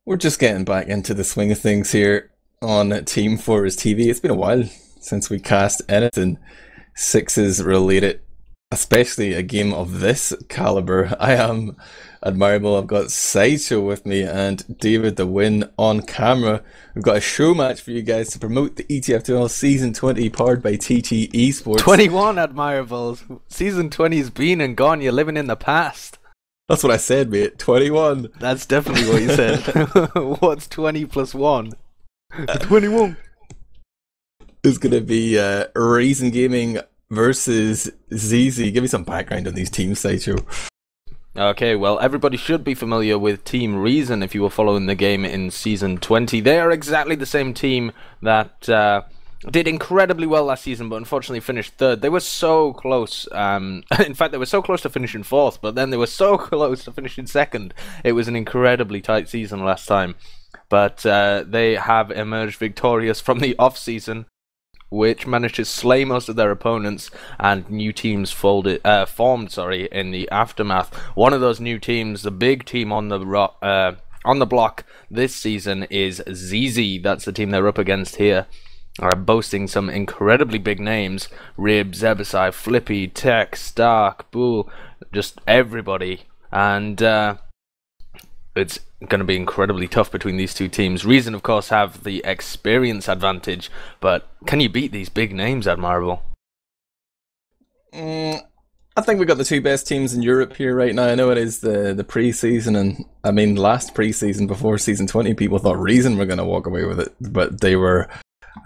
We're just getting back into the swing of things here on Team Fortress TV. It's been a while since we cast anything sixes related, especially a game of this caliber. I am Admirable. I've got Sideshow with me and DavidTheWin on camera. We've got a show match for you guys to promote the ETF2L Season 20 powered by TT Esports. 21, Admirable. Season 20's been and gone. You're living in the past. That's what I said, mate. 21. That's definitely what you said. What's 20 plus 1? 21. It's going to be Reason Gaming versus Zizi. Give me some background on these teams, Sideshow. Okay, well, everybody should be familiar with Team Reason if you were following the game in Season 20. They are exactly the same team that did incredibly well last season, but unfortunately finished third. They were so close. In fact, they were so close to finishing fourth, but then they were so close to finishing second. It was an incredibly tight season last time. But they have emerged victorious from the off-season, which managed to slay most of their opponents, and new teams formed in the aftermath. One of those new teams, the big team on the block this season, is zizi. That's the team they're up against here. Are boasting some incredibly big names: Rib, Zebbosai, Flippy, Tech, Stark, Bull, just everybody. And it's going to be incredibly tough between these two teams. Reason, of course, have the experience advantage, but can you beat these big names, Admirable? I think we've got the two best teams in Europe here right now. I know it is the pre-season, and I mean last pre-season before Season 20, people thought Reason were going to walk away with it, but they were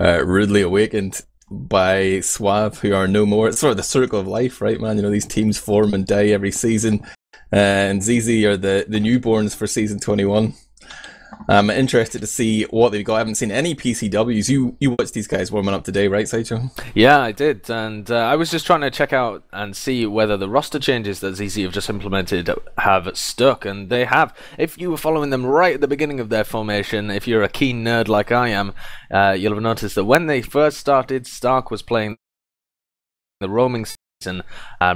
rudely awakened by Suave, who are no more. It's sort of the circle of life, right, man? You know, these teams form and die every season. And zizi are the newborns for Season 21. I'm interested to see what they've got. I haven't seen any PCWs. You watched these guys warming up today, right, Sideshow? Yeah, I did. And I was just trying to check out and see whether the roster changes that zizi have just implemented have stuck. And they have. If you were following them right at the beginning of their formation, if you're a keen nerd like I am, you'll have noticed that when they first started, Stark was playing the roaming season.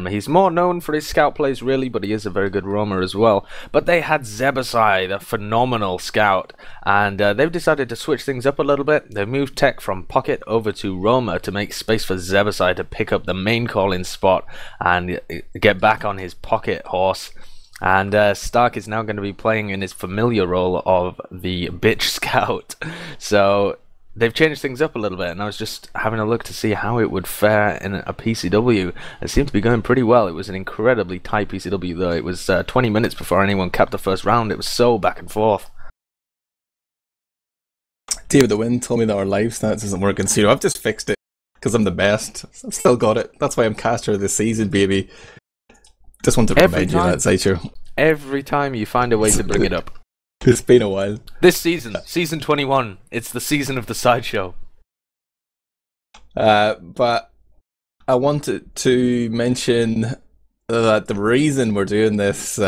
He's more known for his scout plays, really, but he is a very good roamer as well. But they had Zebbosai, the phenomenal scout, and they've decided to switch things up a little bit. They've moved Tech from pocket over to roamer to make space for Zebbosai to pick up the main calling spot and get back on his pocket horse. And Stark is now going to be playing in his familiar role of the bitch scout. So they've changed things up a little bit, and I was just having a look to see how it would fare in a PCW. It seemed to be going pretty well. It was an incredibly tight PCW, though. It was 20 minutes before anyone capped the first round. It was so back and forth. DavidTheWin told me that our live stats isn't working, so I've just fixed it because I'm the best. I've still got it. That's why I'm caster of the season, baby. Just want to remind you of that, Sideshow. Every time you find a way to bring it up. It's been a while. This season, Season 21, it's the season of the Sideshow. But I wanted to mention that the reason we're doing this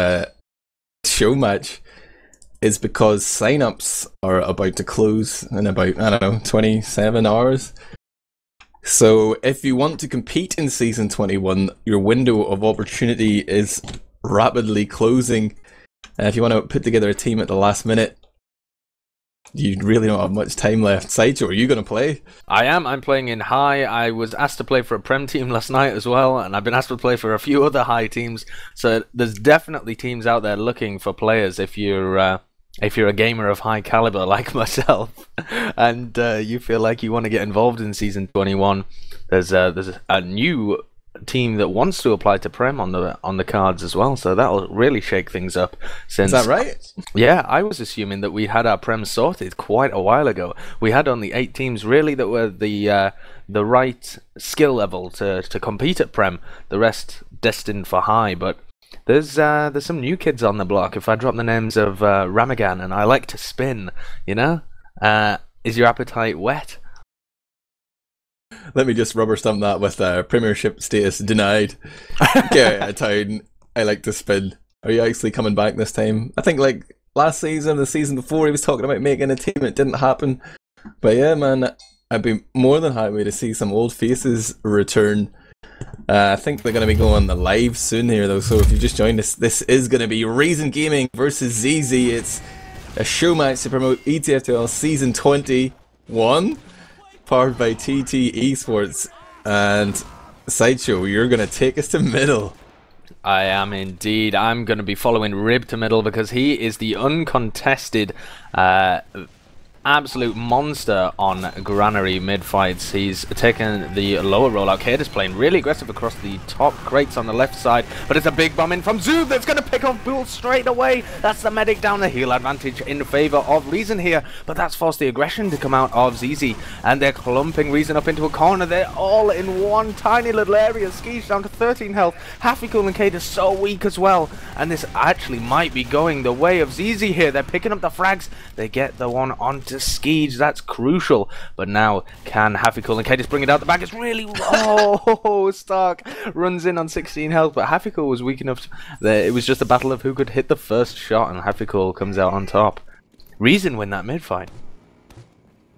show match is because sign-ups are about to close in about, I don't know, 27 hours. So if you want to compete in Season 21, your window of opportunity is rapidly closing. If you want to put together a team at the last minute, you really don't have much time left. Sideshow, are you going to play? I am. I'm playing in high. I was asked to play for a Prem team last night as well, and I've been asked to play for a few other high teams. So there's definitely teams out there looking for players if you're a gamer of high caliber like myself, and you feel like you want to get involved in Season 21. There's a new team that wants to apply to Prem on the cards as well, so that'll really shake things up. Since, is that right? Yeah, I was assuming that we had our Prem sorted quite a while ago. We had only 8 teams really that were the right skill level to compete at Prem. The rest destined for high, but there's some new kids on the block. If I drop the names of Ramagan, and I like to spin, you know, is your appetite whet? Let me just rubber stamp that with Premiership status denied. Get out of town. I like to spin. Are you actually coming back this time? I think like last season, the season before, he was talking about making a team. It didn't happen. But yeah, man, I'd be more than happy to see some old faces return. I think they're going to be going live soon here, though. So if you just joined us, this is going to be Reason Gaming versus zizi. It's a show match to promote ETF2L Season 21, powered by TT Esports. And Sideshow, you're going to take us to middle. I am indeed. I'm going to be following Rib to middle because he is the uncontested absolute monster on Granary mid-fights. He's taken the lower rollout. Kaidus playing really aggressive across the top crates on the left side, but it's a big bomb in from Zoob that's going to pick off Bull straight away. That's the medic down, the heal advantage in favour of Reason here, but that's forced the aggression to come out of Zizi, and they're clumping Reason up into a corner. They're all in one tiny little area. Skeesh down to 13 health. Happycool and Kaidus so weak as well, and this actually might be going the way of Zizi here. They're picking up the frags. They get the one onto Skeege, that's crucial. But now, can Happycool and Kaidus bring it out the back? It's really... Oh, Stark runs in on 16 health, but Happycool was weak enough it was just a battle of who could hit the first shot, and Happycool comes out on top. Reason win that mid-fight.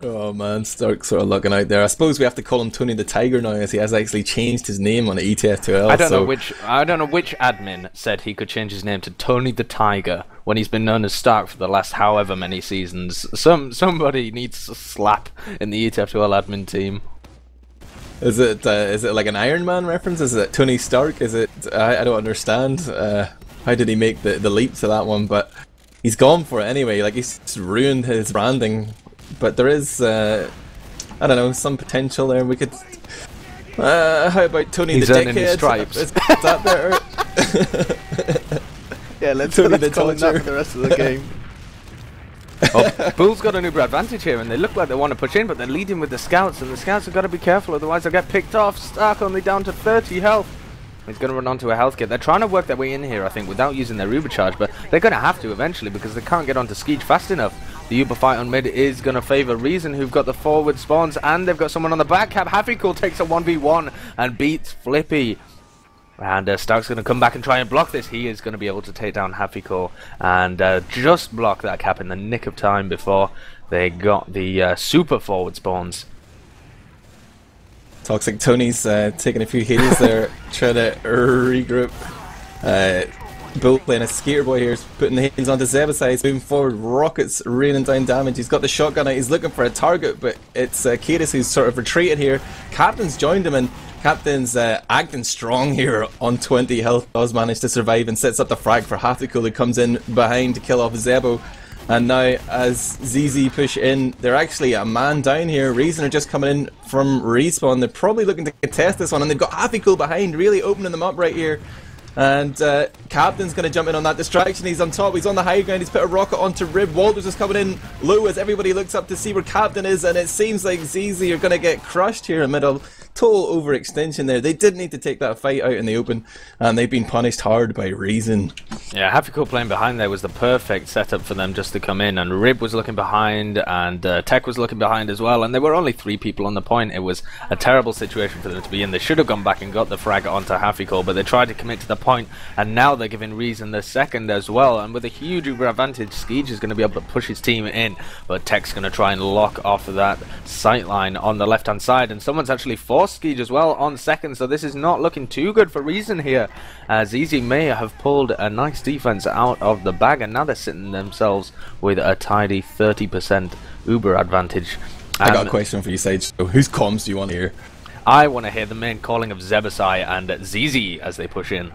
Oh man, Stark sort of looking out there. I suppose we have to call him Tony the Tiger now, as he has actually changed his name on ETF2L. I don't know which admin said he could change his name to Tony the Tiger when he's been known as Stark for the last however many seasons. Somebody needs to slap in the ETF2L admin team. Is it like an Iron Man reference? Is it Tony Stark? Is it? I don't understand. How did he make the leap to that one? But he's gone for it anyway. Like, he's ruined his branding. But there is, I don't know, some potential there. We could. How about Tony the Dickhead? His stripes. Is that better? Yeah, let's Tony the call him that Torture. for the rest of the game. Oh, Bull's got an Uber advantage here, and they look like they want to push in, but they're leading with the scouts, and the scouts have got to be careful, otherwise they'll get picked off. Stark only down to 30 health. He's going to run onto a health kit. They're trying to work their way in here, I think, without using their Uber charge, but they're going to have to eventually because they can't get onto Skeege fast enough. The Uber fight on mid is going to favour Reason, who've got the forward spawns, and they've got someone on the back cap. Happycool takes a 1v1 and beats Flippy. And Stark's going to come back and try and block this. He is going to be able to take down Happycool and just block that cap in the nick of time before they got the super forward spawns. Toxic Tony's taking a few heals there, trying to regroup. Bull playing a skater boy here, putting the hands onto Zebbosai. He's moving forward, rockets raining down damage. He's got the shotgun out, he's looking for a target, but it's kaidus who's sort of retreated here. Captain's joined him, and Captain's acting strong here on 20 health. Does manage to survive and sets up the frag for Happycool, who comes in behind to kill off Zebo. And now, as ZZ push in, they're actually a man down here. Reason are just coming in from respawn. They're probably looking to contest this one, and they've got Happycool behind, really opening them up right here. And Captain's going to jump in on that distraction. He's on top, he's on the high ground, he's put a rocket onto Rib. Walters is coming in low as everybody looks up to see where Captain is, and it seems like ZZ are going to get crushed here amid a total overextension there. They did need to take that fight out in the open, and they've been punished hard by Reason. Yeah, Happycool playing behind there was the perfect setup for them just to come in, and Rib was looking behind, and Tech was looking behind as well, and there were only 3 people on the point. It was a terrible situation for them to be in. They should have gone back and got the frag onto Happycool, but they tried to commit to the point, and now they're giving Reason the second as well, and with a huge Uber advantage, Skeege is going to be able to push his team in, but Tech's going to try and lock off of that sight line on the left hand side, and someone's actually forced Skeege as well on second, so this is not looking too good for Reason here, as Easy may have pulled a nice defense out of the bag, and now they're sitting themselves with a tidy 30% Uber advantage. I got a question for you, Sage. Whose comms do you want to hear? I want to hear the main calling of Zebbosai and Zizi as they push in.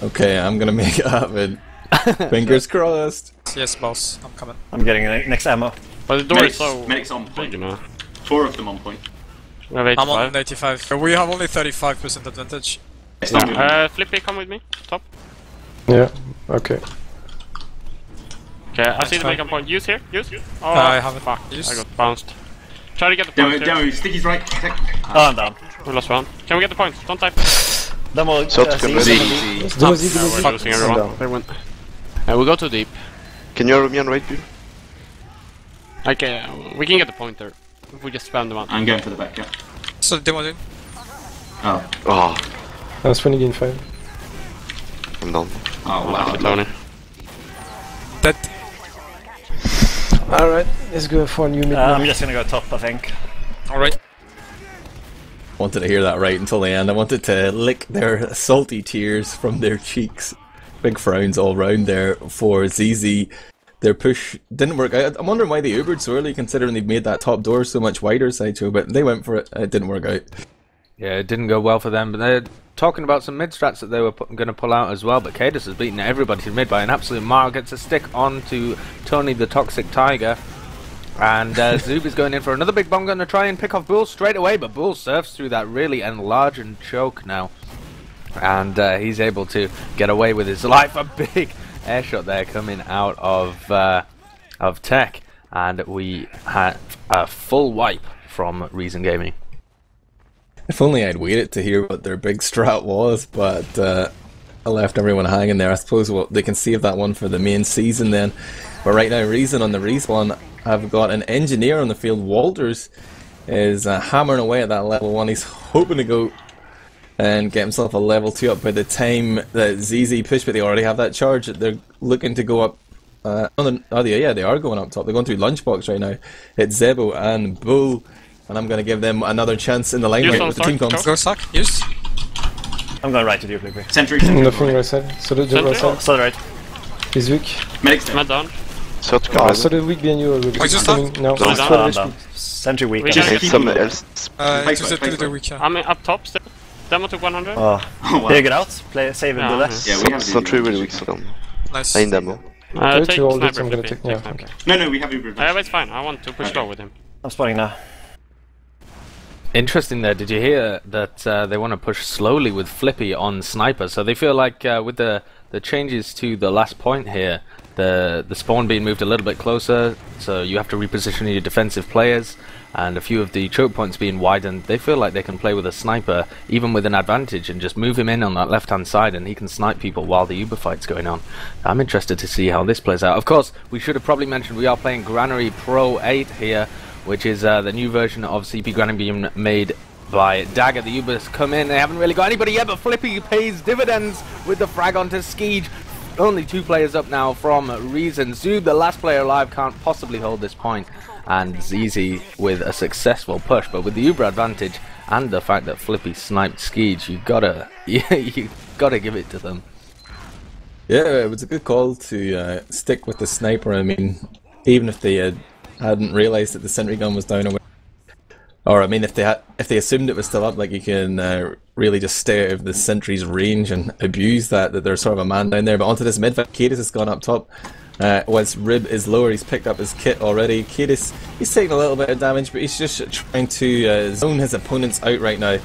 Okay, I'm gonna make it happen. Fingers crossed. Yes, boss. I'm coming. I'm getting next ammo. But the door is so Medic's on point. big, you know. 4 of them on point. We have I'm 85. on 85. We have only 35% advantage. Flippy, come with me. Top. Yeah, okay. Okay, I see the beacon point. Use here. Use. Oh, I haven't fuck. used. I got bounced. Try to get the point. Demo, Sticky's right. Oh, I'm down. We lost round. Can we get the point? Don't type. Demo, Let's do it, We're ZZ. losing everyone. They win. We go too deep. Can you arrow me on right, dude? Okay, we can get the point there. If we just spam them out. I'm going for the back, yeah. So demo in. Oh. Oh, That's 20 gain 5. I'm down. Oh, wow. Tony. Dead. Alright, let's go for a new mid. I'm just gonna go top, I think. Alright. Wanted to hear that right until the end. I wanted to lick their salty tears from their cheeks. big frowns all round there for zizi. Their push didn't work out. I'm wondering why they Ubered so early, considering they've made that top door so much wider, Sideshow, but they went for it. It didn't work out. Yeah, it didn't go well for them, but they're talking about some mid-strats that they were going to pull out as well, but kaidus has beaten everybody to mid by an absolute mile, gets a stick on to Tony the Toxic Tiger, and Zoob is going in for another big bomb, going to try and pick off Bull straight away, but Bull surfs through that really enlarge and choke now, and he's able to get away with his life. A big air shot there coming out of Tech, and we had a full wipe from Reason Gaming. If only I'd waited to hear what their big strat was, but I left everyone hanging there. I suppose they can save that one for the main season then. But right now, Reason on the respawn, I've got an engineer on the field. Walters is hammering away at that level 1. He's hoping to go and get himself a level 2 up by the time that zizi push, but they already have that charge. They're looking to go up. Yeah, they are going up top. They're going through Lunchbox right now. It's Zebo and Bull. And I'm going to give them another chance in the line with the team comms. Go suck, use. I'm going right to you, Blippi. Sentry. Nothing right side. So the right side. So right. He's weak. Medic's dead. Med down. So to Oh, come. so the weak behind you already. Wait, just Coming now. Down, It's down, 12 down. HP. Sentry weak. We Just can- hit someone else. It was a little weak. I'm up top still. Demo took 100. Oh, Oh, wow. here, get out. Play, save Yeah, and do that. Yeah, we have Sentry Uber. really weak, so down. Nice. I in demo. Try Take to hold it, sniper, I'm gonna Flippy. take. Yeah, sniper. okay. No, we have Uber. Yeah, it's fine. I want to push low with him. I'm spawning now. Interesting there. Did you hear that they want to push slowly with Flippy on Sniper? So they feel like with the changes to the last point here, the spawn being moved a little bit closer, so you have to reposition your defensive players, and a few of the choke points being widened, they feel like they can play with a Sniper even with an advantage and just move him in on that left hand side and he can snipe people while the Uber fight's going on. I'm interested to see how this plays out. Of course, we should have probably mentioned we are playing Granary Pro 8 here, which is the new version of CP Granny Beam made by Dagger. The Ubers come in, they haven't really got anybody yet, but Flippy pays dividends with the frag onto Skeege. Only 2 players up now from Reason. Zoob, the last player alive, can't possibly hold this point, and zizi with a successful push, but with the Uber advantage and the fact that Flippy sniped Skeege, you gotta give it to them. Yeah, it was a good call to stick with the sniper. I mean, even if they hadn't realised that the sentry gun was down, or I mean, if they assumed it was still up, like you can really just stay out of the sentry's range and abuse that there's sort of a man down there. But onto this mid fight, kaidus has gone up top. Whilst Rib is lower, he's picked up his kit already. kaidus, he's taking a little bit of damage, but he's just trying to zone his opponents out right now.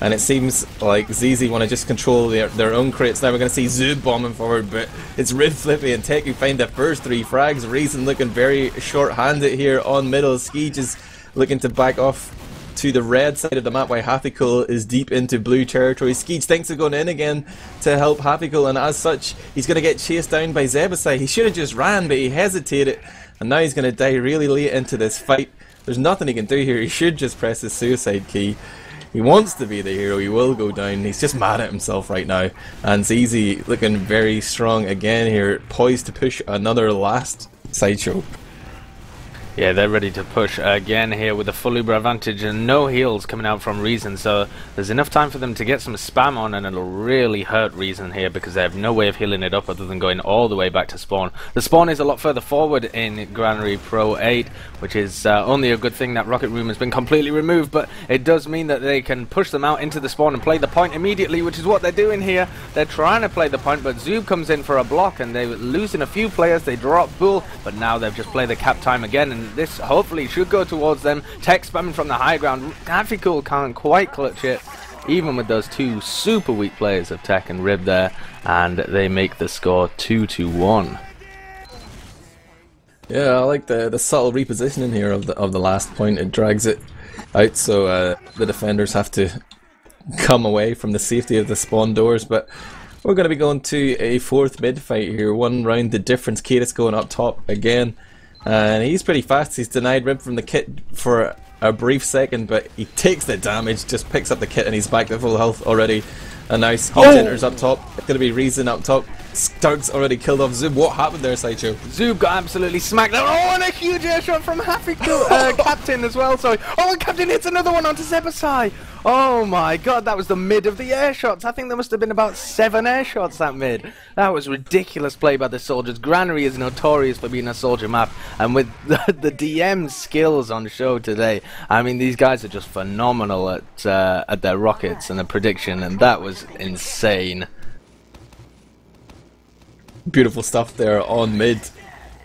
And it seems like zizi want to just control their own crates. Now we're going to see Zoob bombing forward, but it's Rib, Flippy and Tech who find the first 3 frags. Reason looking very short-handed here on middle. Skeege is looking to back off to the red side of the map while Happycool is deep into blue territory. Skeege thinks of going in again to help Happycool, and as such he's going to get chased down by Zebbosai. He should have just ran, but he hesitated, and now he's going to die really late into this fight. There's nothing he can do here. He should just press his suicide key. He wants to be the hero, he will go down. He's just mad at himself right now. And zizi looking very strong again here, poised to push another last Sideshow. Yeah, they're ready to push again here with a full Uber advantage and no heals coming out from Reason, so there's enough time for them to get some spam on, and it'll really hurt Reason here because they have no way of healing it up other than going all the way back to spawn. The spawn is a lot further forward in Granary Pro 8, which is only a good thing that Rocket Room has been completely removed, but it does mean that they can push them out into the spawn and play the point immediately, which is what they're doing here. They're trying to play the point, but Zoob comes in for a block and they're losing a few players. They drop Bull, but now they've just played the cap time again, and this hopefully should go towards them. Tech spamming from the high ground. Happycool can't quite clutch it, even with those 2 super weak players of Tech and Rib there, and they make the score 2-1. Yeah, I like the subtle repositioning here of the last point. It drags it out, so the defenders have to come away from the safety of the spawn doors. But we're going to be going to a 4th mid fight here. 1 round the difference. kaidus going up top again. And he's pretty fast. He's denied Rib from the kit for a brief second, but he takes the damage, just picks up the kit, and he's back to full health already. And now Skeege enters up top. It's going to be Reason up top. Stark's already killed off Zub. What happened there, Sideshow? Zub got absolutely smacked. Oh, and a huge air shot from Captain as well. Sorry. Oh, and Captain hits another one onto Zebbosai. Oh my god, that was the mid of the air shots. I think there must have been about 7 air shots that mid. That was ridiculous play by the soldiers. Granary is notorious for being a soldier map, and with the DM's skills on show today, I mean, these guys are just phenomenal at their rockets and the prediction, and that was insane. Beautiful stuff there on mid.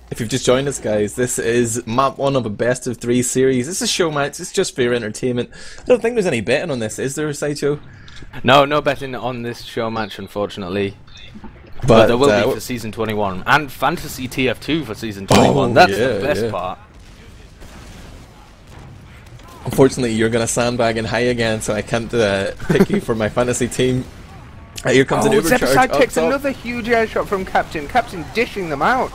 If you've just joined us, guys, this is map 1 of a best of 3 series. This is Showmatch. It's just for your entertainment. I don't think there's any betting on this, is there, Sideshow? No betting on this show match, unfortunately. But there will be for season 21 and Fantasy TF2 for season 21. That's the best part. Unfortunately, you're going to sandbag and high again, so I can't pick you for my fantasy team. Here comes an overcharge. Zebbosai picks another huge air shot from Captain. Captain dishing them out.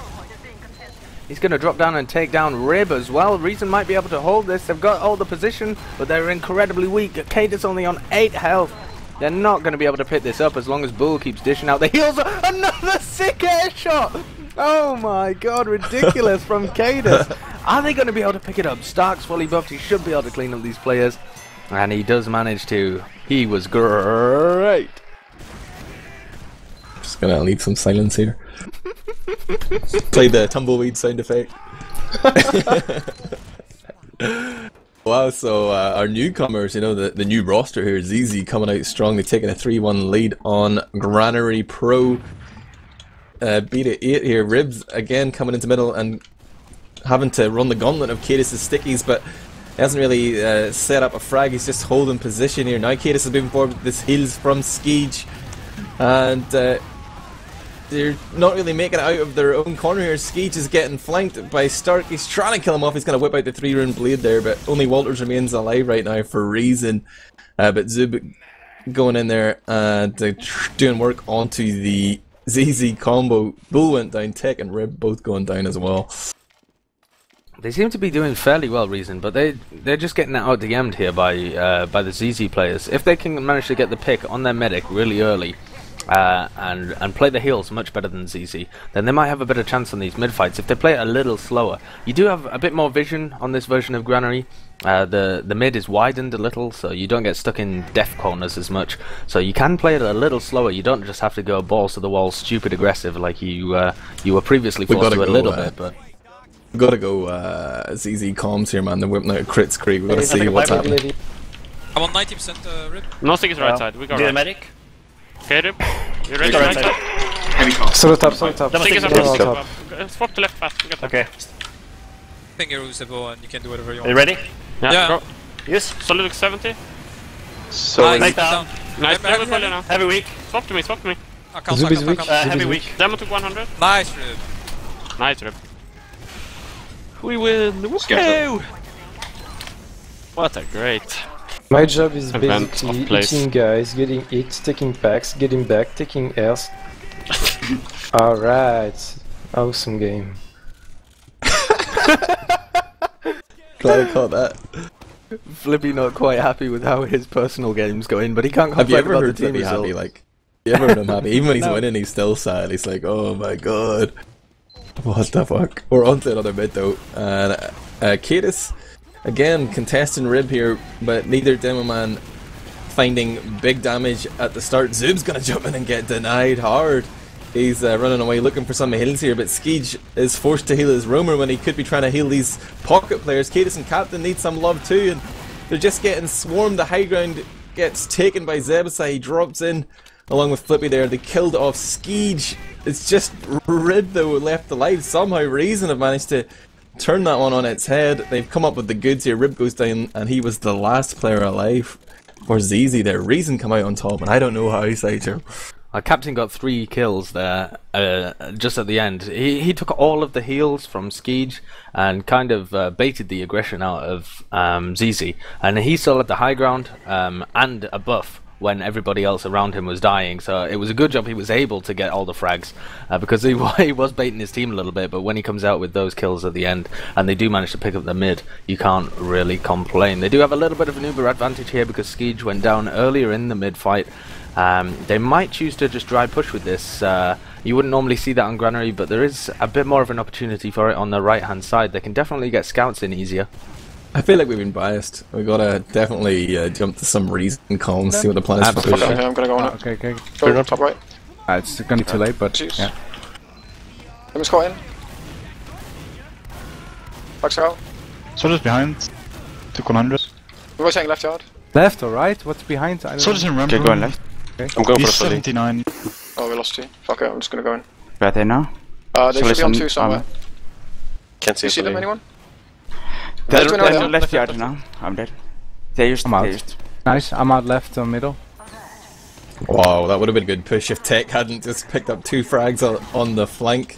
He's going to drop down and take down Rib as well. Reason might be able to hold this. They've got all the position, but they're incredibly weak. kaidus only on 8 health. They're not going to be able to pick this up as long as Bull keeps dishing out the heals. Another sick air shot! Oh my god, ridiculous from kaidus. Are they going to be able to pick it up? Stark's fully buffed. He should be able to clean up these players. And he does manage to. He was great. Just going to leave some silence here. Play the tumbleweed sound effect. Wow, so our newcomers, you know, the new roster here, Zizi coming out strongly, taking a 3-1 lead on Granary Pro. Beat 8 here. Ribs again coming into middle and having to run the gauntlet of kaidus' stickies, but he hasn't really set up a frag. He's just holding position here. Now kaidus is moving forward with this heals from Skeege, and they're not really making it out of their own corner here. Skeege is getting flanked by Stark. He's trying to kill him off. He's going to whip out the 3-rune blade there, but only Walters remains alive right now for reason. But Zub going in there and doing work onto the ZZ combo. Bull went down, Tech and Rib both going down as well. They seem to be doing fairly well, Reason, but they're just getting out DM'd here by the ZZ players. If they can manage to get the pick on their medic really early, and play the heals much better than ZZ, then they might have a better chance on these mid fights. If they play it a little slower, you do have a bit more vision on this version of Granary. The mid is widened a little, so you don't get stuck in death corners as much. So you can play it a little slower. You don't just have to go balls to the wall, stupid aggressive like you were previously forced to a little bit. But we gotta go ZZ comms here, man. They're whipping out a crit screen. We gotta see what's happening. I'm on 90% Rib. No stick is right side. We got Do the right. medic. Okay, Rib. You're ready Right right side. side. Heavy cost. Solo top, solo top. Double Stick is stick up, is stick on is top. up. Swap to left fast. We got that. Okay. Finger Zebo and you can do whatever you Are you want. ready? Yeah, go. Yes. Solid 70. So Nice, Nice down. Nice, Heavy, heavy player now. Heavy weak. Swap to me, swap to me. I can't Zub suck is up, I weak. can't. Zub Heavy is weak. weak. Demo took 100. Nice Rib. Nice, Rib. We win. Scared. Woohoo! What a great. My job is Event basically of place. hitting guys, getting hit, taking packs, getting back, taking airs. Alright. Awesome game. Glad I caught that. Flippy not quite happy with how his personal game's going, but he can't Have you complain ever about heard the team Flippy result. happy? Like, you ever heard him happy? Even when he's No. winning, he's still sad. He's like, oh my god. What the fuck? We're on to another bit though. And kaidus, again, contesting Rib here, but neither Demo Man finding big damage at the start. Zub's gonna jump in and get denied hard. He's running away looking for some heals here, but Skeege is forced to heal his roamer when he could be trying to heal these pocket players. kaidus and Captain need some love too, and they're just getting swarmed. The high ground gets taken by Zebbosai. He drops in along with Flippy there. They killed off Skeege. It's just Rib though left alive. Somehow Reason have managed to turn that one on its head. They've come up with the goods here. Rib goes down and he was the last player alive. For ZZ there. Reason come out on top, and I don't know how he's Sideshow. Captain got 3 kills there just at the end. He took all of the heals from Skeege and kind of baited the aggression out of ZZ. And he still had the high ground and a buff when everybody else around him was dying. So it was a good job he was able to get all the frags because he was baiting his team a little bit. But when he comes out with those kills at the end and they do manage to pick up the mid, you can't really complain. They do have a little bit of an uber advantage here because Skeege went down earlier in the mid fight. They might choose to just dry push with this. You wouldn't normally see that on Granary, but there is a bit more of an opportunity for it on the right hand side. They can definitely get scouts in easier. I feel like we've been biased. We gotta definitely jump to some reason column, see what the plan is for push. Okay, I'm gonna go on it. Okay, okay. Go on top right. It's gonna be too late, but Jeez. yeah. Let me squat in. Back scout. Soldiers behind. Took 100. We're rotating left yard. Left or right? What's behind? I don't Soldiers in ramp. Okay, go in left. Okay. I'm going for He's the fully. 79. Oh, we lost you. Fuck it, I'm just gonna go in. Where are they now? They should be on 2 somewhere. Can't see You see them, anyone? They're Left, right, left yard now. I'm dead. They used. I'm out. Nice, I'm out left or middle. Wow, that would have been a good push if Tech hadn't just picked up 2 frags on the flank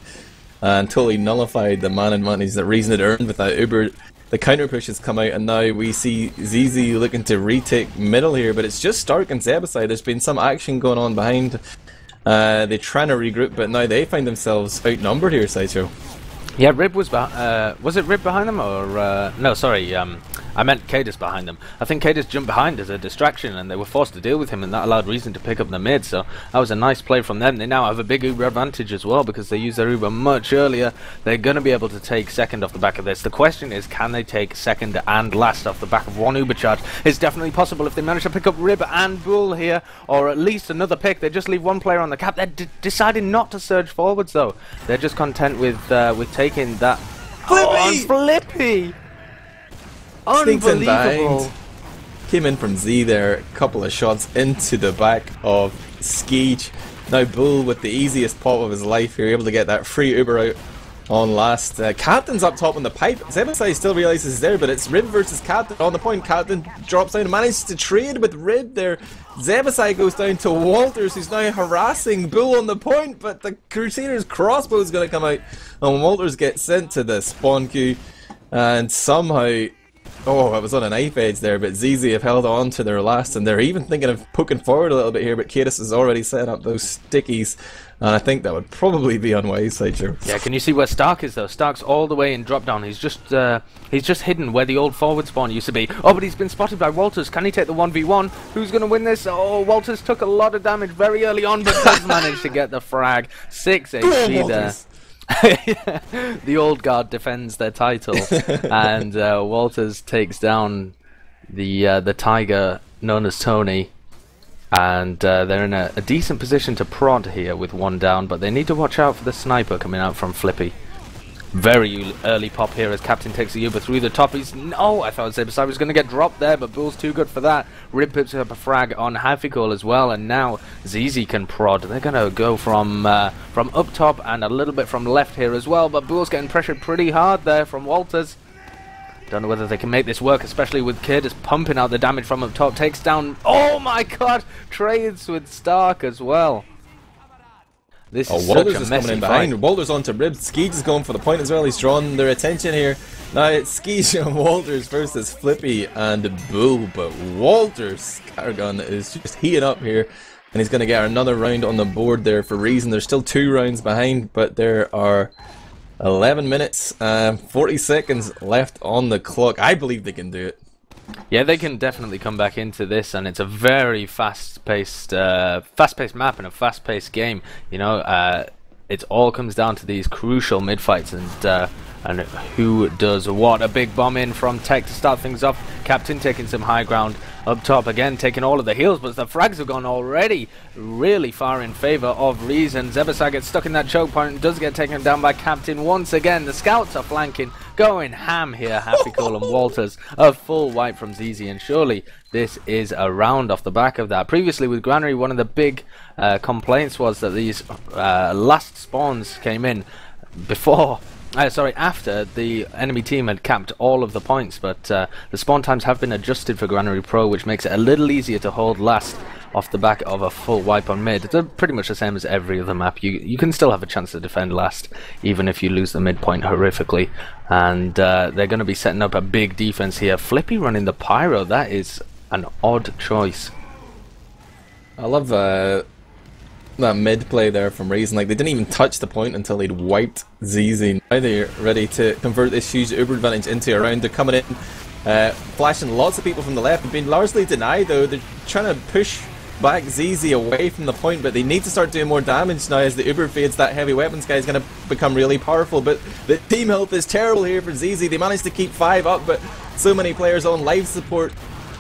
and totally nullified the man advantage that Reason had earned with that Uber. The counter push has come out, and now we see zizi looking to retake middle here, but it's just Stark and Zebbosai. There's been some action going on behind. They're trying to regroup, but now they find themselves outnumbered here, Sideshow. Yeah, Rib was was it Rib behind them, or no? Sorry, I meant kaidus behind them. I think kaidus jumped behind as a distraction, and they were forced to deal with him, and that allowed Reason to pick up the mid. So that was a nice play from them. They now have a big Uber advantage as well because they used their Uber much earlier. They're going to be able to take second off the back of this. The question is, can they take second and last off the back of 1 Uber charge? It's definitely possible if they manage to pick up Rib and Bull here, or at least another pick. They just leave 1 player on the cap. They're deciding not to surge forwards though. They're just content with taking that. Flippy! Flippy! Sneaks in Unbelievable. behind. Came in from Z there, a couple of shots into the back of Skeege. Now Bull with the easiest pop of his life here, able to get that free Uber out on last. Captain's up top on the pipe. Zebbosai still realises he's there, but it's Rib versus Captain on the point. Captain drops down and manages to trade with Rib there. Zebbosai goes down to Walters, who's now harassing Bull on the point, but the Crusader's crossbow is going to come out, and Walters gets sent to the spawn queue, and somehow... Oh, it was on a knife edge there, but zizi have held on to their last, and they're even thinking of poking forward a little bit here, but kaidus has already set up those stickies, and I think that would probably be unwise, Sideshow. Yeah, can you see where Stark is though? Stark's all the way in drop down. He's just hidden where the old forward spawn used to be. Oh, but he's been spotted by Walters. Can he take the 1v1? Who's going to win this? Oh, Walters took a lot of damage very early on, but does manage to get the frag. 6 HP there. The old guard defends their title, and Walters takes down the tiger known as Tony, and they're in a decent position to prod here with 1 down, but they need to watch out for the sniper coming out from Flippy. Very early pop here as Captain takes the Uber through the top. I thought Zebbosai was going to get dropped there, but Bull's too good for that. Rib picks up a frag on Hafikul as well, and now zizi can prod. They're going to go from up top and a little bit from left here as well, but Bull's getting pressured pretty hard there from Walters. Don't know whether they can make this work, especially with kaidus pumping out the damage from up top. Takes down... Oh my god! Trades with Stark as well. This is Walters such a is messy coming in fight. behind. Walters onto Rib. Skeege is going for the point as well. He's drawn their attention here. Now it's Skeege and Walters versus Flippy and Bull, but Walters' scattergun is just heating up here, and he's going to get another round on the board there for Reason. There's still 2 rounds behind, but there are 11 minutes and 40 seconds left on the clock. I believe they can do it. Yeah, they can definitely come back into this, and it's a very fast-paced map and a fast-paced game. You know, it all comes down to these crucial mid-fights and who does what. A big bomb in from Tech to start things off. Captain taking some high ground up top again, taking all of the heals, but the frags have gone already really far in favour of Reason. Zebbosai gets stuck in that choke point and does get taken down by Captain once again. The scouts are flanking, going ham here. Hafikul and Walters, a full wipe from zizi, and surely this is a round off the back of that. Previously with Granary, one of the big complaints was that these last spawns came in after the enemy team had capped all of the points, but the spawn times have been adjusted for Granary Pro, which makes it a little easier to hold last off the back of a full wipe on mid. It's pretty much the same as every other map. You can still have a chance to defend last, even if you lose the midpoint horrifically, and they're going to be setting up a big defense here. Flippy running the Pyro, that is an odd choice. I love that mid play there from Reason. Like, they didn't even touch the point until they'd wiped zizi. Now they're ready to convert this huge Uber advantage into a round. They're coming in, flashing lots of people from the left. They've been largely denied though. They're trying to push back zizi away from the point, but they need to start doing more damage now as the Uber fades. That heavy weapons guy is going to become really powerful, but the team health is terrible here for zizi. They managed to keep 5 up, but so many players on life support.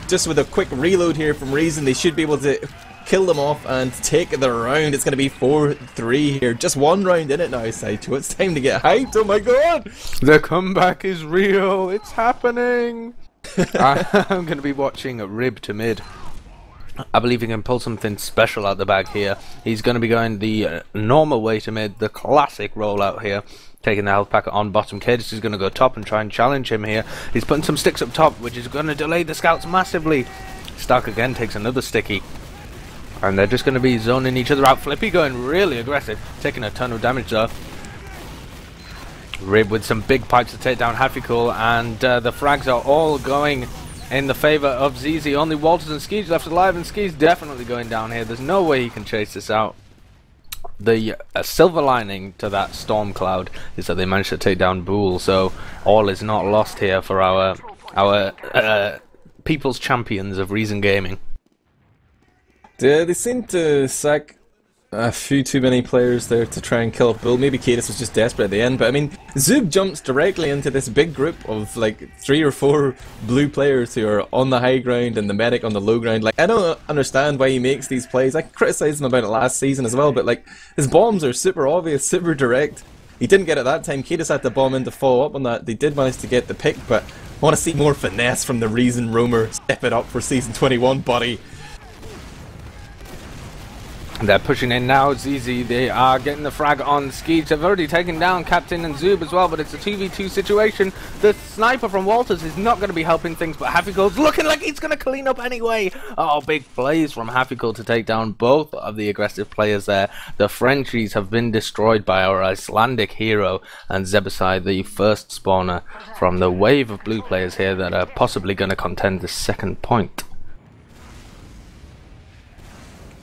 Just with a quick reload here from Reason, they should be able to kill them off and take the round. It's going to be 4-3 here. Just 1 round in it now, Sideshow. It's time to get hyped. Oh my god! The comeback is real. It's happening. I'm going to be watching Rib to mid. I believe he can pull something special out the bag here. He's going to be going the normal way to mid, the classic rollout here. Taking the health pack on bottom. kaidus is going to go top and try and challenge him here. He's putting some sticks up top, which is going to delay the scouts massively. Stark again takes another sticky. And they're just going to be zoning each other out. Flippy going really aggressive, taking a ton of damage though. Rib with some big pipes to take down Hafikul, and the frags are all going in the favour of zizi. Only Walters and Skeez left alive, and Skeez definitely going down here. There's no way he can chase this out. The silver lining to that storm cloud is that they managed to take down Bool, so all is not lost here for our people's champions of Reason Gaming. They seem to sack a few too many players there to try and kill off Bull. Maybe kaidus was just desperate at the end, but I mean, Zoob jumps directly into this big group of like 3 or 4 blue players who are on the high ground and the medic on the low ground. Like, I don't understand why he makes these plays. I criticised him about it last season as well, but like, his bombs are super obvious, super direct. He didn't get it that time. kaidus had to bomb in to follow up on that. They did manage to get the pick, but I want to see more finesse from the Reason roamer. Step it up for season 21, buddy. They're pushing in now, zizi. They are getting the frag on Skeej. They've already taken down Captain and Zoob as well, but it's a 2v2 situation. The sniper from Walters is not going to be helping things, but Hafikul's looking like he's going to clean up anyway. Oh, big plays from Hafikul to take down both of the aggressive players there. The Frenchies have been destroyed by our Icelandic hero, and Zebbosai, the first spawner from the wave of blue players here that are possibly going to contend the second point.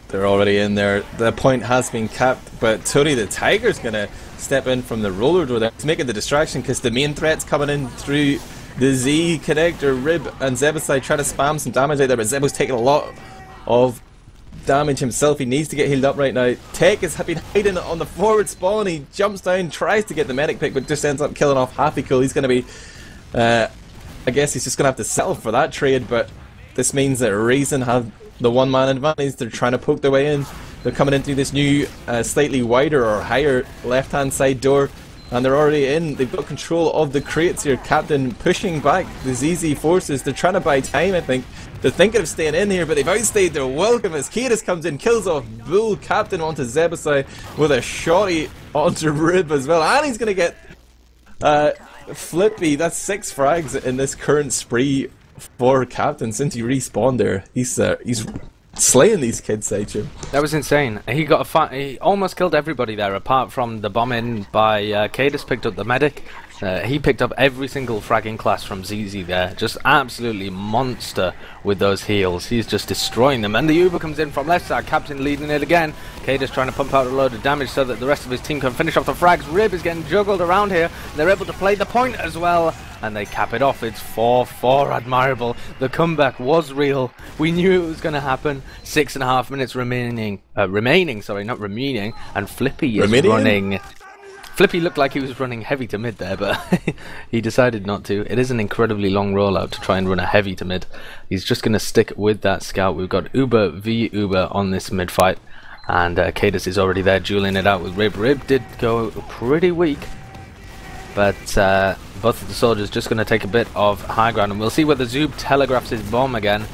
They're already in there. The point has been capped, but tonythetiger's gonna step in from the roller door there. He's making the distraction because the main threat's coming in through the Z connector. Rib and Zebbosai trying to spam some damage out there, but Zebo's taking a lot of damage himself. He needs to get healed up right now. Tech has been hiding on the forward spawn. He jumps down, tries to get the medic pick, but just ends up killing off Hafikul. He's gonna be, I guess he's just gonna have to settle for that trade, but this means that Reason have the one-man advantage. They're trying to poke their way in. They're coming into this new slightly wider or higher left-hand side door, and they're already in. They've got control of the crates here. Captain pushing back the ZZ forces. They're trying to buy time, I think. They're thinking of staying in here, but they've outstayed their welcome as kaidus comes in, kills off Bull. Captain onto Zebbosai with a shotty onto Rib as well, and he's going to get Flippy. That's 6 frags in this current spree for Captain since he respawned there. He's slaying these kids, Sideshow. That was insane. He got he almost killed everybody there, apart from the bomb in by kaidus. Picked up the medic. He picked up every single fragging class from ZZ there. Just absolutely monster with those heals. He's just destroying them. And the Uber comes in from left side. Captain leading it again. kaidus trying to pump out a load of damage so that the rest of his team can finish off the frags. Rib is getting juggled around here. They're able to play the point as well, and they cap it off. It's 4-4 Admirable. The comeback was real. We knew it was going to happen. 6.5 minutes remaining. And Flippy is running. Flippy looked like he was running heavy to mid there, but he decided not to. It is an incredibly long rollout to try and run a heavy to mid. He's just going to stick with that scout. We've got Uber v Uber on this mid fight, and kaidus is already there dueling it out with Rib. Rib did go pretty weak, but both of the soldiers just going to take a bit of high ground, and we'll see whether Zoob telegraphs his bomb again.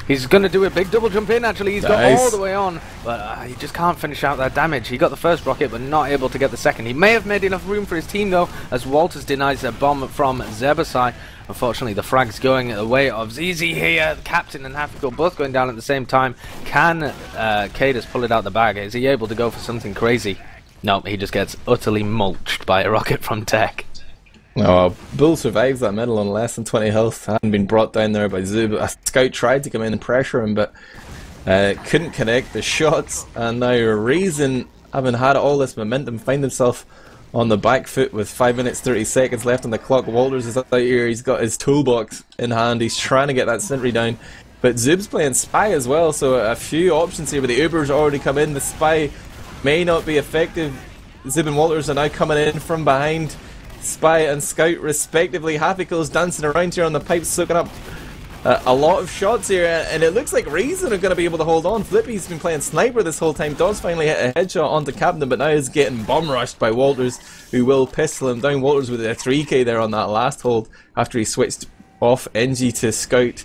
He's going to do a big double jump in, actually. He's got all the way on, but he just can't finish out that damage. He got the first rocket, but not able to get the second. He may have made enough room for his team, though, as Walters denies a bomb from Zebbosai. Unfortunately, the frag's going the way of ZZ here. The Captain and Hafikul both going down at the same time. Can kaidus pull it out the bag? Is he able to go for something crazy? No, he just gets utterly mulched by a rocket from Tech. Oh, Bull survives that middle on less than 20 health. Hadn't been brought down there by Zoob. A scout tried to come in and pressure him, but couldn't connect the shots. And now Reason, having had all this momentum, find himself on the back foot with 5 minutes 30 seconds left on the clock. Walters is out here. He's got his toolbox in hand. He's trying to get that sentry down. But Zub's playing Spy as well, so a few options here, but the Uber's already come in. The Spy may not be effective. Zub and Walters are now coming in from behind Spy and Scout respectively. Happycool's dancing around here on the pipes, soaking up a lot of shots here, and it looks like Reason are going to be able to hold on. Flippy's been playing Sniper this whole time. Dawes finally hit a headshot onto Captain, but now is getting bomb rushed by Walters, who will pistol him down. Walters with a 3k there on that last hold after he switched off NG to Scout.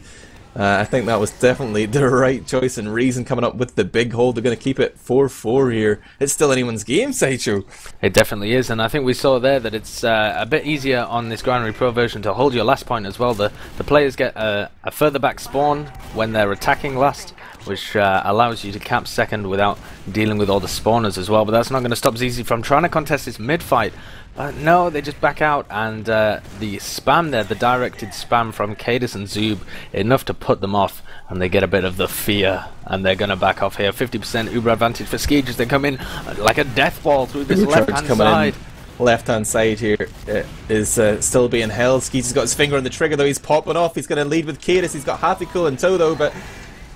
I think that was definitely the right choice, and Reason coming up with the big hold. They're going to keep it 4-4 here. It's still anyone's game, Sideshow. It definitely is, and I think we saw there that it's a bit easier on this Granary Pro version to hold your last point as well. The players get a further back spawn when they're attacking last, which allows you to cap second without dealing with all the spawners as well. But that's not going to stop zizi from trying to contest this mid-fight. No, they just back out, and the spam there, the directed spam from kaidus and Zub, enough to put them off, and they get a bit of the fear, and they're going to back off here. 50% Uber advantage for Skeege as they come in like a death ball through this left-hand side. Left-hand side here is still being held. Skeege has got his finger on the trigger, though. He's popping off. He's going to lead with kaidus. He's got Happycool in tow, though, but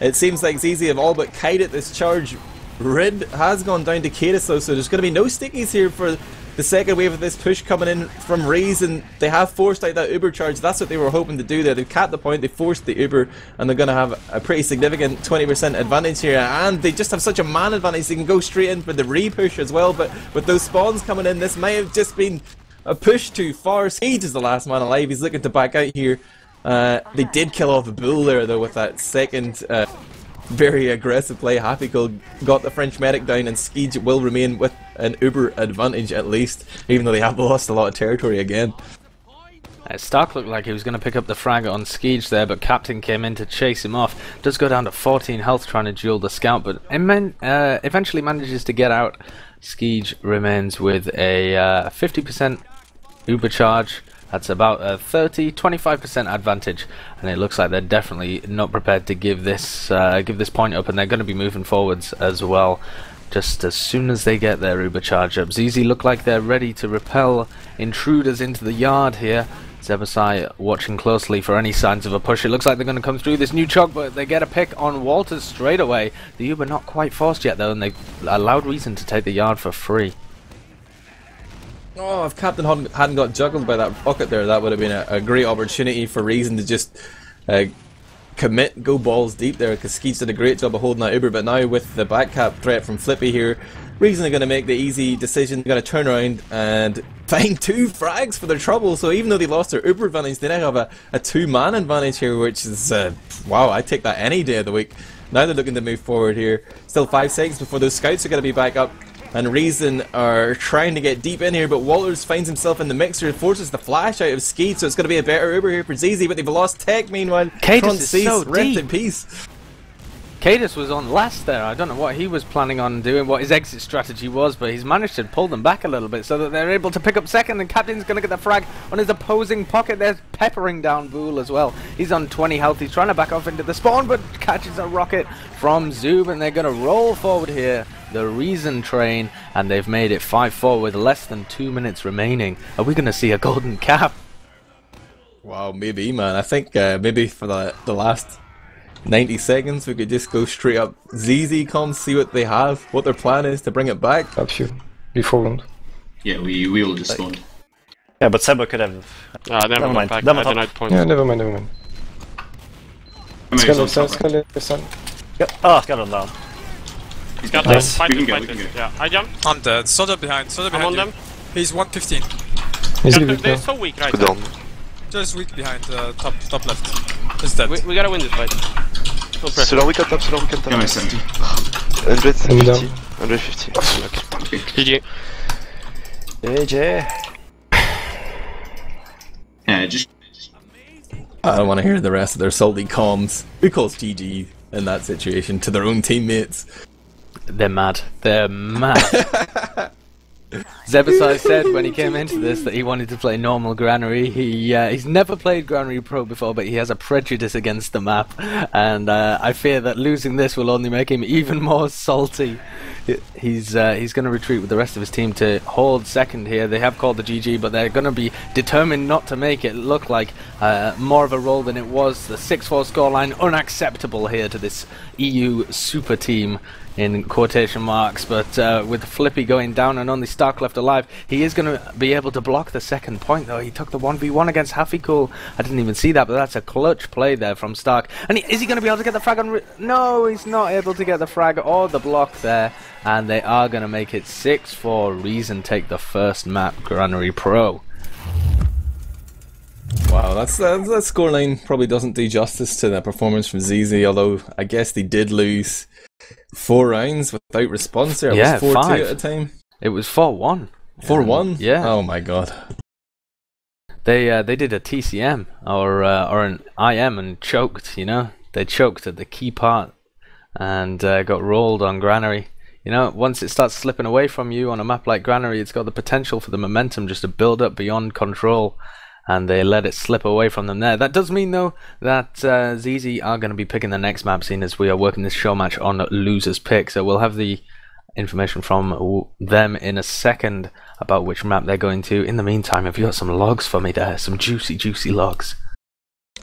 it seems like zizi have all but kited this charge. Rid has gone down to kaidus, though, so there's going to be no stickies here for the second wave of this push coming in from Reason. They have forced out that Uber charge. That's what they were hoping to do there. They've capped the point, they forced the Uber, and they're going to have a pretty significant 20% advantage here. And they just have such a man advantage, they can go straight in for the re-push as well. But with those spawns coming in, this might have just been a push too far. Sage is the last man alive. He's looking to back out here. They did kill off a bull there, though, with that second very aggressive play. Happycool got the French medic down, and Skeege will remain with an Uber advantage at least, even though they have lost a lot of territory again. Stark looked like he was going to pick up the frag on Skeege there, but Captain came in to chase him off. Does go down to 14 health trying to duel the scout, but eventually manages to get out. Skeege remains with a 50% Uber charge. That's about a 25% advantage, and it looks like they're definitely not prepared to give this point up, and they're going to be moving forwards as well. Just as soon as they get their Uber charge up, zizi look like they're ready to repel intruders into the yard here. Zebbosai watching closely for any signs of a push. It looks like they're going to come through this new chug, but they get a pick on Walters straight away. The Uber not quite forced yet though, and they allowed Reason to take the yard for free. Oh, if Captain hadn't got juggled by that rocket there, that would have been a great opportunity for Reason to just commit, go balls deep there, because Skeege did a great job of holding that Uber. But now with the back cap threat from Flippy here, Reason are going to make the easy decision. They're going to turn around and find 2 frags for their trouble. So even though they lost their Uber advantage, they now have a 2-man advantage here, which is, wow, I take that any day of the week. Now they're looking to move forward here. Still 5 seconds before those scouts are going to be back up. And Reason are trying to get deep in here, but Walters finds himself in the mixer, forces the flash out of Skeege, so it's going to be a better Uber here for zizi, but they've lost tech meanwhile. kaidus is so rest deep. in peace. kaidus was on last there. I don't know what he was planning on doing, what his exit strategy was, but he's managed to pull them back a little bit so that they're able to pick up second, and Captain's going to get the frag on his opposing pocket. They're peppering down Bool as well. He's on 20 health. He's trying to back off into the spawn, but catches a rocket from Zub, and they're going to roll forward here. The Reason train, and they've made it 5-4 with less than 2 minutes remaining. Are we going to see a golden cap? Wow, maybe, man. I think maybe for the last 90 seconds we could just go straight up zizi comms, see what they have, what their plan is to bring it back. Up you. Before round. Yeah, we all just spawned. Yeah, but Sebo could have... never mind. Back. I denied points. Yeah, never mind. Skeleton. Oh, Skeleton down. He's got Nice. fight We can this, go, fight we can this. go. Yeah, I jump. I'm dead. Soldier behind I'm on you. them. He's 115. He's They're good now. so weak right Good now. on. Just weak behind top left. He's dead. We gotta win this fight. No pressure. Solar we can tap, solar we can Yeah, my tap. 70. 150. 150. GG. JJ. Yeah, just... I don't want to hear the rest of their salty comms. Who calls GG in that situation to their own teammates? They're mad. They're mad. Zebbosai said when he came into this that he wanted to play normal Granary. He's never played Granary Pro before, but he has a prejudice against the map, and I fear that losing this will only make him even more salty. He's going to retreat with the rest of his team to hold second here. They have called the GG, but they're going to be determined not to make it look like more of a roll than it was. The 6-4 scoreline, unacceptable here to this EU super team in quotation marks, but with Flippy going down and only Stark left alive, he is going to be able to block the second point, though. He took the 1v1 against Haffycool. I didn't even see that, but that's a clutch play there from Stark. And is he going to be able to get the frag on... No, he's not able to get the frag or the block there, and they are going to make it 6-4. Reason take the first map, Granary Pro. Wow, that scoreline probably doesn't do justice to that performance from zizi, although I guess they did lose 4 rounds without response there. Yeah, it was 4-2 5 at a time. It was 4-1. 4-1? Yeah. Oh my god. They did a TCM or an IM and choked, you know. They choked at the key part and got rolled on Granary. You know, once it starts slipping away from you on a map like Granary, it's got the potential for the momentum just to build up beyond control, and they let it slip away from them there. That does mean, though, that zizi are going to be picking the next map, scene as we are working this show match on losers pick. So we'll have the information from them in a second about which map they're going to. In the meantime, have you got some logs for me there? Some juicy logs.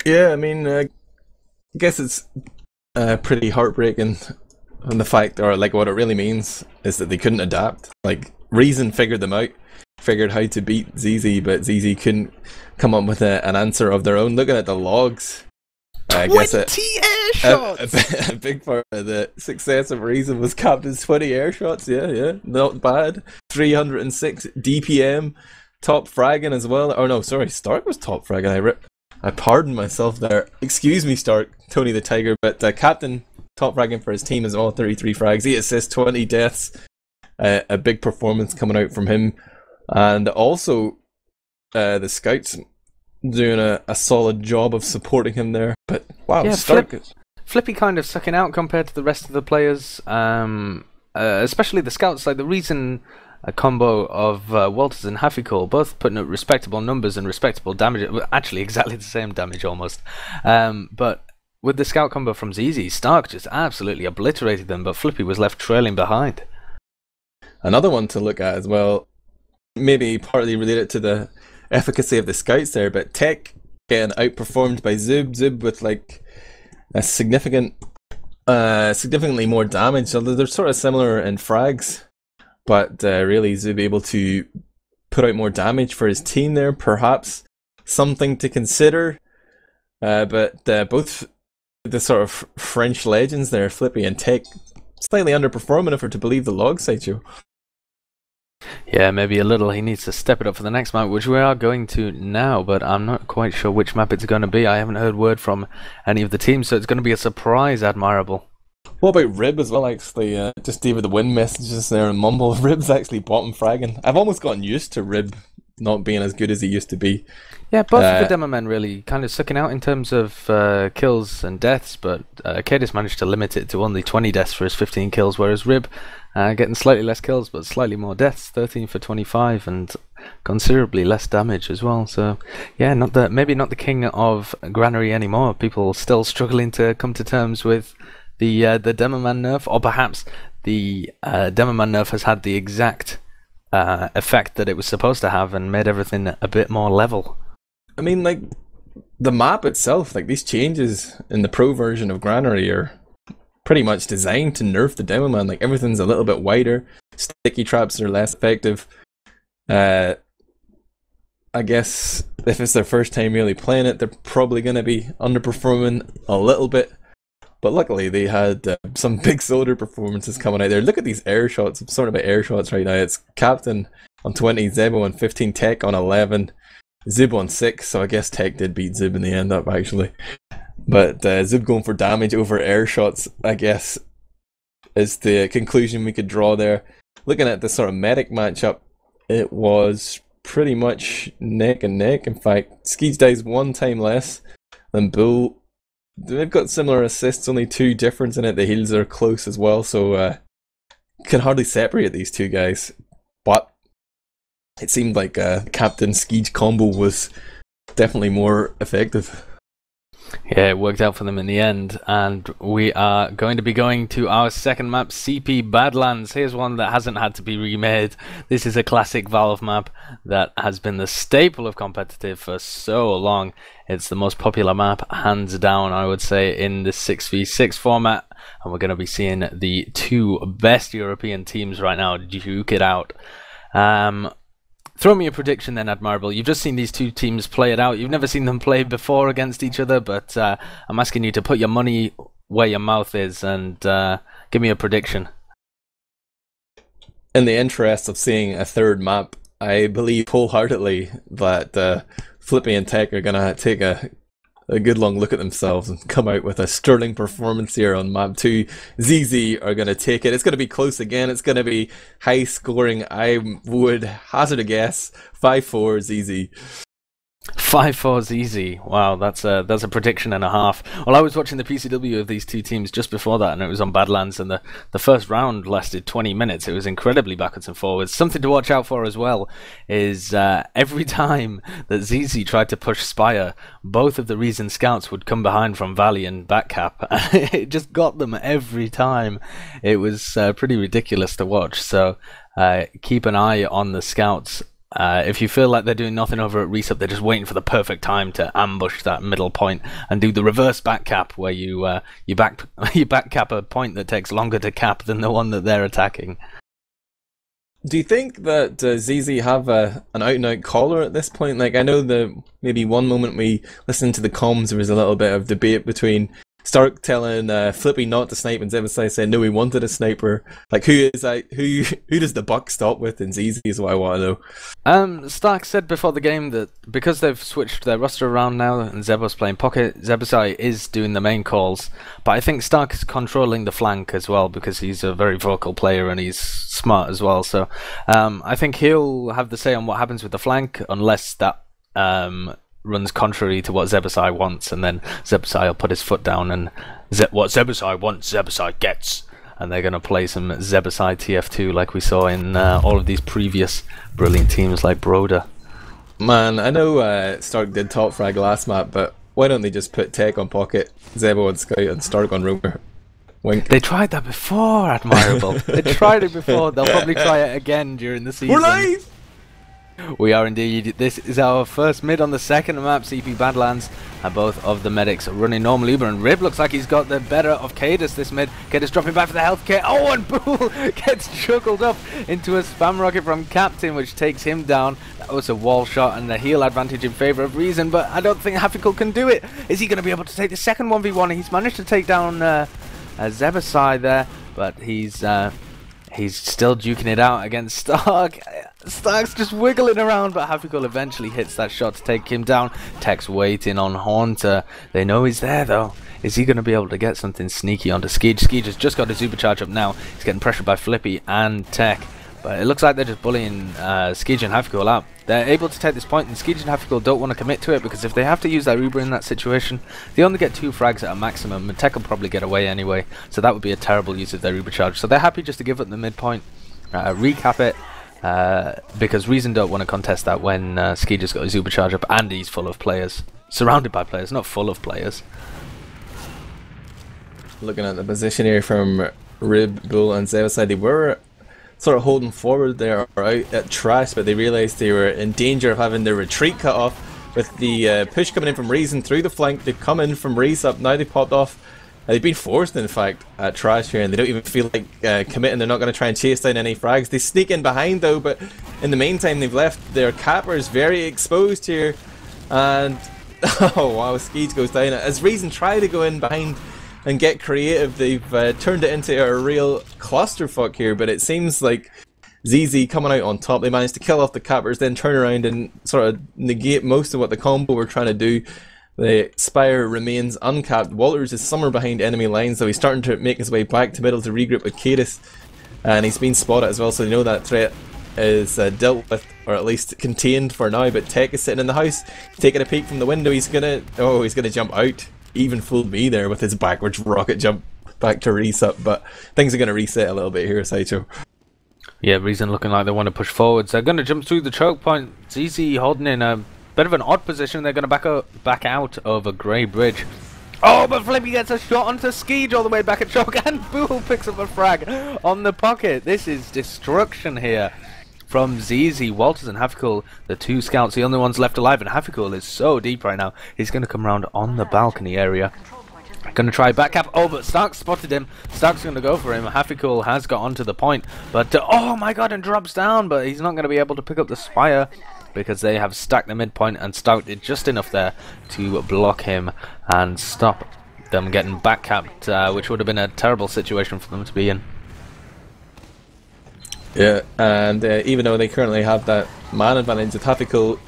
Yeah, I mean, I guess it's pretty heartbreaking. And the fact, or like what it really means, is that they couldn't adapt. Like, Reason figured them out, figured how to beat zizi, but zizi couldn't come up with an answer of their own. Looking at the logs, I guess air shots! A big part of the success of Reason was Captain's 20 air shots. Yeah, not bad. 306 DPM, top fragging as well. Oh no, sorry, Stark was top fragging. I pardoned myself there. Excuse me, Stark, Tony the Tiger, but Captain top fragging for his team as well. 33 frags, 8 assists, 20 deaths. A big performance coming out from him, and also the scouts doing a solid job of supporting him there. But wow, yeah, Stark. Flippy kind of sucking out compared to the rest of the players, especially the scouts. Like the Reason combo of Walters and Haffycool, both putting up respectable numbers and respectable damage. Actually, exactly the same damage almost. But with the scout combo from zizi, Stark just absolutely obliterated them, but Flippy was left trailing behind. Another one to look at as well, maybe partly related to the efficacy of the scouts there, but Tech getting outperformed by Zub with like a significantly more damage. So they're sort of similar in frags, but really Zub able to put out more damage for his team there, perhaps something to consider. But both the sort of French legends there, Flippy and Tech, slightly underperforming if we're to believe the log Sideshow. Yeah, maybe a little. He needs to step it up for the next map, which we are going to now, but I'm not quite sure which map it's going to be. I haven't heard word from any of the teams, so it's going to be a surprise, Admirable. What about Rib as well, actually? Just DavidTheWin messages there and mumble. Rib's actually bottom fragging. I've almost gotten used to Rib not being as good as he used to be. Yeah, both of the demo men really kind of sucking out in terms of kills and deaths, but kaidus managed to limit it to only 20 deaths for his 15 kills, whereas Rib getting slightly less kills but slightly more deaths, 13 for 25, and considerably less damage as well. So yeah, maybe not the king of Granary anymore. People still struggling to come to terms with the Demoman nerf, or perhaps the Demoman nerf has had the exact effect that it was supposed to have and made everything a bit more level. I mean, like, the map itself, like these changes in the pro version of Granary are pretty much designed to nerf the Demoman. Like, everything's a little bit wider, sticky traps are less effective. I guess if it's their first time really playing it, they're probably going to be underperforming a little bit. But luckily they had some big soldier performances coming out there. Look at these air shots. I'm sorting about air shots right now. It's Captain on 20, Zebo on 15, Tech on 11, Zib on 6. So I guess Tech did beat Zib in the end up actually. But Zib going for damage over air shots, I guess, is the conclusion we could draw there. Looking at the sort of medic matchup, it was pretty much neck and neck. In fact, Skeege dies 1 time less than Bull. They've got similar assists, only 2 difference in it. The heals are close as well, so can hardly separate these two guys. But it seemed like Captain Skeege combo was definitely more effective. Yeah, it worked out for them in the end, and we are going to be going to our second map, CP Badlands. Here's one that hasn't had to be remade. This is a classic Valve map that has been the staple of competitive for so long. It's the most popular map, hands down, I would say, in the 6v6 format, and we're going to be seeing the two best European teams right now duke it out. Throw me a prediction then, Admirable. You've just seen these two teams play it out. You've never seen them play before against each other, but I'm asking you to put your money where your mouth is and give me a prediction. In the interest of seeing a third map, I believe wholeheartedly that Flippy and Tech are going to take a good long look at themselves and come out with a sterling performance here on map 2. Zizi are going to take it. It's going to be close again. It's going to be high scoring. I would hazard a guess 5-4 Zizi. 5-4 ZZ. Wow, that's a prediction and a half. Well, I was watching the PCW of these two teams just before that, and it was on Badlands, and the first round lasted 20 minutes. It was incredibly backwards and forwards. Something to watch out for as well is every time that ZZ tried to push Spire, both of the Reason Scouts would come behind from Valley and backcap. It just got them every time. It was pretty ridiculous to watch, so keep an eye on the Scouts. If you feel like they're doing nothing over at Resup, they're just waiting for the perfect time to ambush that middle point and do the reverse back cap, where you back cap a point that takes longer to cap than the one that they're attacking. Do you think that ZZ have an out-and-out caller at this point? Like, I know maybe one moment we listened to the comms, there was a little bit of debate between Stark telling Flippy not to snipe and Zebbosai saying no, he wanted a sniper. Like, who does the buck stop with in ZZ is what I want to know. Stark said before the game that because they've switched their roster around now and Zebbo's playing pocket, Zebbosai is doing the main calls, but I think Stark is controlling the flank as well because he's a very vocal player and he's smart as well. So I think he'll have the say on what happens with the flank unless that runs contrary to what Zebbosai wants, and then Zebbosai will put his foot down and what Zebbosai wants, Zebbosai gets. And they're going to play some Zebbosai TF2 like we saw in all of these previous brilliant teams like Broda. Man, I know Stark did top frag last map, but why don't they just put Tech on pocket, Zebbo on scout, and Stark on rover? Wink. They tried that before, Admirable. They tried it before. They'll probably try it again during the season. We're live! We are indeed. This is our first mid on the second map, CP Badlands, and both of the medics are running normal Uber, and Rib looks like he's got the better of kaidus this mid. kaidus dropping back for the healthcare. Oh, and Bool gets chuckled up into a spam rocket from Captain, which takes him down. That was a wall shot and a heal advantage in favour of Reason, but I don't think Hafikul can do it. Is he going to be able to take the second 1v1? He's managed to take down Zebbosai there, but he's still duking it out against Stark. Stark's just wiggling around, but Hafikul eventually hits that shot to take him down. Tech's waiting on Haunter. They know he's there though. Is he going to be able to get something sneaky onto Skeege? Skeege has just got his supercharge up now. He's getting pressured by Flippy and Tech. But it looks like they're just bullying Skeege and Hafikul out. They're able to take this point, and Skeege and Hafikul don't want to commit to it, because if they have to use their Uber in that situation, they only get 2 frags at a maximum, and Tech will probably get away anyway, so that would be a terrible use of their Uber charge. So they're happy just to give up the midpoint, recap it, because Reason don't want to contest that when Skeege has got his Uber charge up and he's full of players. Surrounded by players, not full of players. Looking at the position here from Rib, Bull and Zebbosai, they were sort of holding forward there or out at trash, but they realised they were in danger of having their retreat cut off with the push coming in from Reason through the flank. They've come in from Resup, now they popped off. They've been forced, in fact, at trash here, and they don't even feel like committing. They're not going to try and chase down any frags. They sneak in behind though, but in the meantime they've left their cappers very exposed here, and oh wow, Skeege goes down. As Reason try to go in behind and get creative, they've turned it into a real clusterfuck here, but it seems like ZZ coming out on top. They managed to kill off the cappers, then turn around and sort of negate most of what the combo were trying to do. The Spire remains uncapped. Walters is somewhere behind enemy lines, so he's starting to make his way back to middle to regroup with kaidus, and he's been spotted as well, so they know that threat is dealt with, or at least contained for now. But Tech is sitting in the house, taking a peek from the window. He's gonna jump out. Even fooled me there with his backwards rocket jump back to Resup, but things are going to reset a little bit here, Sideshow. Yeah, Reason looking like they want to push forwards. They're going to jump through the choke point. Zizi holding in a bit of an odd position. They're going to back out over Grey Bridge. Oh, but Flippy gets a shot onto Skeege all the way back at choke, and Bool picks up a frag on the pocket. This is destruction here from Zizi. Walters and Hafikul, the two scouts, the only ones left alive, and Hafikul is so deep right now. He's going to come around on the balcony area. Going to try back cap. Oh, but Stark spotted him. Stark's going to go for him. Hafikul has got onto the point, but oh my god, and drops down, but he's not going to be able to pick up the Spire because they have stacked the midpoint, and Stark did just enough there to block him and stop them getting back capped, which would have been a terrible situation for them to be in. Yeah, and even though they currently have that man advantage with Hafikul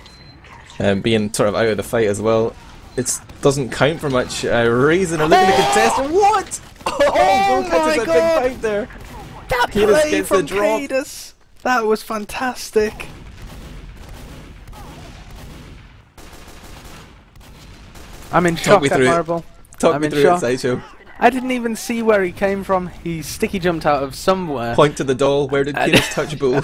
being sort of out of the fight as well, it doesn't count for much. Reason are looking to contest. What? Oh my god! Big fight there. That play from kaidus. That was fantastic. I'm in shock, Admirable. Talk me through it, Sideshow. I didn't even see where he came from. He sticky jumped out of somewhere. Point to the doll. Where did kaidus touch Bool?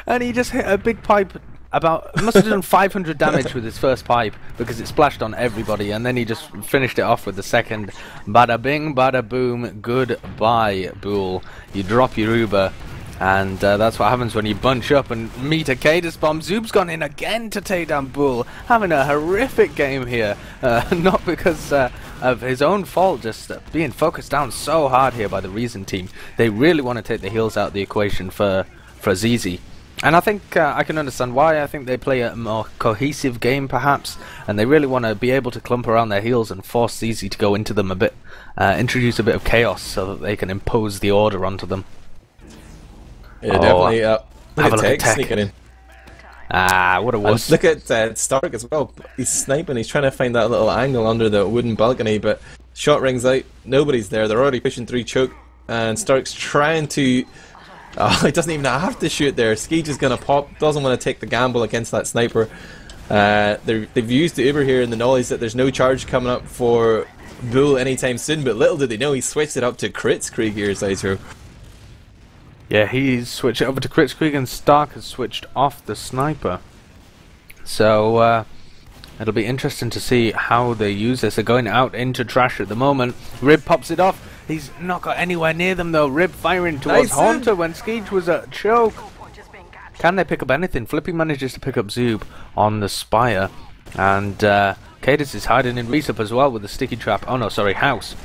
And he just hit a big pipe. Must have done 500 damage with his first pipe because it splashed on everybody, and then he just finished it off with the second. Bada bing, bada boom, goodbye, Bool. You drop your Uber, and that's what happens when you bunch up and meet a kaidus bomb. Zoob's gone in again to take down Bool, having a horrific game here, not because of his own fault, just being focused down so hard here by the Reason team. They really want to take the heals out of the equation for Zizi. And I think I can understand why. I think they play a more cohesive game, perhaps, and they really want to be able to clump around their heels and force Zizi to go into them a bit, introduce a bit of chaos so that they can impose the order onto them. Yeah, definitely. Look at Tech Tech sneaking in. Ah, what a wuss. Look at Stark as well. He's sniping. He's trying to find that little angle under the wooden balcony, but shot rings out. Nobody's there. They're already pushing through choke, and Stark's trying to... he doesn't even have to shoot there. Skeege is going to pop, doesn't want to take the gamble against that sniper. They've used the Uber here in the knowledge that there's no charge coming up for Bool anytime soon, but little did they know he switched it up to Kritzkrieg here, Sideshow. Yeah, he's switched it over to Kritzkrieg, and Stark has switched off the sniper. So, it'll be interesting to see how they use this. They're going out into trash at the moment. Rib pops it off. He's not got anywhere near them though. Rib firing towards Haunter when Skeege was at choke. Can they pick up anything? Flippy manages to pick up Zoob on the Spire. And kaidus is hiding in Resup as well with the sticky trap. Oh no, sorry, House.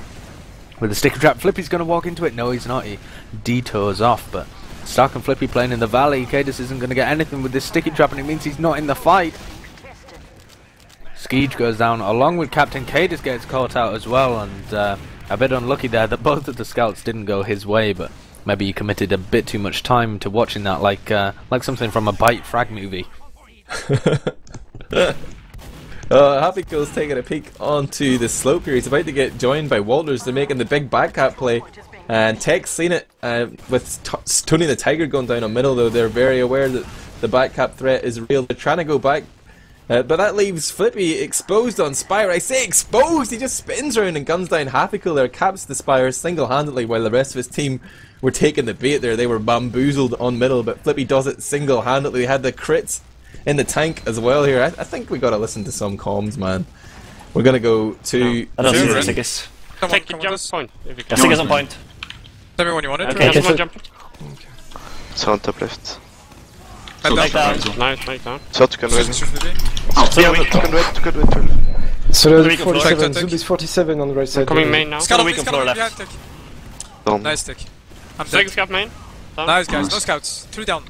With the sticky trap. Flippy's going to walk into it. No, he's not. He detours off. But Stark and Flippy playing in the valley. kaidus isn't going to get anything with this sticky trap, and it means he's not in the fight. Skeege goes down along with Captain. kaidus gets caught out as well, and a bit unlucky there that both of the scouts didn't go his way, but maybe he committed a bit too much time to watching that, like something from a Bite Frag movie. Hafikul's taking a peek onto the slope here. He's about to get joined by Walters. They're making the big backcap play, and Tech's seen it with tonythetiger going down on middle, though they're very aware that the backcap threat is real. They're trying to go back. But that leaves Flippy exposed on Spire. I say exposed! He just spins around and guns down Hafikul there, caps the Spire single-handedly, while the rest of his team were taking the bait there. They were bamboozled on middle, but Flippy does it single-handedly. He had the crits in the tank as well here. I think we gotta listen to some comms, man. We're gonna go to... I don't see the Sigis. Take a jump point. Yeah, Sigis on point. Tell me when you want it. Okay, someone jump. So on top left. So Nice, down. down. So tu kan wait. Oh, Yeah, tu kan wait. So Weak on floor. 47, Zub is 47 on the right side. Coming main now. Scout weak on floor left. Down. Nice tick. I'm dead. Second scout main. Down. Nice guys, no scouts. 3 down.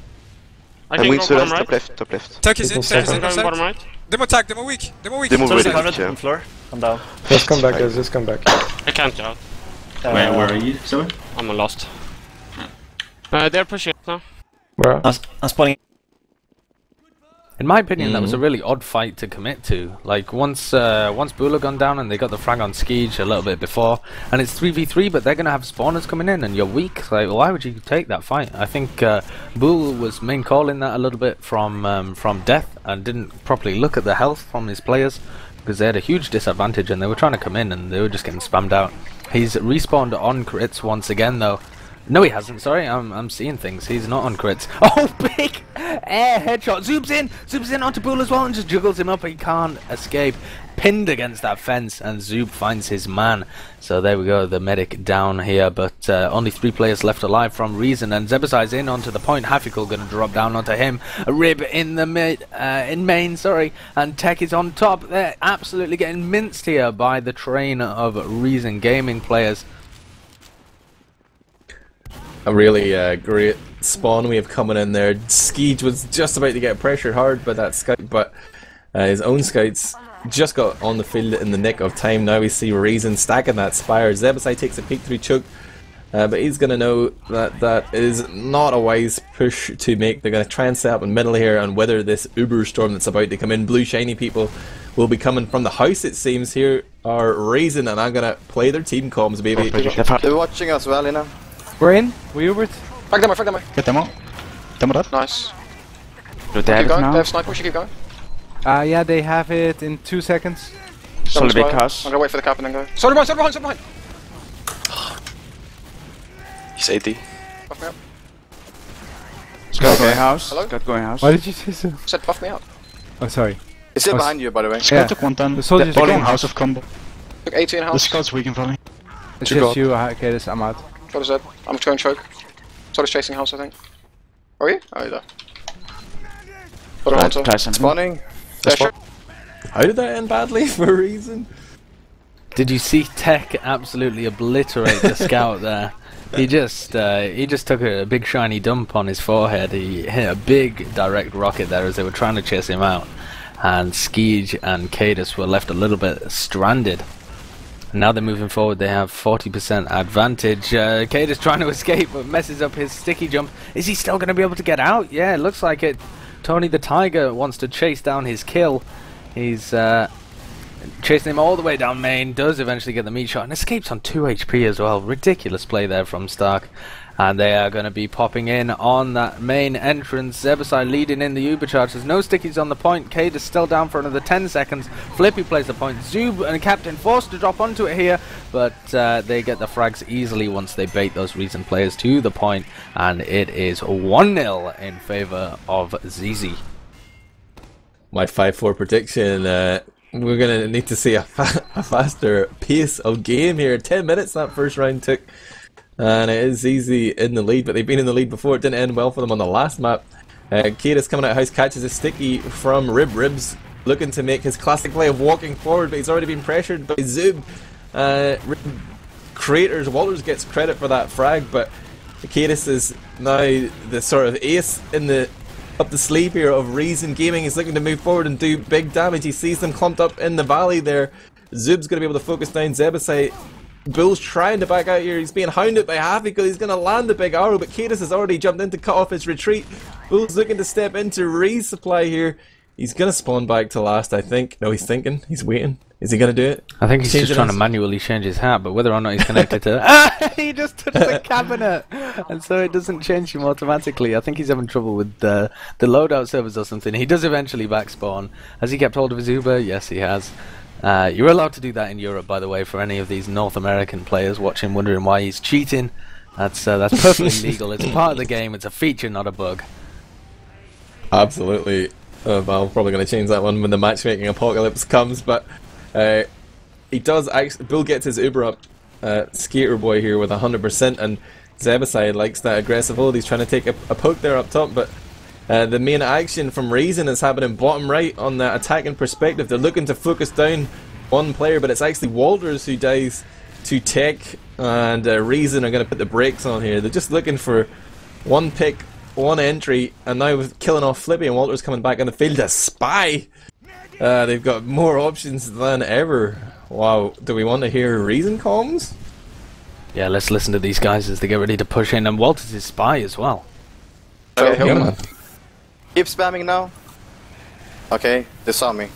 I I'm can weak go to bottom left, right. top left. Tech is in, Tech is in. I'm going bottom right. Demo tag, demo weak. Demo weak. Demo So really is 100 weak, on floor. I'm down. Let's come back, guys, let's come back. I can't get out. Where are you, sorry? I'm lost. They're pushing now. Where? I'm spawning. In my opinion, that was a really odd fight to commit to. Like, once Bool had gone down and they got the frag on Skeege a little bit before, and it's 3v3, but they're going to have spawners coming in, and you're weak. Like, why would you take that fight? I think Bool was main calling that a little bit from death, and didn't properly look at the health from his players, because they had a huge disadvantage, and they were trying to come in, and they were just getting spammed out. He's respawned on crits once again, though. No, he hasn't. Sorry, I'm seeing things. He's not on crits. Oh, big air headshot. Zooms in onto Bull as well and just juggles him up. He can't escape. Pinned against that fence, and Zoob finds his man. So there we go. The medic down here, but only 3 players left alive from Reason, and Zebbosai's in onto the point. Haffical going to drop down onto him. A rib in the main, sorry, and Tech is on top. They're absolutely getting minced here by the train of Reason Gaming players. A really great spawn we have coming in there. Skeege was just about to get pressured hard by that scout, but his own scouts just got on the field in the nick of time. Now we see Reason stacking that Spire. Zebbosai takes a peek through choke, but he's going to know that that is not a wise push to make. They're going to try and set up in middle here and weather this Uber storm that's about to come in. Blue shiny people will be coming from the house, it seems. Here are Reason, and I'm going to play their team comms, baby. They're watching us well, you know. We're in. We Ubered. Frag them away. Get demo. Demo that. Nice. Do they Keep have it going. now? They have sniper. We should keep going. Yeah, they have it in 2 seconds. Solid big I'm house. gonna wait for the cap and then go. Solid behind. He's 80. Buff me up. Scott going house. Hello? Scott going house. Why did you say so? Said buff me up. Oh, sorry. He's still behind you, by the way. Scott took 110. The soldiers They're are going going house of combo. Took 18 The house. Scott's weak in front of me. It's just you, kaidus. I'm out. What is that? I'm going choke. Solid's chasing house, I think. Are you? Oh, you're there. Put on to. Spawning. Yeah, sure. How did that end badly for Reason? Did you see Tech absolutely obliterate the scout there? He just took a big shiny dump on his forehead. He hit a big direct rocket there as they were trying to chase him out, and Skeege and kaidus were left a little bit stranded. Now they're moving forward. They have 40% advantage. kaidus trying to escape, but messes up his sticky jump. Is he still going to be able to get out? Yeah, it looks like it. tonythetiger wants to chase down his kill. He's chasing him all the way down main, does eventually get the meat shot, and escapes on 2 HP as well. Ridiculous play there from Stark. And they are going to be popping in on that main entrance. Zebbosai leading in the Uber charge. There's no stickies on the point. Cade is still down for another 10 seconds. Flippy plays the point. Zoob and Captain forced to drop onto it here, but they get the frags easily once they bait those Reason players to the point, and it is 1-0 in favour of zizi. My 5-4 prediction, we're going to need to see a faster pace of game here. 10 minutes that first round took, and it is zizi in the lead, but they've been in the lead before. It didn't end well for them on the last map. kaidus coming out of house, catches a sticky from Ribs, looking to make his classic play of walking forward, but he's already been pressured by Zoob. Creators, Walters gets credit for that frag, but kaidus is now the sort of ace in the up the sleeve here of Reason Gaming. Is looking to move forward and do big damage. He sees them clumped up in the valley there. Zoob's going to be able to focus down Zebbosai. Bull's trying to back out here. He's being hounded by Haffical. He's going to land the big arrow, but kaidus has already jumped in to cut off his retreat. Bull's looking to step into resupply here. He's going to spawn back to last, I think. No, he's thinking. He's waiting. Is he going to do it? I think he's just trying to manually change his hat, but whether or not he's connected to... he just touched the cabinet! And so it doesn't change him automatically. I think he's having trouble with the loadout servers or something. He does eventually backspawn. Has he kept hold of his Uber? Yes, he has. You're allowed to do that in Europe, by the way, for any of these North American players watching, wondering why he's cheating. That's perfectly legal. It's part of the game. It's a feature, not a bug. Absolutely. Valve probably going to change that one when the matchmaking apocalypse comes, but he does actually. Bull gets his Uber up. Skater boy here with 100%, and Zebbosai likes that aggressive hold. He's trying to take a poke there up top, but the main action from Reason is happening bottom right on the attacking perspective. They're looking to focus down one player, but it's actually Walters who dies to Tech, and Reason are going to put the brakes on here. They're just looking for one pick, one entry, and now with killing off Flippy and Walters coming back on the field, a spy. They've got more options than ever. Wow, do we want to hear Reason comms? Yeah, let's listen to these guys as they get ready to push in, and Walters is spy as well. Okay, Yeah, man. keep spamming now. Okay, they saw me.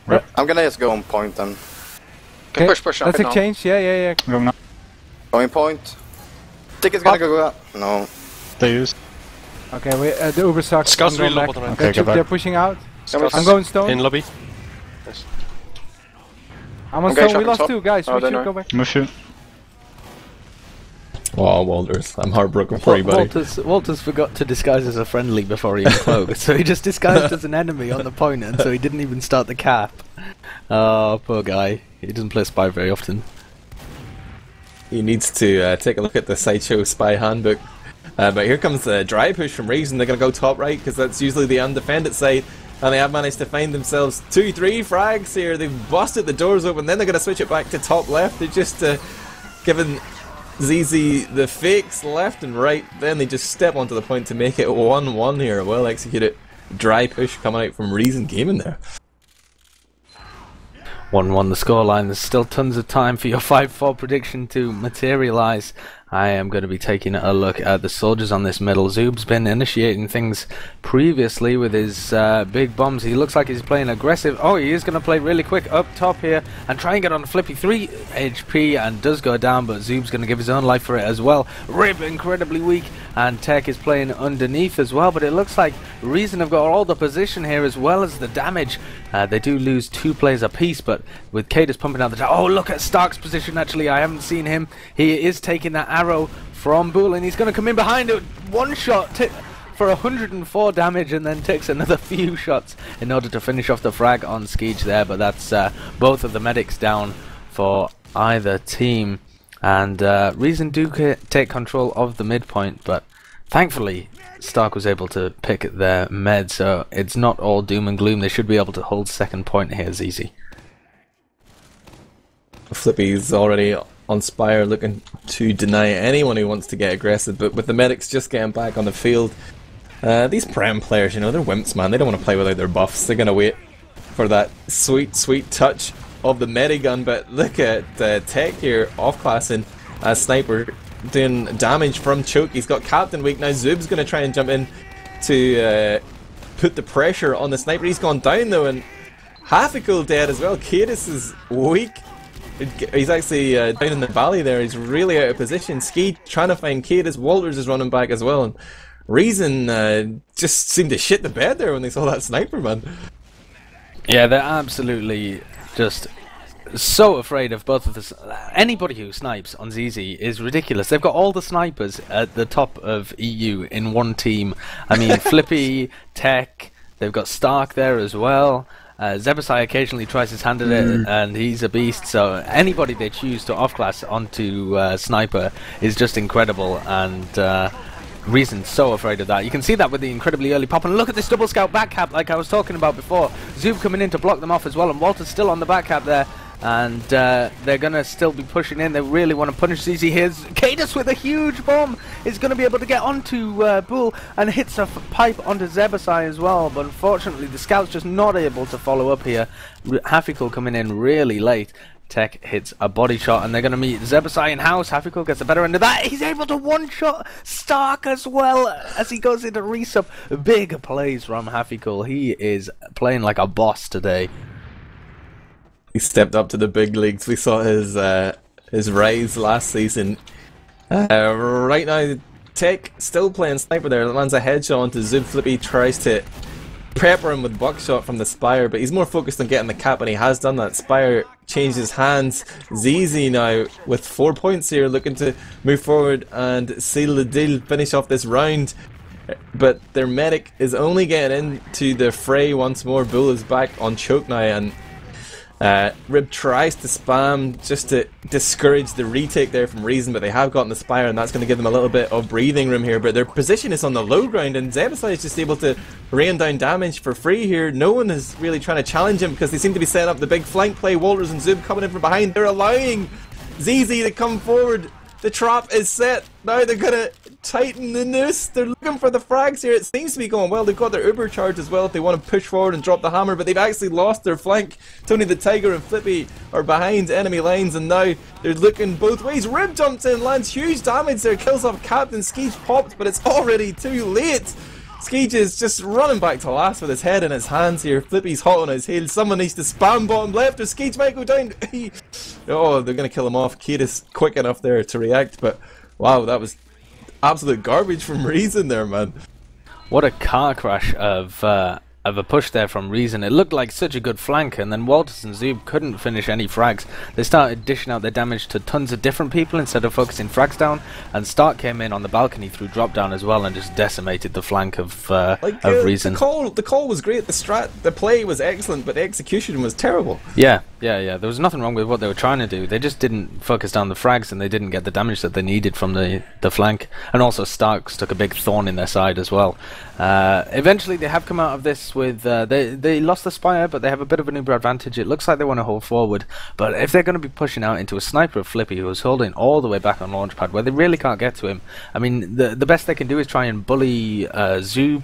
Right. I'm gonna just go on point then. Okay, Push. let's exchange. Yeah. Going now. Going point. Think it's gonna go out. No. They use. Okay, the Uber sucks. Scout's I'm going really low back. bottom right. Okay, get back. They're pushing out. Scouts. I'm going stone. In lobby. I'm on Okay, stone. We shot lost top. 2 guys. Oh, We they should know. go back. Move you. Oh, Walters, I'm heartbroken for you, buddy. Walters forgot to disguise as a friendly before he cloaked, so he just disguised as an enemy on the point, and so he didn't even start the cap. Oh, poor guy. He doesn't play Spy very often. He needs to take a look at the Sideshow Spy handbook. But here comes the dry push from Reason. They're going to go top right, because that's usually the undefended side. And they have managed to find themselves 2-3 frags here. They've busted the doors open, then they're going to switch it back to top left. They're just giving zizi the fakes left and right. Then they just step onto the point to make it 1-1 here. Well executed dry push coming out from Reason Gaming there. 1-1 the scoreline. There's still tons of time for your 5-4 prediction to materialise. I am going to be taking a look at the soldiers on this middle. Zoob's been initiating things previously with his big bombs. He looks like he's playing aggressive. Oh, he is going to play really quick up top here and try and get on Flippy. 3 HP and does go down, but Zoob's going to give his own life for it as well. Rib incredibly weak, and Tech is playing underneath as well, but it looks like Reason have got all the position here as well as the damage. They do lose 2 players apiece, but with Kaidus pumping out the oh, look at Stark's position. Actually, I haven't seen him. He is taking that arrow from Bull, and he's going to come in behind it. One shot for 104 damage, and then takes another few shots in order to finish off the frag on Skeege there. But that's both of the medics down for either team, and Reason do take control of the midpoint, but thankfully Stark was able to pick their med, so it's not all doom and gloom. They should be able to hold second point here, Zizi. Flippy's already on Spire, looking to deny anyone who wants to get aggressive, but with the medics just getting back on the field, these Prem players, you know, they're wimps, man. They don't want to play without their buffs. They're going to wait for that sweet, sweet touch of the medigun. But look at Tech here, off-classing as Sniper, doing damage from Choke. He's got Captain weak. Now Zoob's going to try and jump in to put the pressure on the Sniper. He's gone down though, and Hafiko dead as well. Kaidus is weak. He's actually down in the valley there. He's really out of position. Ski trying to find Kaidus. Walters is running back as well, and Reason just seemed to shit the bed there when they saw that Sniper, man. Yeah, they're absolutely just so afraid of both of this. Anybody who snipes on ZZ is ridiculous. They've got all the snipers at the top of EU in one team. I mean, Flippy, Tech, they've got Stark there as well. Zebbosai occasionally tries his hand at it, and he's a beast, so anybody they choose to off-class onto Sniper is just incredible, and Reason's so afraid of that. You can see that with the incredibly early pop, and look at this double scout back cap like I was talking about before. Zoob coming in to block them off as well, and Walter's still on the back cap there, and they're going to still be pushing in. They really want to punish ZZ. Here's Kaidus with a huge bomb. Is going to be able to get onto Bull and hits a pipe onto Zebbosai as well, but unfortunately the scout's just not able to follow up here. Hafiko coming in really late. Tech hits a body shot, and they're going to meet Zebbosai in house. Hafiko gets the better end of that. He's able to one-shot Stark as well as he goes into resub. Big plays from Hafiko. He is playing like a boss today. He stepped up to the big leagues. We saw his rise last season. Right now, Tech still playing Sniper there. Lands a headshot onto Zoob. Flippy tries to pepper him with buckshot from the Spire, but he's more focused on getting the cap, and he has done that. Spire changes hands. ZZ now with 4 points here, looking to move forward and seal the deal, finish off this round. But their medic is only getting into the fray once more. Bull is back on Choke now, and Rib tries to spam just to discourage the retake there from Reason, but they have gotten the Spire, and that's going to give them a little bit of breathing room here. But their position is on the low ground, and Zebbosai is just able to rain down damage for free here. No one is really trying to challenge him because they seem to be setting up the big flank play. Walters and Zoob coming in from behind. They're allowing ZZ to come forward. The trap is set. Now they're going to tighten the noose. They're looking for the frags here. It seems to be going well. They've got their Uber charge as well if they want to push forward and drop the hammer, but they've actually lost their flank. tonythetiger and Flippy are behind enemy lines, and now they're looking both ways. Rib jumps in, lands huge damage there, kills off Captain. Skeege popped, but it's already too late. Skeege is just running back to last with his head in his hands here. Flippy's hot on his heels. Someone needs to spam bottom left, or Skeege might go down. Oh, they're going to kill him off. Kaidus quick enough there to react, but wow, that was absolute garbage from Reason there, man. What a car crash of of a push there from Reason. It looked like such a good flank, and then Walters and Zoob couldn't finish any frags. They started dishing out their damage to tons of different people instead of focusing frags down, and Stark came in on the balcony through drop down as well and just decimated the flank of Reason. The call was great, the play was excellent, but the execution was terrible. Yeah. There was nothing wrong with what they were trying to do. They just didn't focus down the frags, and they didn't get the damage that they needed from the flank. And also Starks took a big thorn in their side as well. Eventually they have come out of this with they lost the Spire, but they have a bit of an Uber advantage. It looks like they want to hold forward, but if they're going to be pushing out into a sniper of Flippy, who's holding all the way back on launch pad where they really can't get to him, I mean, the best they can do is try and bully Zoob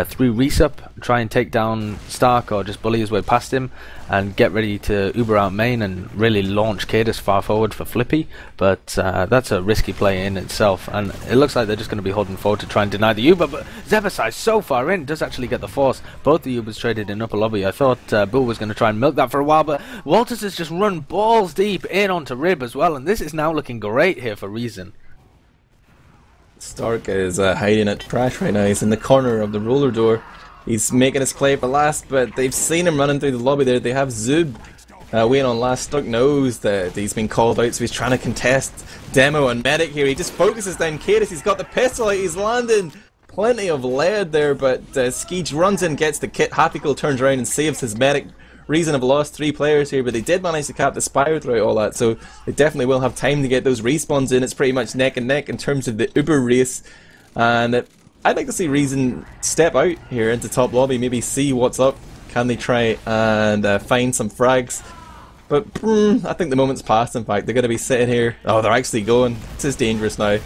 through Resup, try and take down Stark or just bully his way past him and get ready to Uber out main and really launch kaidus far forward for Flippy, but that's a risky play in itself, and it looks like they're just going to be holding forward to try and deny the Uber, but Zebbosai so far in does actually get the force. Both the Ubers traded in upper lobby. I thought Bull was going to try and milk that for a while, but Walters has just run balls deep in onto Rib as well, and this is now looking great here for Reason. Stark is hiding at Crash right now. He's in the corner of the roller door. He's making his play for last, but they've seen him running through the lobby there. They have Zoob waiting on last. Stark knows that he's been called out, so he's trying to contest Demo and Medic here. He just focuses down kaidus. He's got the pistol out. He's landing plenty of lead there, but Skeege runs in, gets the kit. Happy Cool turns around and saves his Medic. Reason have lost 3 players here, but they did manage to cap the Spire throughout all that, so they definitely will have time to get those respawns in. It's pretty much neck and neck in terms of the Uber race, and I'd like to see Reason step out here into top lobby, maybe see what's up. Can they try and find some frags? But I think the moment's passed. In fact, they're going to be sitting here. Oh, they're actually going. This is dangerous now.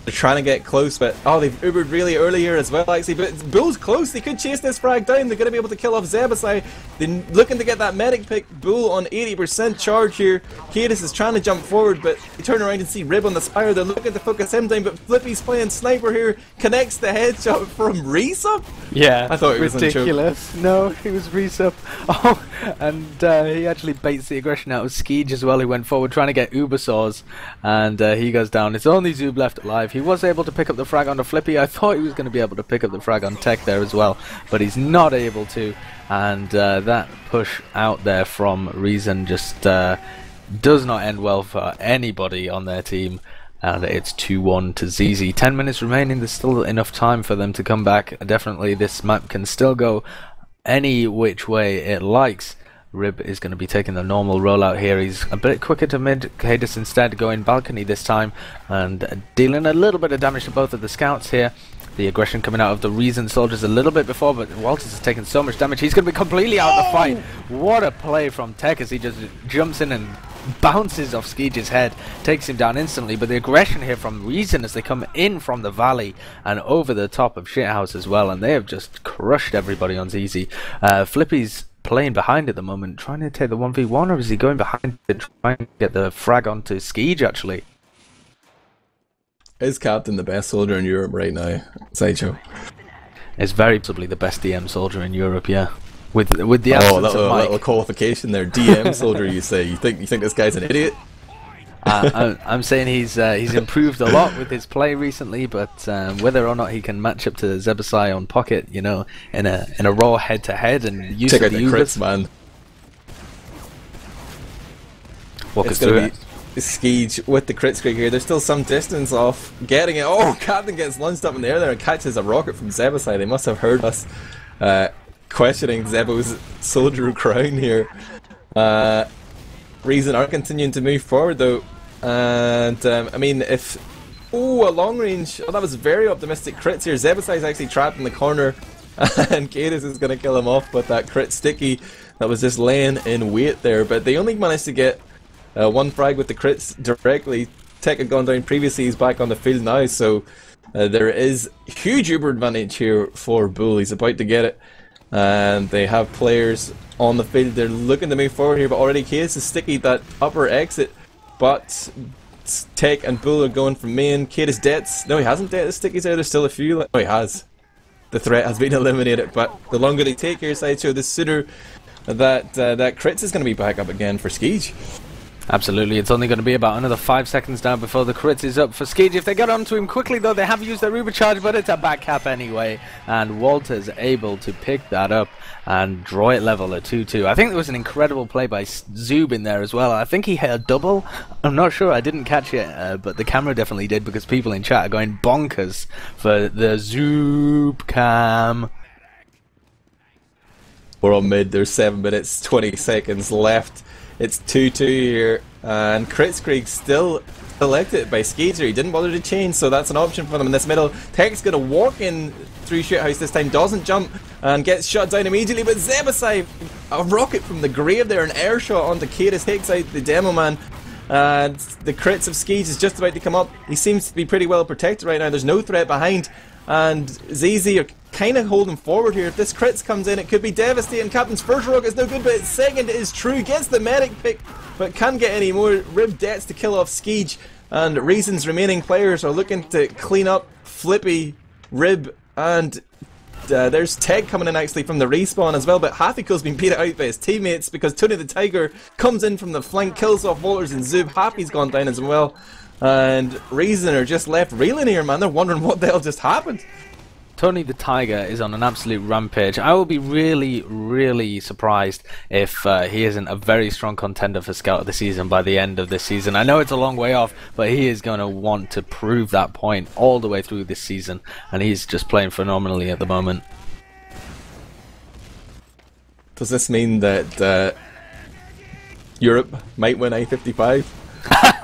They're trying to get close, but they've Ubered really early here as well, actually. But Bull's close. They could chase this frag down. They're going to be able to kill off Zebbosai. They're looking to get that medic pick. Bull on 80% charge here. kaidus is trying to jump forward, but they turn around and see Rib on the Spire. They're looking to focus him down, but Flippy's playing sniper here. Connects the headshot from Resup. Yeah, I thought it was ridiculous. No, he was Resup. Oh, and he actually baits the aggression out of Skeege as well. He went forward trying to get Uber saws, and he goes down. It's only Zoob left alive. He was able to pick up the frag on the Flippy. I thought he was going to be able to pick up the frag on Tech there as well, but he's not able to, and that push out there from Reason just does not end well for anybody on their team, and it's 2-1 to zizi. 10 minutes remaining. There's still enough time for them to come back. Definitely this map can still go any which way it likes. Rib is going to be taking the normal rollout here. He's a bit quicker to mid. kaidus instead going balcony this time and dealing a little bit of damage to both of the scouts here. The aggression coming out of the Reason soldiers a little bit before, but Walters has taken so much damage. He's going to be completely out of the fight. What a play from Tech as he just jumps in and bounces off Skeege's head, takes him down instantly. But the aggression here from Reason as they come in from the valley and over the top of Shithouse as well, and they have just crushed everybody on zizi. Flippy's playing behind at the moment, trying to take the 1v1, or is he going behind to try and get the frag onto Skeege actually? Is Captain the best soldier in Europe right now, Sideshow? It's very possibly the best DM soldier in Europe, yeah. With the absence of Mike. Little qualification there. DM soldier, you say? You think this guy's an idiot? I'm saying he's improved a lot with his play recently, but whether or not he can match up to Zebbosai on pocket, you know, in a raw head-to-head and use check of out the the crits, man. Walk us through it. Skeege with the crit streak here. There's still some distance off getting it. Oh, Captain gets lunged up in the air there and catches a rocket from Zebbosai. They must have heard us questioning Zebo's soldier crown here. Reason are continuing to move forward though, and I mean, if a long range, that was very optimistic crits here. Zebbosai is actually trapped in the corner and kaidus is going to kill him off with that crit sticky that was just laying in wait there, but they only managed to get one frag with the crits directly. Tech had gone down previously, he's back on the field now, so there is huge Uber advantage here for Bull. He's about to get it, and they have players on the field. They're looking to move forward here, but already kaidus is sticky that upper exit, but Tech and Bull are going from main. kaidus deads. No, he hasn't dead his stickies there. There's still a few. No, he has. The threat has been eliminated, but the longer they take here, Sideshow, the sooner that crits is going to be back up again for Skeege. Absolutely, it's only going to be about another 5 seconds now before the crit is up for Skeege. If they get onto him quickly though, they have used their Uber charge, but it's a back cap anyway, and Walter's able to pick that up and draw it level at 2-2. I think there was an incredible play by Zoob in there as well. I think he hit a double. I'm not sure, I didn't catch it, but the camera definitely did, because people in chat are going bonkers for the Zoob cam. We're on mid, there's 7 minutes, 20 seconds left. It's 2-2 here, and Kritzkrieg still elected by Skeezer. He didn't bother to change, so that's an option for them in this middle. Tech's going to walk in through Shoothouse this time, doesn't jump, and gets shot down immediately, but Zebbosai, a rocket from the grave there, an air shot onto kaidus, takes out the demo man, and the crits of Skeege is just about to come up. He seems to be pretty well protected right now, there's no threat behind, and Zizi are kind of holding forward here. If this crits comes in, it could be devastating. Captain's first rocket's no good, but its second is true. Gets the medic pick, but can't get any more rib debts to kill off Skeege. And Reason's remaining players are looking to clean up Flippy, Rib, and there's Teg coming in actually from the respawn as well, but Hafiko's been beat out by his teammates because tonythetiger comes in from the flank, kills off Walters and Zoob. Happy's gone down as well. And Reason are just left reeling here, man. They're wondering what the hell just happened. tonythetiger is on an absolute rampage. I will be really, really surprised if he isn't a very strong contender for Scout of the Season by the end of this season. I know it's a long way off, but he is going to want to prove that point all the way through this season, and he's just playing phenomenally at the moment. Does this mean that Europe might win I-55?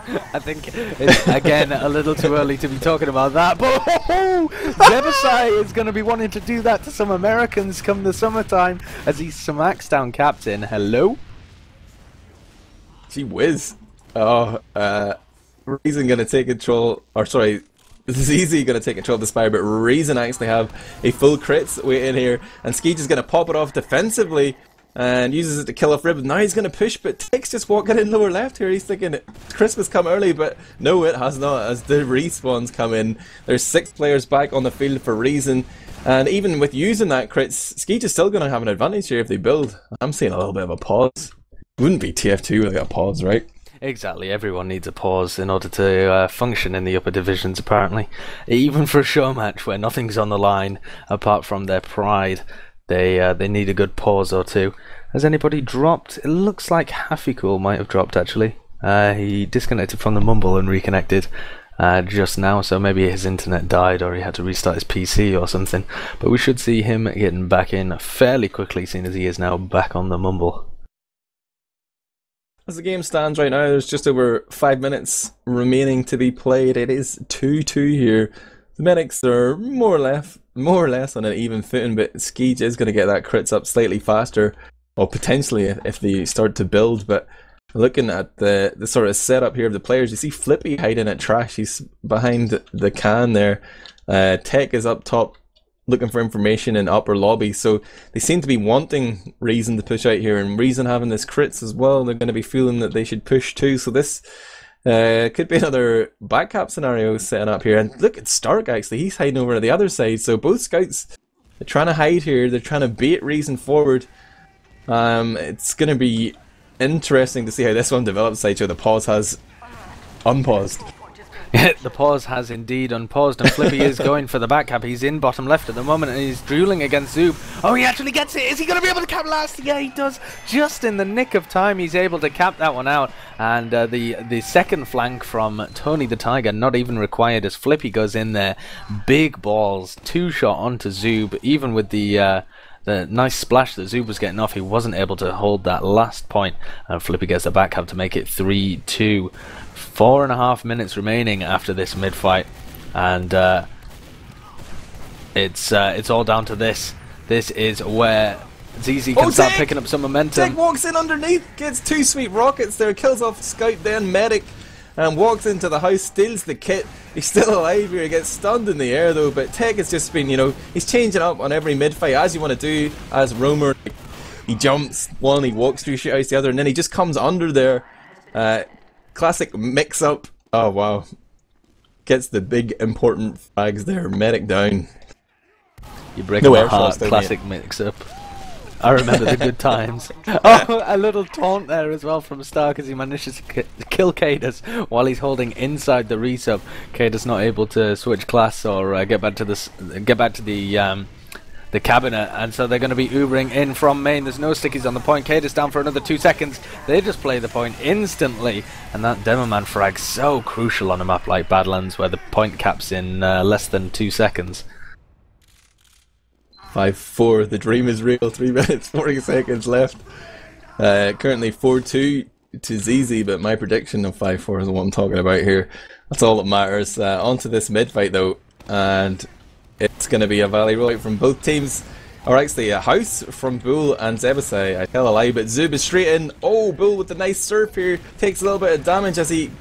I think it's, again, a little too early to be talking about that, but Zebbosai is going to be wanting to do that to some Americans come the summertime as he smacks down Captain. Hello? Gee whiz. Oh, Reason going to take control, or sorry, Zizi going to take control of the Spire, but Reason actually have a full crits waiting here, and Skeege is going to pop it off defensively and uses it to kill off Rib. Now he's going to push, but Tech's just walking in lower left here. He's thinking Christmas come early, but no, it has not, as the respawns come in. There's 6 players back on the field for Reason, and even with using that crits, Skeege is still going to have an advantage here if they build. I'm seeing a little bit of a pause. Wouldn't be TF2 without a pause, right? Exactly, everyone needs a pause in order to function in the upper divisions, apparently. Even for a show match where nothing's on the line apart from their pride, they need a good pause or two. Has anybody dropped? It looks like Hafikool might have dropped, actually. He disconnected from the Mumble and reconnected just now, so maybe his internet died or he had to restart his PC or something. But we should see him getting back in fairly quickly, seeing as he is now back on the Mumble. As the game stands right now, there's just over 5 minutes remaining to be played. It is 2-2 here. The medics are more or less on an even footing, but Skeege is going to get that crits up slightly faster, or potentially if they start to build. But looking at the sort of setup here of the players, you see Flippy hiding at trash. He's behind the can there. Tech is up top looking for information in upper lobby, so they seem to be wanting Reason to push out here, and Reason having this crits as well, they're going to be feeling that they should push too. So this could be another backcap scenario setting up here. And look at Stark, actually, he's hiding over to the other side. So both scouts are trying to hide here, they're trying to bait Reason forward. It's going to be interesting to see how this one develops. Sideshow, the pause has unpaused. The pause has indeed unpaused, and Flippy is going for the back cap. He's in bottom left at the moment, and he's drooling against Zoob. Oh, he actually gets it! Is he going to be able to cap last? Yeah, he does. Just in the nick of time, he's able to cap that one out. And the second flank from tonythetiger not even required, as Flippy goes in there. Big balls, 2-shot onto Zoob, even with the nice splash that Zoob was getting off, he wasn't able to hold that last point, and Flippy gets the back cap to make it 3-2. 4.5 minutes remaining after this mid-fight, and it's all down to this. This is where zizi can start picking up some momentum. Tech walks in underneath, gets 2 sweet rockets there, kills off Scout, then Medic, and walks into the house, steals the kit. He's still alive here, he gets stunned in the air though, but Tech has just been, you know, he's changing up on every mid-fight, as you want to do as roamer. He jumps one, he walks through shit house the other, and then he just comes under there. Classic mix-up. Oh wow. Gets the big important frags there. Medic down. You break my heart. Classic mix-up. I remember the good times. Oh, a little taunt there as well from Stark as he manages to kill kaidus while he's holding inside the resub. kaidus not able to switch class or get back to the cabinet, and so they're going to be Ubering in from main. There's no stickies on the point. kaidus down for another 2 seconds. They just play the point instantly, and that Demoman frag so crucial on a map like Badlands where the point caps in less than 2 seconds. 5-4, the dream is real. 3 minutes 40 seconds left. Currently 4-2 to zizi, but my prediction of 5-4 is what I'm talking about here. That's all that matters. On to this mid fight though, and it's going to be a valley rollout from both teams, or actually a house from Bull and Zebbosai. I tell a lie, but Zub is straight in. Oh, Bull with the nice surf here, takes a little bit of damage as he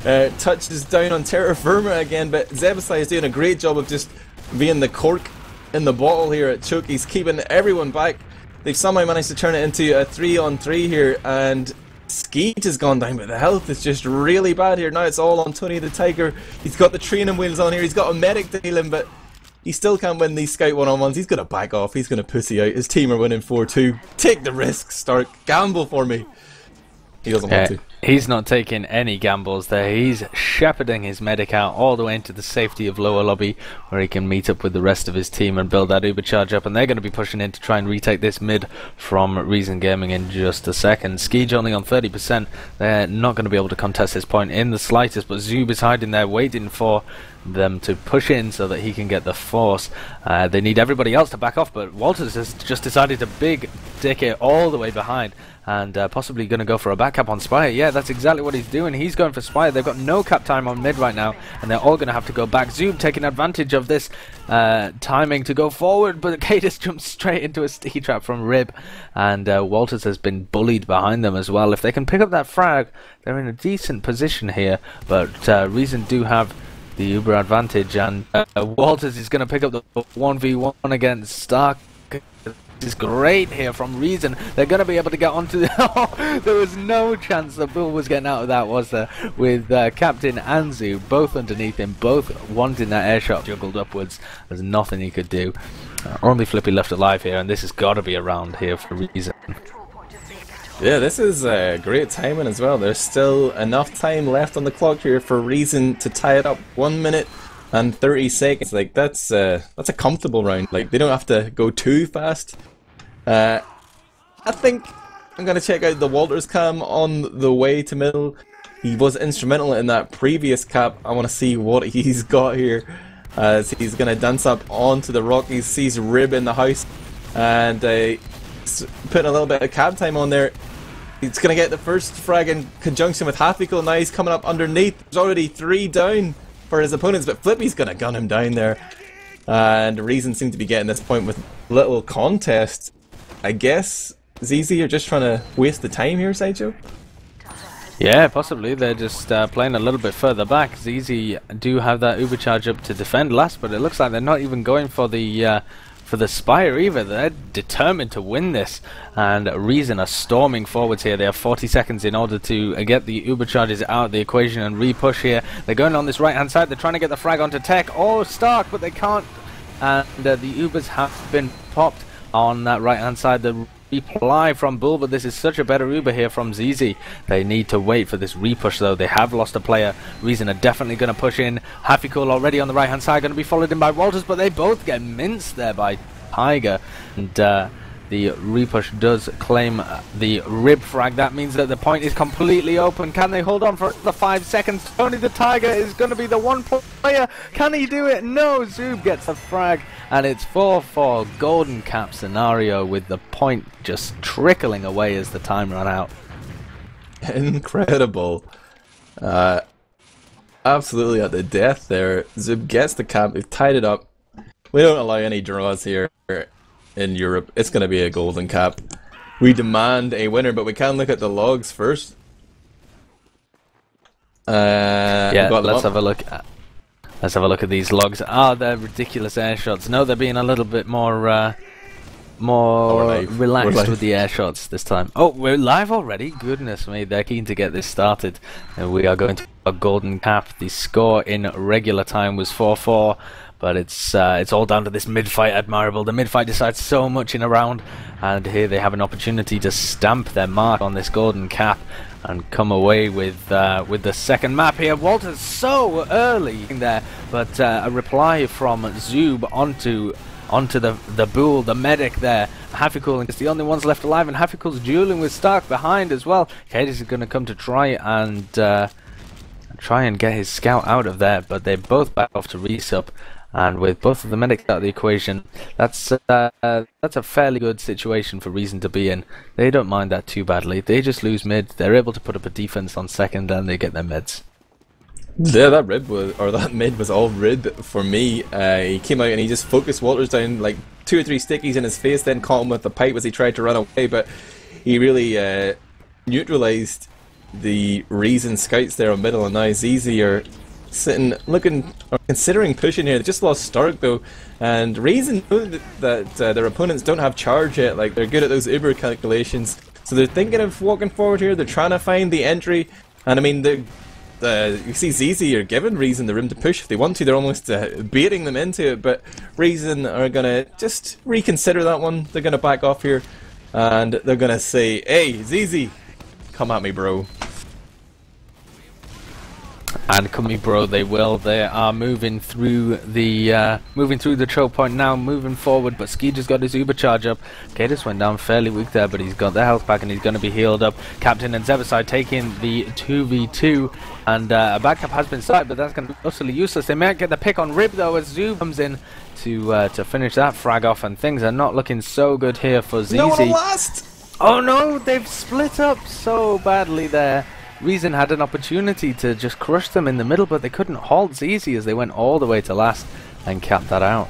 touches down on Terra Firma again, but Zebbosai is doing a great job of just being the cork in the bottle here at Choke. He's keeping everyone back. They've somehow managed to turn it into a 3-on-3 here, and Skeet has gone down, but the health is just really bad here. Now it's all on tonythetiger. He's got the training wheels on here, he's got a medic to heal him, but he still can't win these scout one-on-ones. He's going to back off, he's going to pussy out. His team are winning 4-2. Take the risk, Stark. Gamble for me. He doesn't want to. He's not taking any gambles there. He's shepherding his medic out all the way into the safety of lower lobby, where he can meet up with the rest of his team and build that Uber charge up, and they're going to be pushing in to try and retake this mid from Reason Gaming in just a second. Skeej only on 30%. They're not going to be able to contest this point in the slightest, but Zub is hiding there waiting for them to push in so that he can get the force. They need everybody else to back off, but Walters has just decided to big dick it all the way behind, and possibly going to go for a back cap on Spire. Yeah, that's exactly what he's doing. He's going for Spire. They've got no cap time on mid right now, and they're all going to have to go back. Zub taking advantage of this timing to go forward, but kaidus jumps straight into a sticky trap from Rib, and Walters has been bullied behind them as well. If they can pick up that frag, they're in a decent position here, but Reason do have the Uber advantage, and Walters is going to pick up the 1v1 against Stark. This is great here from Reason. They're going to be able to get onto the there was no chance that Bull was getting out of that, was there? With Captain Anzu both underneath him, both wanting that air shot juggled upwards. There's nothing he could do. Only Flippy left alive here, and this has got to be a round here for Reason. Yeah, this is great timing as well. There's still enough time left on the clock here for Reason to tie it up. 1 minute and 30 seconds. Like, that's a comfortable round. Like, they don't have to go too fast. I think I'm gonna check out the Walters cam on the way to middle. He was instrumental in that previous cap. I want to see what he's got here. So he's gonna dance up onto the rock. He sees Rib in the house, and putting a little bit of cap time on there. He's going to get the first frag in conjunction with Halfical. Now he's coming up underneath. There's already 3 down for his opponents, but Flippy's going to gun him down there. And Reason seem to be getting this point with little contest. I guess zizi are just trying to waste the time here, Sideshow? Yeah, possibly. They're just playing a little bit further back. zizi do have that Uber charge up to defend last, but it looks like they're not even going for the Spire either. They're determined to win this, and Reason are storming forwards here. They have 40 seconds in order to get the Uber charges out of the equation and re-push here. They're going on this right hand side. They're trying to get the frag onto Tech or Stark, but they can't, and the Ubers have been popped on that right hand side. The reply from Bull, but this is such a better Uber here from zizi. They need to wait for this repush though. They have lost a player. Reason are definitely going to push in. Halfical already on the right hand side, going to be followed in by Walters, but they both get minced there by Tiger, and the repush does claim the Rib frag. That means that the point is completely open. Can they hold on for the 5 seconds? tonythetiger is going to be the one player. Can he do it? No, Zub gets the frag, and it's 4-4 golden cap scenario with the point just trickling away as the time ran out. Incredible. Absolutely at the death there. Zub gets the cap. They've tied it up. We don't allow any draws here in Europe. It's going to be a golden cap. We demand a winner, but we can look at the logs first. Yeah, let's have a look. Let's have a look at these logs. Ah, they're ridiculous air shots. No, they're being a little bit more relaxed with the air shots this time. Oh, we're live already? Goodness me, they're keen to get this started. And we are going to a golden cap. The score in regular time was 4-4. but it's all down to this mid-fight Admirable. The mid-fight decides so much in a round, and here they have an opportunity to stamp their mark on this golden cap and come away with the second map here. Walter's so early in there, but a reply from Zoob onto the Bull, the medic there. Hafikul is the only ones left alive, and Hafikul's dueling with Stark behind as well. kaidus is going to come to try and get his scout out of there, but they both back off to resup. And with both of the medics out of the equation, that's a fairly good situation for Reason to be in. They don't mind that too badly. They just lose mid. They're able to put up a defense on second, and they get their meds. Yeah, that mid was all rib for me. He came out and he just focused Walters down, like 2 or 3 stickies in his face, then caught him with the pipe as he tried to run away. But he really neutralized the Reason scouts there on middle, and now zizi are sitting, looking, or considering pushing here. They just lost Stark though, and Reason know that their opponents don't have charge yet. Like, they're good at those Uber calculations, so they're thinking of walking forward here. They're trying to find the entry, and I mean, you see zizi are giving Reason the room to push if they want to. They're almost baiting them into it, but Reason are gonna just reconsider that one. They're gonna back off here, and they're gonna say, "Hey, zizi, come at me, bro." And come me, bro, they will. They are moving through the choke point now, moving forward, but Ski just got his Uber charge up. kaidus went down fairly weak there, but he's got the health back and he's going to be healed up. Captain and Zebbosai taking the 2v2, and a backup has been started, but that's going to be utterly useless. They might get the pick on Rib though, as Zoo comes in to finish that frag off, and things are not looking so good here for zizi. No one last! Oh no, they've split up so badly there. Reason had an opportunity to just crush them in the middle, but they couldn't halt zizi as they went all the way to last and capped that out.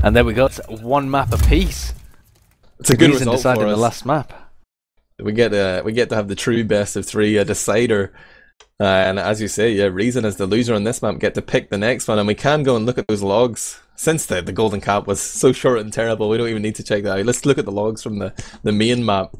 And there we go, it's 1 map apiece. It's a good Reason result decided for us. the last map. We get to have the true best of 3 decider, and as you say, yeah, Reason as the loser on this map get to pick the next one, and we can go and look at those logs. Since the golden cap was so short and terrible, we don't even need to check that out. Let's look at the logs from the main map.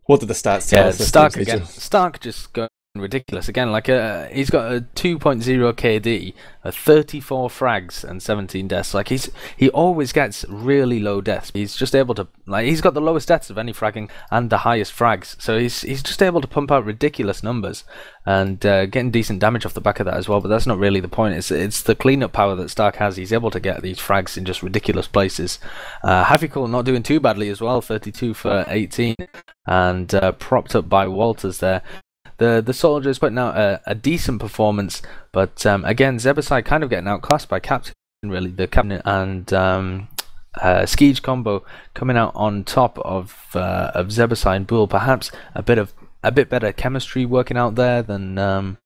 What did the stats tell us? Stark again. Stark just going ridiculous again. Like he's got a 2.0 KD, 34 frags and 17 deaths. Like he always gets really low deaths. He's just able to, like, he's got the lowest deaths of any fragging and the highest frags. So he's just able to pump out ridiculous numbers and getting decent damage off the back of that as well. But that's not really the point. It's the cleanup power that Stark has. He's able to get these frags in just ridiculous places. Hafikul not doing too badly as well, 32 for 18, and propped up by Walters there. The soldiers putting out a decent performance, but again, Zebbosai kind of getting outclassed by Captain, really. The Captain and Skeege combo coming out on top of Zebbosai and Bull. Perhaps a bit better chemistry working out there than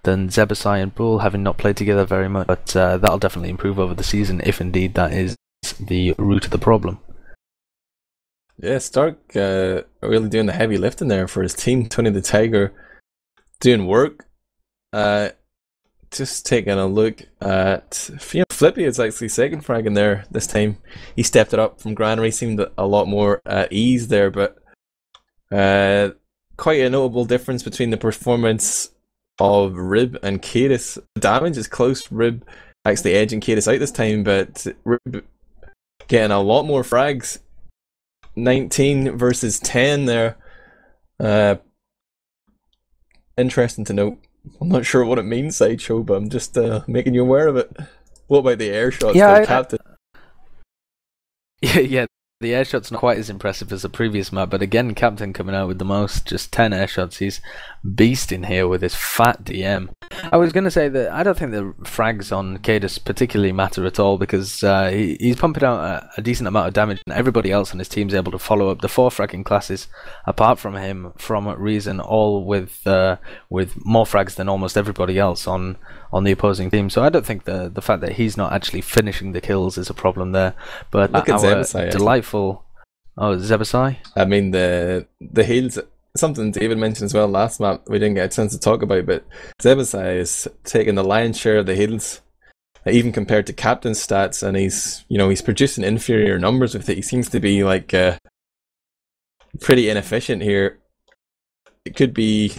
Zebbosai and Bull, having not played together very much. But that'll definitely improve over the season, if indeed that is the root of the problem. Yeah, Stark really doing the heavy lifting there for his team. tonythetiger doing work. Just taking a look at Flippy is actually second fragging there this time. He stepped it up from Granary, seemed a lot more at ease there, but quite a notable difference between the performance of Rib and kaidus. The damage is close. Rib actually edging kaidus out this time, but Rib getting a lot more frags. 19 versus 10 there. Interesting to note. I'm not sure what it means, Sideshow, but I'm just making you aware of it. What about the air shots, Captain? Yeah, the air shot's not quite as impressive as the previous map, but again, Captain coming out with the most, just 10 air shots. He's beasting here with his fat DM. I was going to say that I don't think the frags on kaidus particularly matter at all, because he's pumping out a decent amount of damage, and everybody else on his team's able to follow up. The 4 fragging classes, apart from him, from Reason, all with more frags than almost everybody else on the opposing team. So I don't think the fact that he's not actually finishing the kills is a problem there. But look at Zebbosai, delightful. Oh, Zebbosai? I mean, the heals, something David mentioned as well last map we didn't get a chance to talk about, but Zebbosai is taking the lion's share of the heals, even compared to Captain's stats, and he's producing inferior numbers with it. He seems to be like pretty inefficient here. It could be,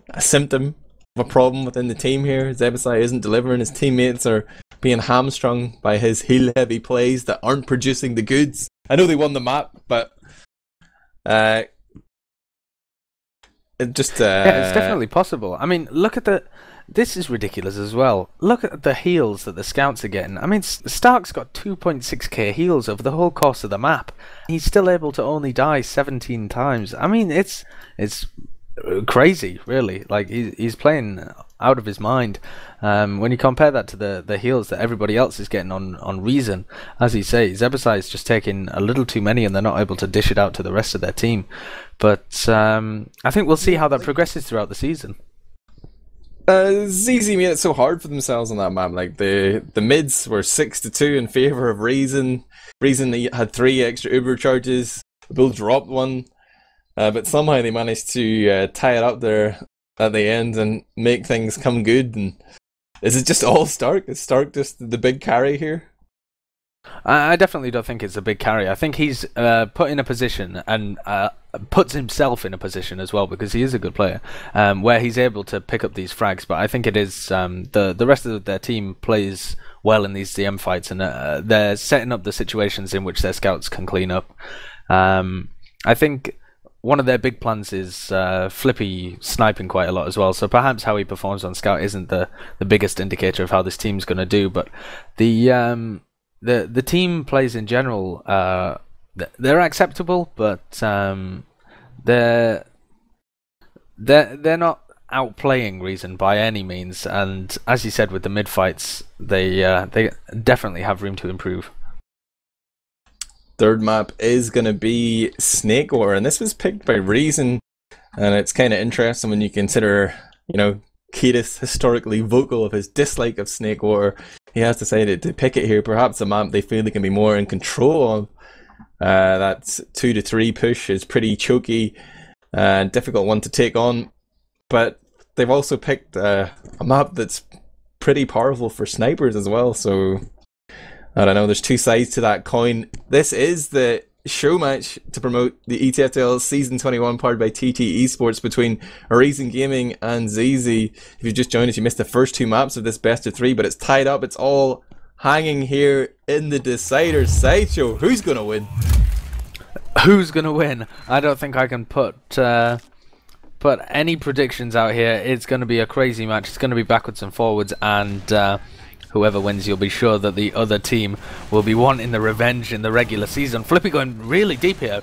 a symptom a problem within the team here. Zebbosai isn't delivering. His teammates are being hamstrung by his heel-heavy plays that aren't producing the goods. I know they won the map, but it just yeah, it's definitely possible. I mean, look at the. This is ridiculous as well. Look at the heals that the scouts are getting. I mean, Stark's got 2.6k heals over the whole course of the map. He's still able to only die 17 times. I mean, it's crazy, really. Like, he's playing out of his mind. When you compare that to the heals that everybody else is getting on Reason, as you say, Zebbosai is just taking a little too many and they're not able to dish it out to the rest of their team. But I think we'll see how that progresses throughout the season. Zizi made it so hard for themselves on that map. Like the mids were 6-2 in favor of Reason. Reason had 3 extra Uber charges. Bull dropped one, but somehow they managed to tie it up there at the end and make things come good. And is it just all Stark? Is Stark just the big carry here? I definitely don't think it's a big carry. I think he's put in a position and puts himself in a position as well, because he is a good player, where he's able to pick up these frags. But I think it is the rest of their team plays well in these DM fights, and they're setting up the situations in which their scouts can clean up. I think one of their big plans is Flippy sniping quite a lot as well, so perhaps how he performs on scout isn't the biggest indicator of how this team's going to do. But the team plays in general, they're acceptable, but they're not outplaying Reason by any means. And as you said, with the mid fights, they definitely have room to improve. Third map is going to be Snake War, and this was picked by Reason, and it's kind of interesting when you consider, you know, kaidus historically vocal of his dislike of Snake War. He has decided to pick it here, perhaps a map they feel they can be more in control of. That 2-3 push is pretty choky and difficult one to take on, but they've also picked a map that's pretty powerful for snipers as well, so I don't know, there's two sides to that coin. This is the Showmatch to promote the ETF2L Season 21 powered by TT Esports between Reason Gaming and zizi. If you just joined us, you missed the first 2 maps of this best of 3, but it's tied up. It's all hanging here in the decider. Sideshow, who's gonna win? Who's gonna win? I don't think I can put any predictions out here. It's gonna be a crazy match. It's gonna be backwards and forwards, and whoever wins, you'll be sure that the other team will be wanting the revenge in the regular season. Flippy going really deep here,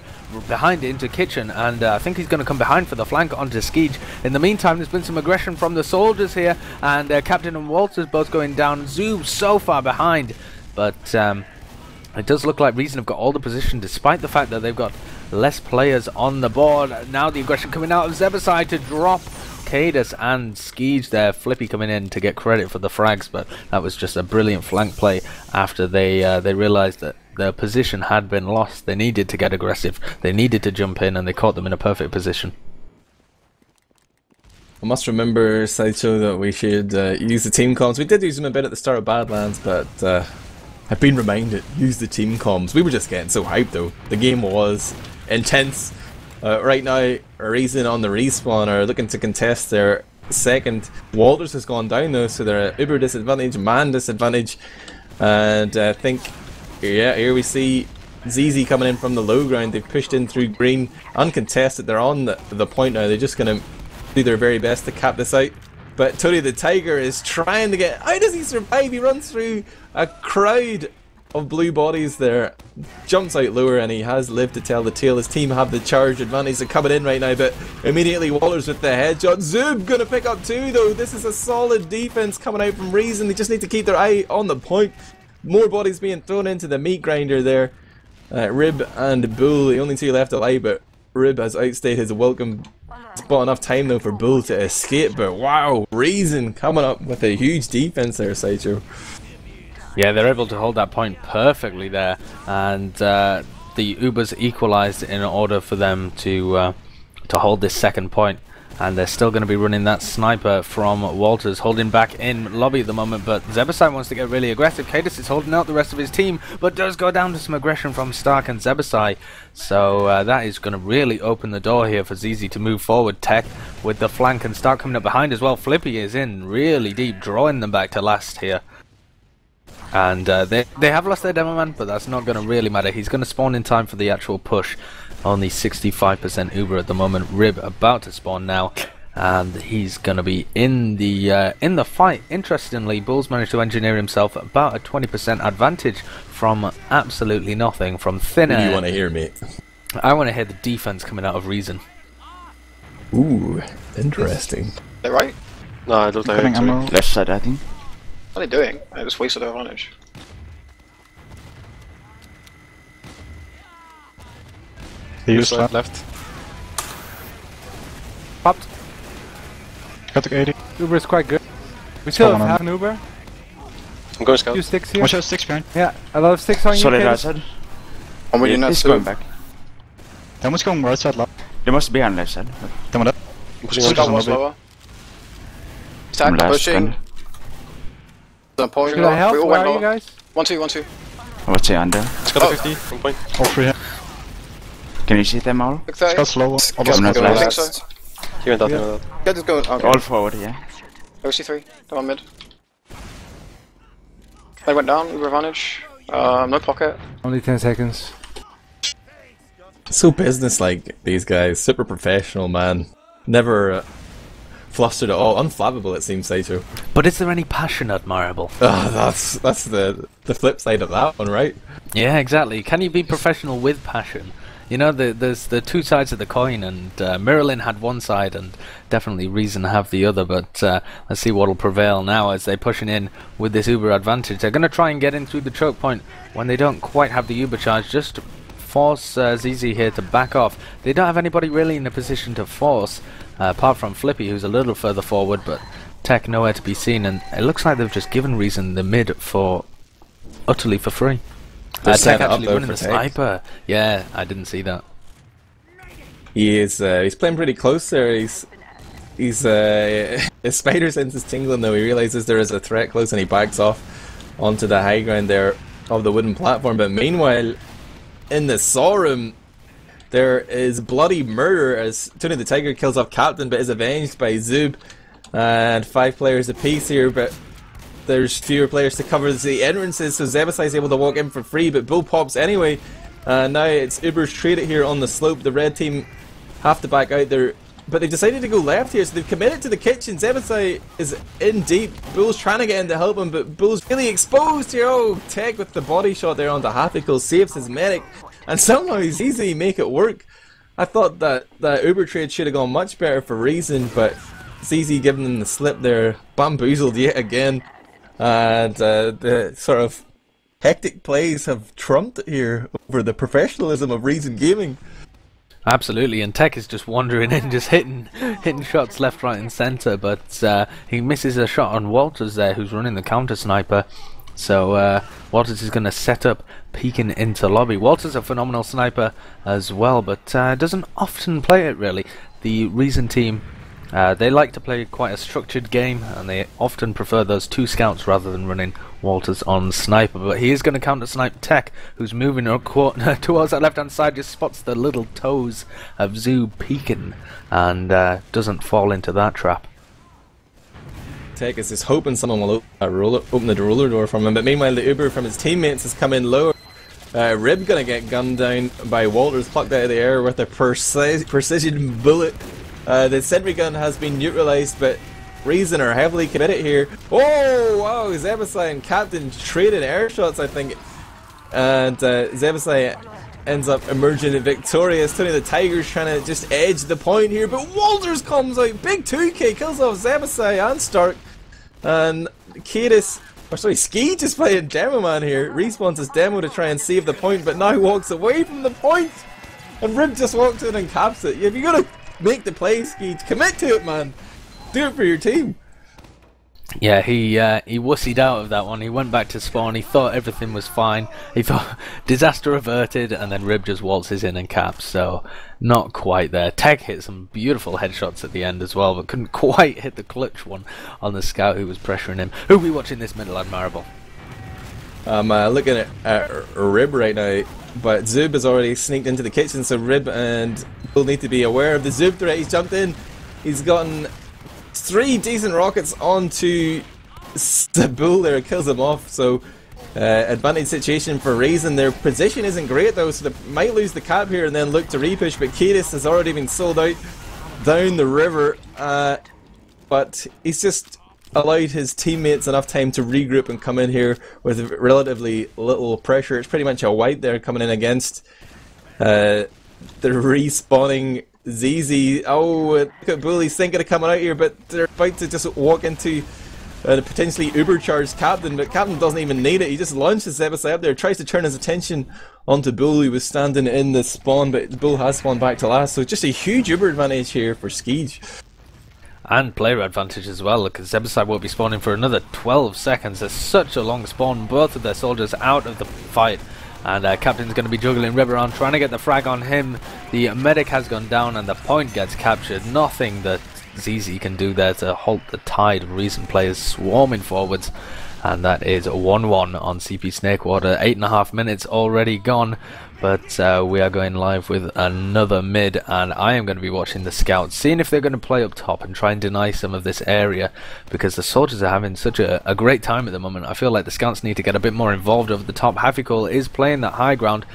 behind into Kitchen, and I think he's going to come behind for the flank onto Skeege. In the meantime, there's been some aggression from the soldiers here, and Captain and Walters both going down. Zoom so far behind, but it does look like Reason have got all the position, despite the fact that they've got less players on the board. Now the aggression coming out of Zebbosai to drop kaidus and Skeege there. Flippy coming in to get credit for the frags, but that was just a brilliant flank play after they realized that their position had been lost. They needed to get aggressive, they needed to jump in, and they caught them in a perfect position. I must remember, Sideshow, that we should use the team comms. We did use them a bit at the start of Badlands, but I've been reminded, use the team comms. We were just getting so hyped though. The game was intense. Right now, Reason on the respawn are looking to contest their second. Walters has gone down though, so they're at uber disadvantage, man disadvantage, and I think, yeah, here we see zizi coming in from the low ground. They've pushed in through green, uncontested. They're on the point now. They're just going to do their very best to cap this out. But tonythetiger is trying to get... How does he survive? He runs through a crowd of blue bodies there, jumps out lower, and he has lived to tell the tale. His team have the charge advantage. They're coming in right now, but immediately Walters with the headshot. Zub gonna pick up 2 though. This is a solid defense coming out from Reason. They just need to keep their eye on the point. More bodies being thrown into the meat grinder there. Rib and Bull, the only 2 left alive, but Rib has outstayed his welcome. It's bought enough time though for Bull to escape, but wow, Reason coming up with a huge defense there, Sideshow. Yeah, they're able to hold that point perfectly there, and the Ubers equalized in order for them to hold this second point. And they're still going to be running that sniper from Walters, holding back in lobby at the moment, but Zebbosai wants to get really aggressive. Kaidus is holding out the rest of his team, but does go down to some aggression from Stark and Zebbosai. So that is going to really open the door here for Zizi to move forward. Tech with the flank and Stark coming up behind as well. Flippy is in really deep, drawing them back to last here. And they have lost their demo man, but that's not going to really matter. He's going to spawn in time for the actual push. Only 65% Uber at the moment. Rib about to spawn now, and he's going to be in the fight. Interestingly, Bulls managed to engineer himself about a 20% advantage from absolutely nothing, from thin air. What do you want to hear, mate? I want to hear the defense coming out of Reason. Ooh, interesting. They're right. No, I don't think Admirable. Left side, I think. What are they doing? They just wasted their advantage. They used Left, left. left. Popped. Got the 80. Uber is quite good. We still Come have on, half an Uber. I'm going scout. Few sticks here. Watch out, 6 behind. Yeah, a lot of sticks on you. Solid right Kaidus. side. I'm reading that He's too. going back. Then what's going right side left? They must be on left side. Then what up? I'm pushing Scout on was lobby. lower. Stack Last pushing. gun. I'm pulling Should I help? We all Where went are you lower. guys? 1-2, 1-2. I would say under. Scout Oh. 50, 1 point. All 3 here. Can you see them all? Look 30. Scout slow. Scout Almost not going, I think last. so. He went out, he went out. Get this going. Okay. All forward, yeah. OC3. They're on mid. They went down. Uber advantage. No pocket. Only 10 seconds. So business-like, these guys. Super professional, man. Never flustered at all. Unflappable, it seems, Sideshow. But is there any passion, Admirable? Oh, that's the flip side of that one, right? Yeah, exactly. Can you be professional with passion? You know, there's the two sides of the coin, and Miralin had one side, and definitely Reason have the other. But let's see what'll prevail now as they're pushing in with this Uber advantage. They're going to try and get in through the choke point when they don't quite have the Uber charge. Just force Zizi here to back off. They don't have anybody really in a position to force, apart from Flippy, who's a little further forward, but Tech nowhere to be seen. And it looks like they've just given Reason the mid utterly for free. Tech actually winning the sniper. Yeah, I didn't see that. He's playing pretty close there. His spider sense is tingling though. He realizes there is a threat close and he backs off onto the high ground there of the wooden platform. But meanwhile, in the saw room, there is bloody murder as tonythetiger kills off Captain but is avenged by Zub, and 5 players apiece here. But there's fewer players to cover the entrances, so Zebbosai is able to walk in for free, but Bull pops anyway. Now it's Uber's traded here on the slope. The red team have to back out there, but they decided to go left here, so they've committed to the kitchen. Zebbosai is in deep. Bull's trying to get in to help him, but Bull's really exposed here. Oh, Tech with the body shot there onto Happycool saves his medic, and somehow he's easy to make it work. I thought that Uber trade should have gone much better for Reason, but ZZ giving them the slip there, bamboozled yet again. And the sort of hectic plays have trumped it here over the professionalism of Reason Gaming. Absolutely, and Tech is just wandering in, just hitting shots left, right and centre, but he misses a shot on Walters there, who's running the counter sniper. So Walters is going to set up, peeking into lobby. Walters a phenomenal sniper as well, but doesn't often play it really. The Reason team, they like to play quite a structured game, and they often prefer those 2 scouts rather than running Walters on sniper. But he is going to counter snipe Tech, who's moving towards that left hand side, just spots the little toes of Zoo peeking, and doesn't fall into that trap. Tech is just hoping someone will open the roller door from him, but meanwhile the Uber from his teammates has come in lower. Rib gonna get gunned down by Walters, plucked out of the air with a precision bullet. The sentry gun has been neutralized, but Reason are heavily committed here. Oh, wow, Zebbosai and Captain traded air shots, I think. And Zebbosai ends up emerging victorious. tonythetiger's trying to just edge the point here, but Walters comes out. Big 2k kills off Zebbosai and Stark. And kaidus, or sorry, Ski just playing Demo Man here. Respawns his demo to try and save the point, but now walks away from the point. And Rib just walks in and caps it. If you're gonna make the play, Ski, commit to it, man. Do it for your team. Yeah, he wussied out of that one. He went back to spawn. He thought everything was fine. He thought disaster averted, and then Rib just waltzes in and caps. So not quite there. Tech hit some beautiful headshots at the end as well, but couldn't quite hit the clutch one on the scout who was pressuring him. Who are we watching this middle, Admirable? I'm looking at Rib right now, but Zub has already sneaked into the kitchen, so Rib and Bull need to be aware of the Zub threat. He's jumped in. He's gotten 3 decent rockets onto the Bull there, kills him off. So advantage situation for Raisin. Their position isn't great though, so they might lose the cap here and then look to repush, but kaidus has already been sold out down the river, but he's just allowed his teammates enough time to regroup and come in here with relatively little pressure. It's pretty much a wipe there coming in against the respawning zizi. Oh, look at Bull, he's thinking of coming out here, but they're about to just walk into a potentially uber-charged Captain, but Captain doesn't even need it. He just launches Zebbosai up there, tries to turn his attention onto Bull, who was standing in the spawn, but Bull has spawned back to last, so just a huge uber advantage here for Skeege. And player advantage as well, because Zebbosai will be spawning for another 12 seconds. There's such a long spawn, both of their soldiers out of the fight. And Captain's going to be juggling Rib around, trying to get the frag on him. The medic has gone down and the point gets captured. Nothing that zizi can do there to halt the tide of recent players swarming forwards. And that is 1-1 on CP Snakewater. 8.5 minutes already gone, but we are going live with another mid, and I am going to be watching the scouts, seeing if they're going to play up top and try and deny some of this area, because the soldiers are having such a great time at the moment. I feel like the scouts need to get a bit more involved over the top. Hafikul is playing that high ground,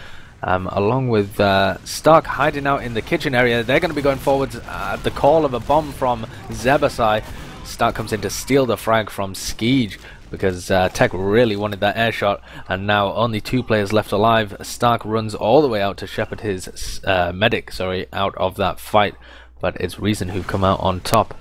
along with Stark hiding out in the kitchen area. They're going to be going forwards at the call of a bomb from Zebbosai. Stark comes in to steal the frag from Skeege, because Tech really wanted that air shot, and now only 2 players left alive. Stark runs all the way out to shepherd his medic, out of that fight, but it's Reason who come out on top.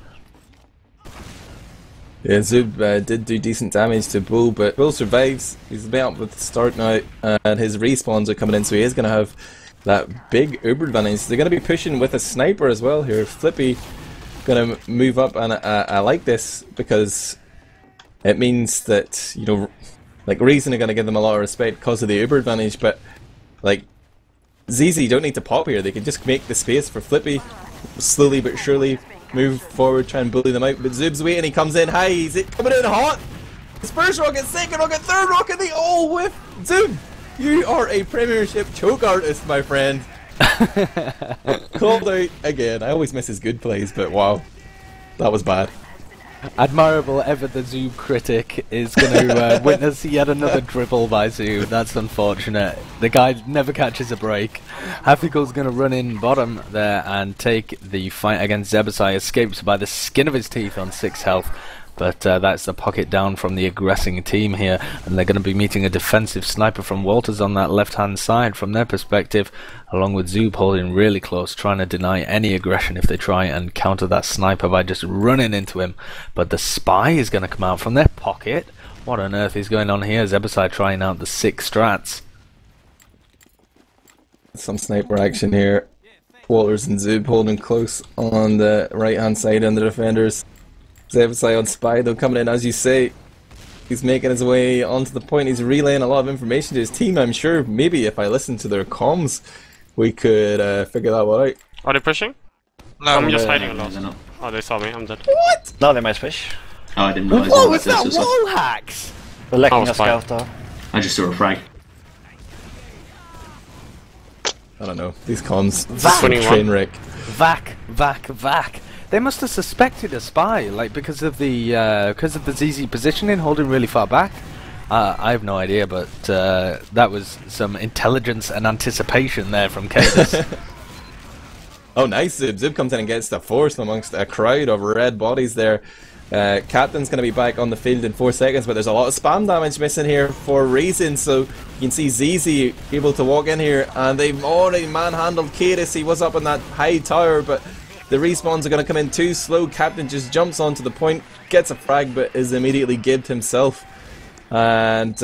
Yeah, Zub did do decent damage to Bull, but Bull survives. He's been up with the start now, and his respawns are coming in, so he is going to have that big uber advantage. They're going to be pushing with a sniper as well here. Flippy going to move up, and I like this because it means that, you know, like Reason are going to give them a lot of respect because of the uber advantage, but like zizi don't need to pop here. They can just make the space for Flippy, slowly but surely move forward, try and bully them out. But Zub's waiting, he comes in high, he's coming in hot. His first rocket, second rocket, third rocket, they all whiff. Zub, you are a Premiership choke artist, my friend. Called out again. I always miss his good plays, but wow, that was bad. Admirable, ever the Zoob critic, is going to witness yet another dribble by Zoob. That's unfortunate. The guy never catches a break. Hafikul's going to run in bottom there and take the fight against Zebbosai. Escapes by the skin of his teeth on 6 health. But that's the pocket down from the aggressing team here, and they're going to be meeting a defensive sniper from Walters on that left-hand side from their perspective, along with Zoob holding really close, trying to deny any aggression if they try and counter that sniper by just running into him. But the spy is going to come out from their pocket. What on earth is going on here? Zebbosai trying out the 6 strats. Some sniper action here. Walters and Zoob holding close on the right-hand side and the defenders. Zebbosai on spy though, coming in, as you say. He's making his way onto the point. He's relaying a lot of information to his team. I'm sure maybe if I listen to their comms, we could figure that one out. Are they pushing? No, I'm just hiding a lot. Oh, they saw me. I'm dead. What? No, they might push. Oh, I didn't realise. What was that? Wall hacks? We're lacking a scout though. I just saw a frag. I don't know. These comms. Train wreck. Vac. They must have suspected a spy, like because of the ZZ positioning, holding really far back. I have no idea, but that was some intelligence and anticipation there from kaidus. Oh, nice. Zub comes in and gets the force amongst a crowd of red bodies there. Captain's going to be back on the field in 4 seconds, but there's a lot of spam damage missing here for Raisin, so you can see zizi able to walk in here, and they've already manhandled kaidus. He was up in that high tower, but the respawns are going to come in too slow. Captain just jumps onto the point, gets a frag, but is immediately gibbed himself. And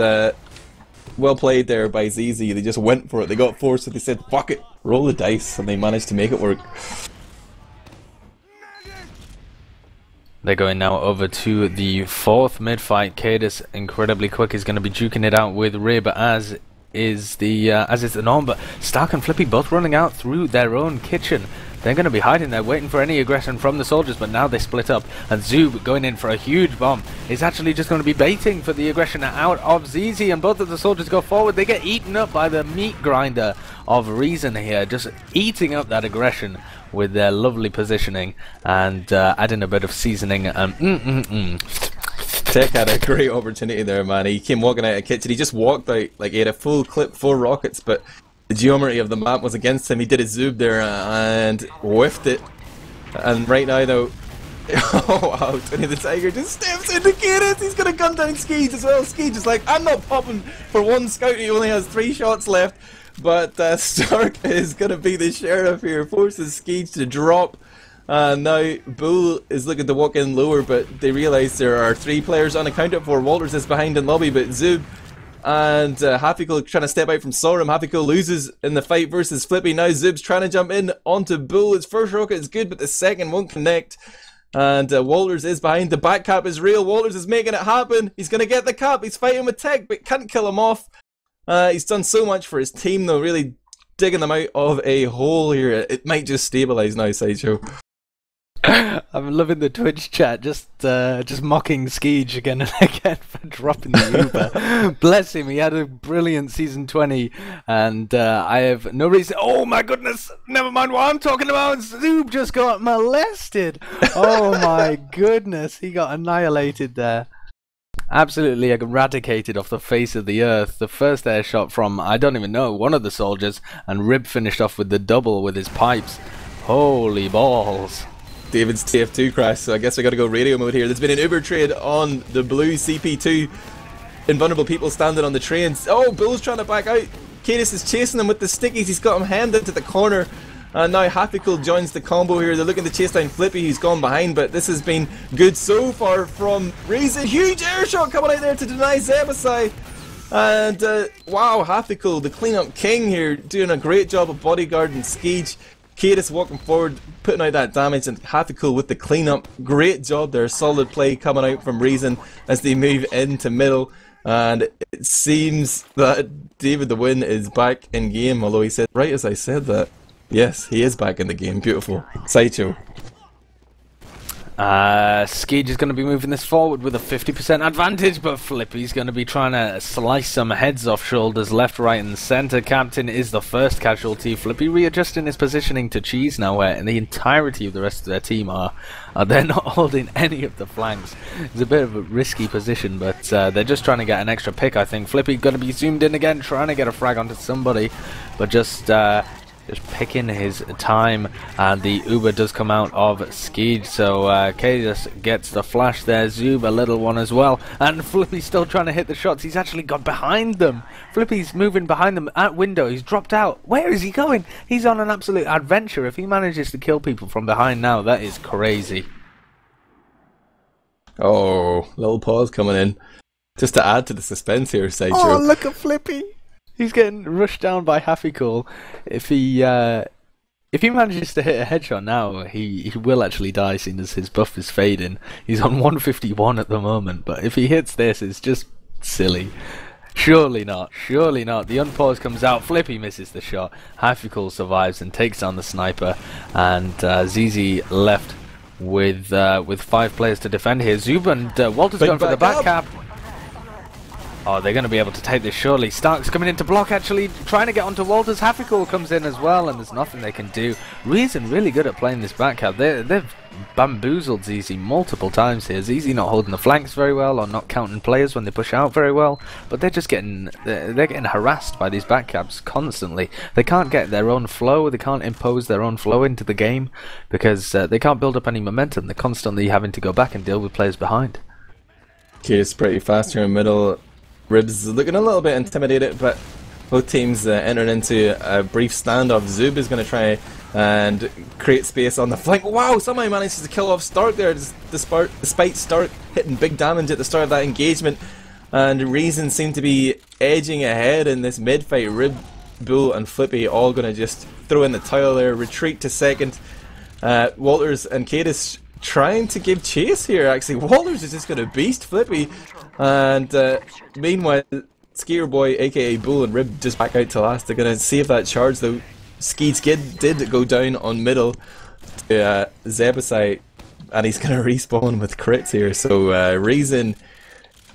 well played there by zizi. They just went for it. They got forced, so they said, fuck it, roll the dice, and they managed to make it work. They're going now over to the fourth mid fight. Kaidus, incredibly quick, is going to be duking it out with Rib, as is the norm. But Stark and Flippy both running out through their own kitchen. They're going to be hiding there, waiting for any aggression from the soldiers, but now they split up, and Zoob, going in for a huge bomb, is actually just going to be baiting for the aggression out of Zizi, and both of the soldiers go forward. They get eaten up by the meat grinder of Reason here, just eating up that aggression with their lovely positioning, and adding a bit of seasoning, and Tech had a great opportunity there, man. He came walking out of the kitchen, he just walked out, like he had a full clip, 4 rockets, but the geometry of the map was against him. He did a zoom there and whiffed it. And right now, though, oh wow, tonythetiger just steps into kaidus. He's gonna gun down Skeege as well. Skeege is like, I'm not popping for one scout. He only has 3 shots left. But Stark is gonna be the sheriff here, forces Skeege to drop. Now Bull is looking to walk in lower, but they realise there are 3 players unaccounted for. Walters is behind in lobby, but Zoob and Hafiko trying to step out from Sorum. Hafiko loses in the fight versus Flippy. Now Zoob's trying to jump in onto Bull. His first rocket is good, but the second won't connect. And Walters is behind. The back cap is real. Walters is making it happen. He's going to get the cap. He's fighting with Tech, but can't kill him off. He's done so much for his team, though, really digging them out of a hole here. It might just stabilise now, Sideshow. I'm loving the Twitch chat, just mocking Skeege again and again for dropping the Uber. Bless him, he had a brilliant season 20, and I have no reason. Oh my goodness, never mind what I'm talking about. Zoob just got molested. Oh my goodness, he got annihilated there. Absolutely eradicated off the face of the earth. The first air shot from, I don't even know, one of the soldiers, and Rib finished off with the double with his pipes. Holy balls. David's TF2 crash, so I guess we gotta go radio mode here. There's been an Uber trade on the blue CP2. Invulnerable people standing on the trains. Oh, Bull's trying to back out. Kaidus is chasing him with the stickies. He's got him handed to the corner. And now Hafiko joins the combo here. They're looking to chase down Flippy, who's gone behind, but this has been good so far from Reason. Huge air shot coming out there to deny Zebbosai. And wow, Hafiko, the cleanup king here, doing a great job of bodyguarding Skeege. Kaidus walking forward, putting out that damage, and Hafiko with the cleanup. Great job there, solid play coming out from Reason as they move into middle. And it seems that DavidTheWin is back in game, although he said, right as I said that, yes, he is back in the game. Beautiful. Sideshow. Skeege is going to be moving this forward with a 50% advantage, but Flippy's going to be trying to slice some heads off shoulders left, right and centre. Captain is the first casualty. Flippy readjusting his positioning to cheese now, where the entirety of the rest of their team are they're not holding any of the flanks. It's a bit of a risky position, but they're just trying to get an extra pick, I think. Flippy going to be zoomed in again, trying to get a frag onto somebody, but just picking his time, and the Uber does come out of Skeege, so Kaidus gets the flash there. Zoob a little one as well, and Flippy's still trying to hit the shots. He's actually got behind them. Flippy's moving behind them at window. He's dropped out. Where is he going? He's on an absolute adventure. If he manages to kill people from behind now, that is crazy. Oh, little pause coming in just to add to the suspense here, Sideshow. Oh, look at Flippy. He's getting rushed down by Hafiko. If he manages to hit a headshot now, he will actually die, seeing as his buff is fading. He's on 151 at the moment, but if he hits this, it's just silly. Surely not. Surely not. The unpause comes out. Flippy misses the shot. Hafiko survives and takes down the sniper, and Zizi left with 5 players to defend here. Zoob and Walter's going for the back cap. Oh, they're going to be able to take this surely. Stark's coming in to block, actually, trying to get onto Walters. Hafiko comes in as well, and there's nothing they can do. Reason really good at playing this back cap. They've bamboozled Zizi multiple times here. Zizi not holding the flanks very well, or not counting players when they push out very well, but they're just getting harassed by these back caps constantly. They can't get their own flow. They can't impose their own flow into the game because they can't build up any momentum. They're constantly having to go back and deal with players behind. Okay, it's pretty fast here in the middle. Ribs looking a little bit intimidated, but both teams entering into a brief standoff. Zoob is going to try and create space on the flank. Wow, somehow he manages to kill off Stark there, despite Stark hitting big damage at the start of that engagement. And Reason seem to be edging ahead in this mid-fight. Rib, Bull and Flippy all going to just throw in the towel there, retreat to second. Walters and Kaidus trying to give chase here, actually. Waller's is just going to beast Flippy. And meanwhile, Skier Boy, aka Bull, and Rib just back out to last. They're going to save that charge, though. Skeets did go down on middle to Zebbosai, and he's going to respawn with crits here. So Reason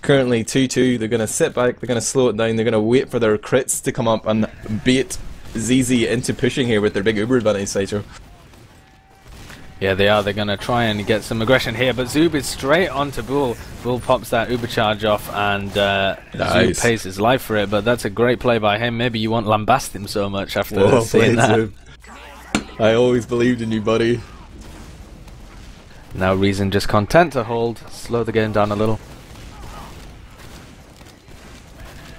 currently 2-2. They're going to sit back, they're going to slow it down, they're going to wait for their crits to come up and bait zizi into pushing here with their big Uber advantage, Sideshow. Yeah, they are. They're going to try and get some aggression here, but Zoob is straight onto Bull. Bull pops that Uber charge off, and nice. Zoob pays his life for it, but that's a great play by him. Maybe you won't lambast him so much after seeing that. Zoob. I always believed in you, buddy. Now Reason just content to hold, slow the game down a little.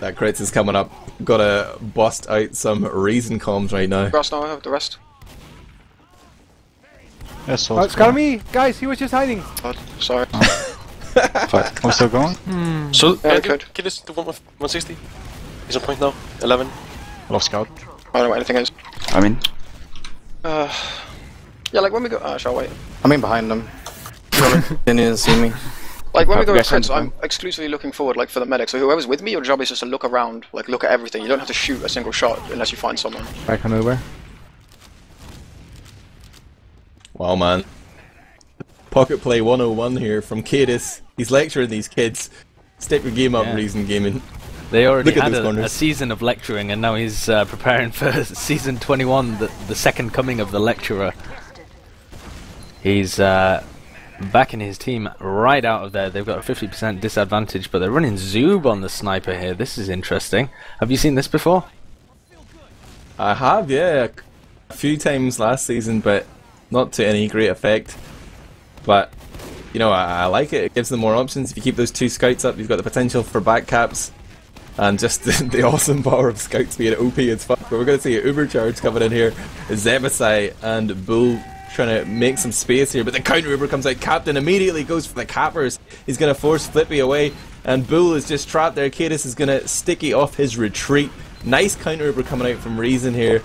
That crits is coming up. Gotta bust out some Reason comms right now. Grass now, I have the rest. Yes, Oh, it's got me! Guys, he was just hiding! God, sorry. Fuck. I'm still going? So, Yeah, kill this to 160. He's on point now. 11. Lost scout. I don't know what anything is. I'm in. Yeah, like when we go. Shall wait. I'm in behind them. They didn't see me. Like when we go to crits, I'm exclusively looking forward, like for the medic. So whoever's with me, your job is just to look around, like look at everything. You don't have to shoot a single shot unless you find someone. Back on Uber. Wow, man. Pocket play 101 here from kaidus. He's lecturing these kids. Step your game up, Reason Gaming. They already had a season of lecturing, and now he's preparing for season 21, the second coming of the lecturer. He's backing his team right out of there. They've got a 50% disadvantage, but they're running Zoob on the sniper here. This is interesting. Have you seen this before? I have, yeah. A few times last season, but not to any great effect. But, you know, I like it. It gives them more options. If you keep those two scouts up, you've got the potential for back caps. And just the awesome power of scouts being OP as fuck. But we're going to see an Uber charge coming in here. Zebbosai and Bull trying to make some space here. But the counter Uber comes out. Captain immediately goes for the cappers. He's going to force Flippy away. And Bull is just trapped there. kaidus is going to sticky off his retreat. Nice counter Uber coming out from Reason here.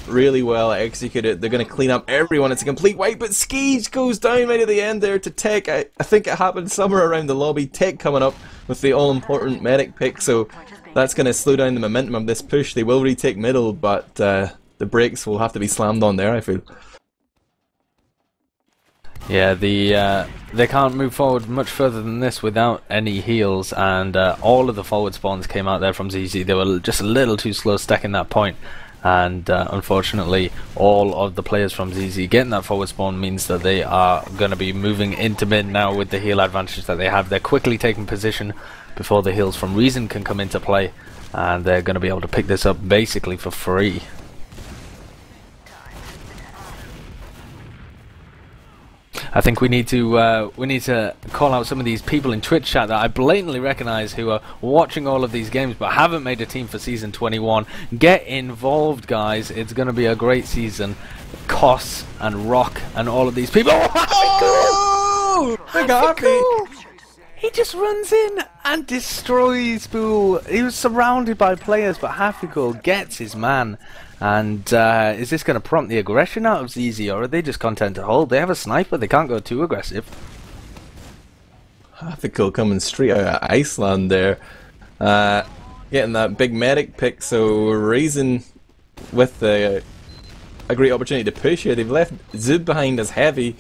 Really well executed. They're going to clean up everyone. It's a complete wipe, but Skeege goes down right at the end there to Tech. I think it happened somewhere around the lobby. Tech coming up with the all-important medic pick, so that's going to slow down the momentum of this push. They will retake middle, but the brakes will have to be slammed on there, I feel. Yeah, they can't move forward much further than this without any heals, and all of the forward spawns came out there from zizi. They were just a little too slow stacking that point. And unfortunately, all of the players from zizi getting that forward spawn means that they are going to be moving into mid now with the heal advantage that they have. They're quickly taking position before the heals from Reason can come into play, and they're going to be able to pick this up basically for free. I think we need to call out some of these people in Twitch chat that I blatantly recognise who are watching all of these games but haven't made a team for season 21. Get involved, guys. It's going to be a great season. Koss and Rock and all of these people. Oh, he just runs in and destroys Bull. He was surrounded by players, but Hafikool gets his man. And is this going to prompt the aggression out of zizi, or are they just content to hold? They have a sniper, they can't go too aggressive. Hafikool coming straight out of Iceland there. Getting that big medic pick, so Reason with a great opportunity to push here. They've left Zoob behind as heavy.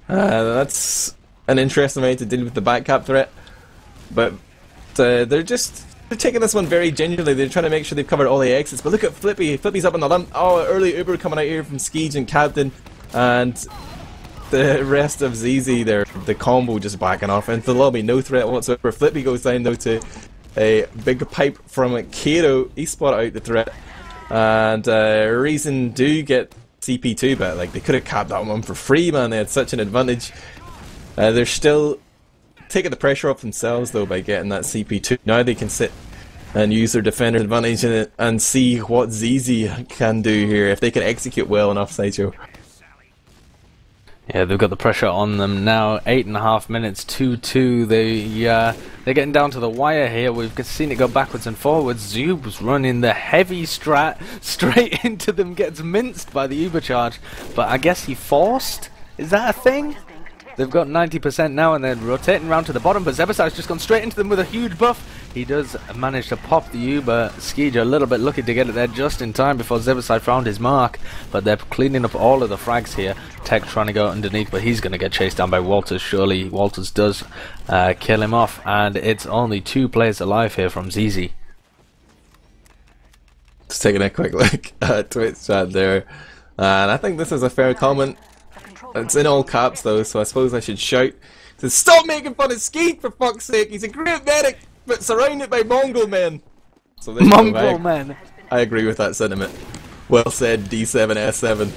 That's an interesting way to deal with the back cap threat. But they're taking this one very gingerly. They're trying to make sure they've covered all the exits. But look at Flippy. Flippy's up on the limb. Oh, early Uber coming out here from Skeege and Captain. And the rest of zizi there, the combo just backing off into the lobby. No threat whatsoever. Flippy goes down though to a big pipe from Kato. He spot out the threat. And Reason do get CP2, but like they could have capped that one for free, man. They had such an advantage. They're still taking the pressure off themselves though by getting that CP2. Now they can sit and use their defender advantage in it and see what zizi can do here if they can execute well enough, Sideshow. Yeah, they've got the pressure on them now. 8.5 minutes, 2-2. They're getting down to the wire here. We've seen it go backwards and forwards. Zoob's running the heavy strat straight into them, gets minced by the Uber charge. But I guess he forced? Is that a thing? They've got 90% now, and they're rotating around to the bottom, but Zebbosai's just gone straight into them with a huge buff. He does manage to pop the Uber. Skeege a little bit lucky to get it there just in time before Zebbosai found his mark, but they're cleaning up all of the frags here. Tech trying to go underneath, but he's going to get chased down by Walters. Surely Walters does kill him off, and it's only 2 players alive here from Zizi. Just taking a quick look at Twitch chat there, and I think this is a fair comment. It's in all caps though, so I suppose I should shout. It says, "Stop making fun of Skeet, for fuck's sake! He's a great medic, but surrounded by Mongol men." So Mongol men. I agree with that sentiment. Well said, D7S7.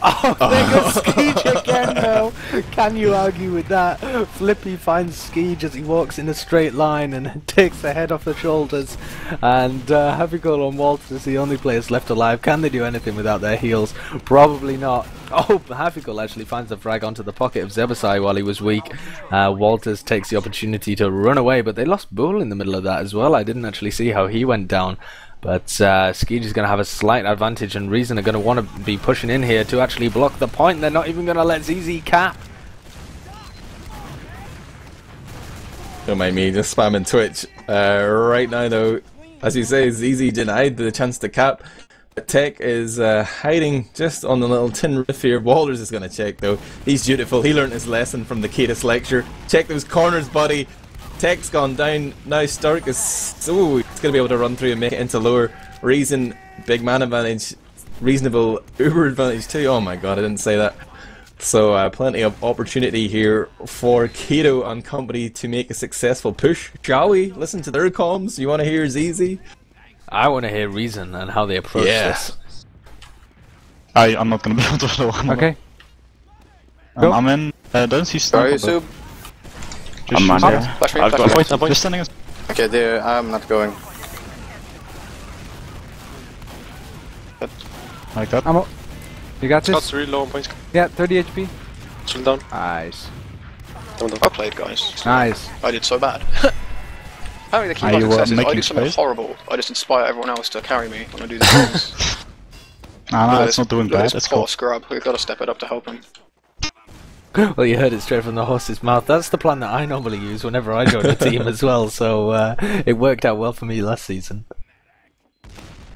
Oh, there goes Skeege again now. Can you argue with that? Flippy finds Skeege as he walks in a straight line and takes the head off the shoulders. And Havigal and Walters is the only players left alive. Can they do anything without their heals? Probably not. Oh, Havigal actually finds the frag onto the pocket of Zebbosai while he was weak. Walters takes the opportunity to run away, but they lost Bull in the middle of that as well. I didn't actually see how he went down. But Skeege is going to have a slight advantage, and Reason are going to want to be pushing in here to actually block the point. They're not even going to let ZZ cap. Don't mind me, just spamming Twitch. Right now though, as you say, ZZ denied the chance to cap. But Tech is hiding just on the little tin roof here. Walters is going to check though. He's dutiful. He learned his lesson from the kaidus lecture. Check those corners, buddy. Tech's gone down. Now Stark is... Oh, he's going to be able to run through and make it into lower. Reason, big man advantage. Reasonable Uber advantage too. Oh my god, I didn't say that. So plenty of opportunity here for Kato and company to make a successful push. Shall we listen to their comms? You want to hear ZZ? I want to hear Reason and how they approach this. I'm not going to be able to follow. Okay. I'm in. Don't see Stark. Sorry, I'm on there. Flash me, I've flash got me. point. Just standing as... Okay, there. I'm not going. Like that. I'm up. You got this? Scott's really low on points. Yeah, 30 HP. Slow down. Nice. Down. I played, guys. Nice. I did so bad. Apparently the key Are you, success is I making do something space? horrible. I just inspire everyone else to carry me when I do the things. No, it's not doing bad. This It's poor cool. scrub. We've got to step it up to help him. Well, you heard it straight from the horse's mouth. That's the plan that I normally use whenever I join a team as well, so it worked out well for me last season.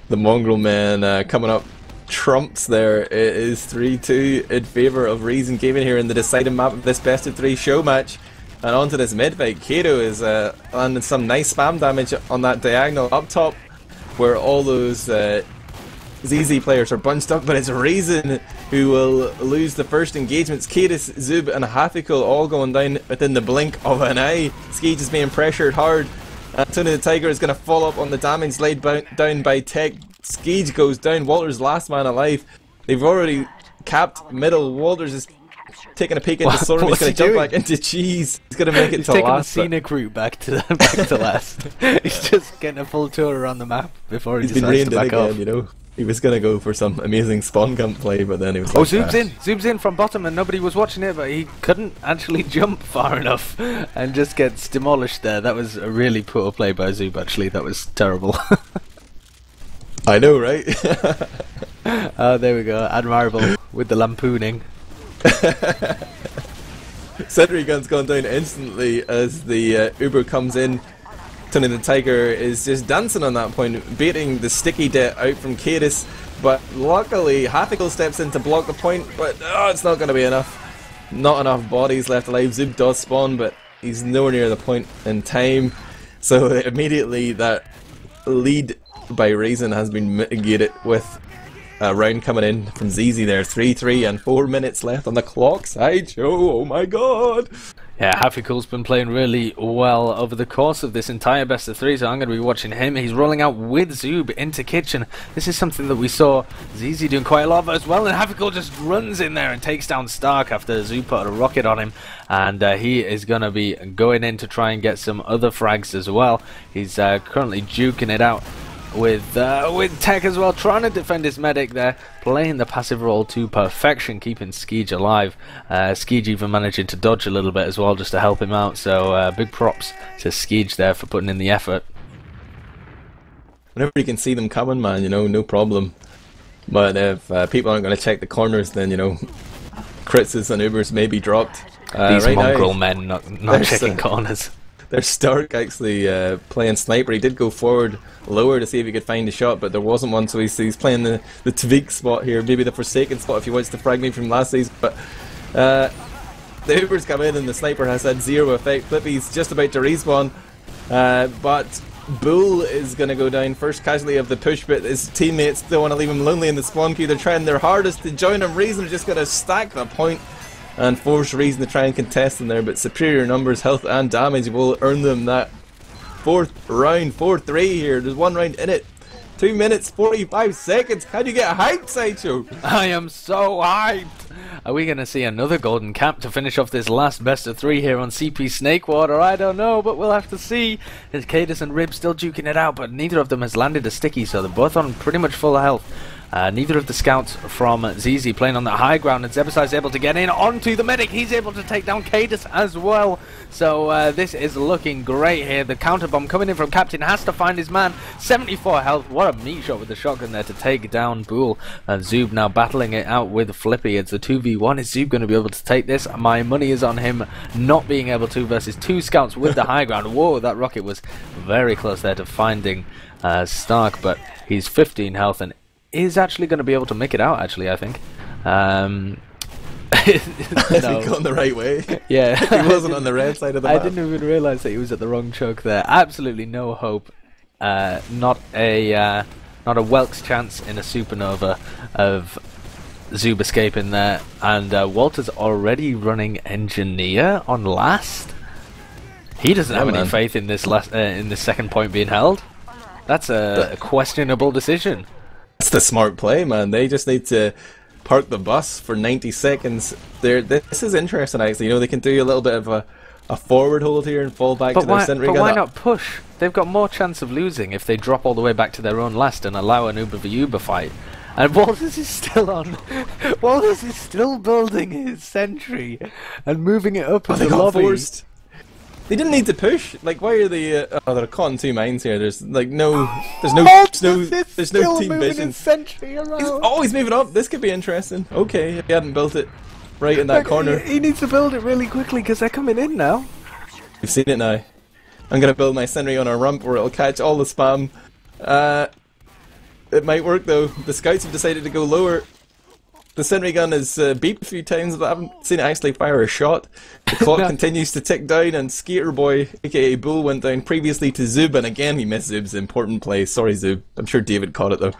The Mongrel man coming up trumps there. It is 3-2 in favour of Reason Gaming here in the deciding map of this best of 3 show match. And onto this mid fight, Kato is landing some nice spam damage on that diagonal up top where all those ZZ players are bunched up, but it's Reason who will lose the first engagements. Kaidus, Zub and Hafikul all going down within the blink of an eye. Skeege is being pressured hard. tonythetiger is going to fall up on the damage laid down by Tech. Skeege goes down. Walters last man alive. They've already capped middle. Walters is taking a peek into Storm. He's going to jump back into Cheese. He's going to make it to taking last. The scenic route back to last. He's just getting a full tour around the map before he He's been decides to reined in back off. again, you know. He was going to go for some amazing spawn camp play, but then he was like, Zooms in from bottom, and nobody was watching it, but he couldn't actually jump far enough and just gets demolished there. That was a really poor play by Zoob, actually. That was terrible. I know, right? Oh, there we go. Admirable with the lampooning. Sentry gun's gone down instantly as the Uber comes in. tonythetiger is just dancing on that point, baiting the sticky debt out from Kaidus, but luckily Hafikul steps in to block the point, but it's not going to be enough. Not enough bodies left alive. Zub does spawn, but he's nowhere near the point in time, so immediately that lead by Reason has been mitigated with a round coming in from ZZ there. 3-3 and 4 minutes left on the clock. Sideshow, oh my god! Yeah, Hafikul's been playing really well over the course of this entire best of 3, so I'm going to be watching him. He's rolling out with Zoob into kitchen. This is something that we saw ZZ doing quite a lot of as well, and Hafikul just runs in there and takes down Stark after Zoob put a rocket on him, and he is going to be going in to try and get some other frags as well. He's currently duking it out with Tech as well, trying to defend his medic there, playing the passive role to perfection, keeping Skeege alive. Skeege even managing to dodge a little bit as well just to help him out, so big props to Skeege there for putting in the effort. Whenever you can see them coming, man, you know, no problem. But if people aren't going to check the corners, then, you know, crits and Ubers may be dropped. These right mongrel now, men not checking corners. There's Stark actually playing sniper. He did go forward lower to see if he could find a shot, but there wasn't one, so he's playing the Tvig spot here, maybe the Forsaken spot if he wants to frag me from last season. But the Uber's come in and the sniper has had zero effect. Flippy's just about to respawn, but Bull is going to go down, first casualty of the push, but his teammates don't want to leave him lonely in the spawn queue. They're trying their hardest to join him. Reason are just going to stack the point and force Reason to try and contest in there, but superior numbers, health and damage will earn them that fourth round. 4-3 here. There's one round in it. 2 minutes 45 seconds. Can you get hyped, Sideshow? I am so hyped. Are we going to see another golden cap to finish off this last best of 3 here on CP Snakewater? I don't know, but we'll have to see. There's Kaidus and Rib still duking it out, but neither of them has landed a sticky, so they're both on pretty much full health. Neither of the scouts from Zizi playing on the high ground, and Zebbosai is able to get in onto the medic. He's able to take down Kaidus as well. So this is looking great here. The counter bomb coming in from Captain has to find his man. 74 health. What a meat shot with the shotgun there to take down Bool. And Zoob now battling it out with Flippy. It's a 2v1. Is Zoob going to be able to take this? My money is on him not being able to versus 2 scouts with the high ground. Whoa, that rocket was very close there to finding Stark, but he's 15 health and is actually going to be able to make it out, actually, I think. No. Has he gone the right way? Yeah. He wasn't on the red side of the map. I didn't even realise that he was at the wrong choke there. Absolutely no hope. Not a Welk's chance in a supernova of Zoob escaping there. And Walter's already running Engineer on last. He doesn't have any faith in this in this second point being held. That's a questionable decision. That's the smart play, man. They just need to park the bus for 90 seconds. This is interesting, actually. You know, they can do a little bit of a forward hold here and fall back to their sentry gun. But why not push? They've got more chance of losing if they drop all the way back to their own last and allow an Uber v Uber fight. And Walters is still on. Walters is still building his sentry and moving it up in the lobby. Forced. They didn't need to push. Like, why are they? They're caught in 2 mines here. There's like no team vision. He's moving up. This could be interesting. Okay, he hadn't built it right in that corner. He needs to build it really quickly because they're coming in now. We've seen it now. I'm gonna build my sentry on a rump where it'll catch all the spam. It might work though. The scouts have decided to go lower. The sentry gun has beeped a few times, but I haven't seen it actually fire a shot. The clock continues to tick down, and Skater Boy, aka Bull, went down previously to Zoob, and again he missed Zoob's important play. Sorry, Zoob. I'm sure David caught it though.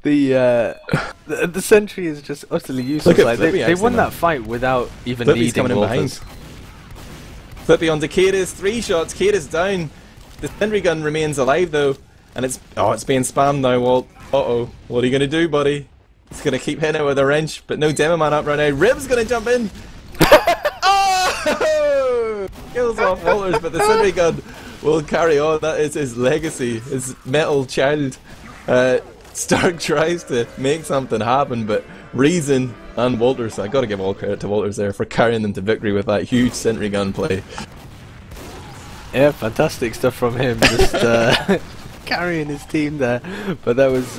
The sentry is just utterly useless. Like, they won that fight without even Flippy's needing coming in behind. Flippy onto Kaidus, 3 shots. Kaidus down. The sentry gun remains alive though, and it's being spammed now. Walt. What are you gonna do, buddy? He's gonna keep hitting it with a wrench, but no demo man up right now. Rib's gonna jump in. Oh! Kills off Walters, but the sentry gun will carry on. That is his legacy, his metal child. Stark tries to make something happen, but Reason and Walters, I gotta give all credit to Walters there for carrying them to victory with that huge sentry gun play. Yeah, fantastic stuff from him. Just carrying his team there. But that was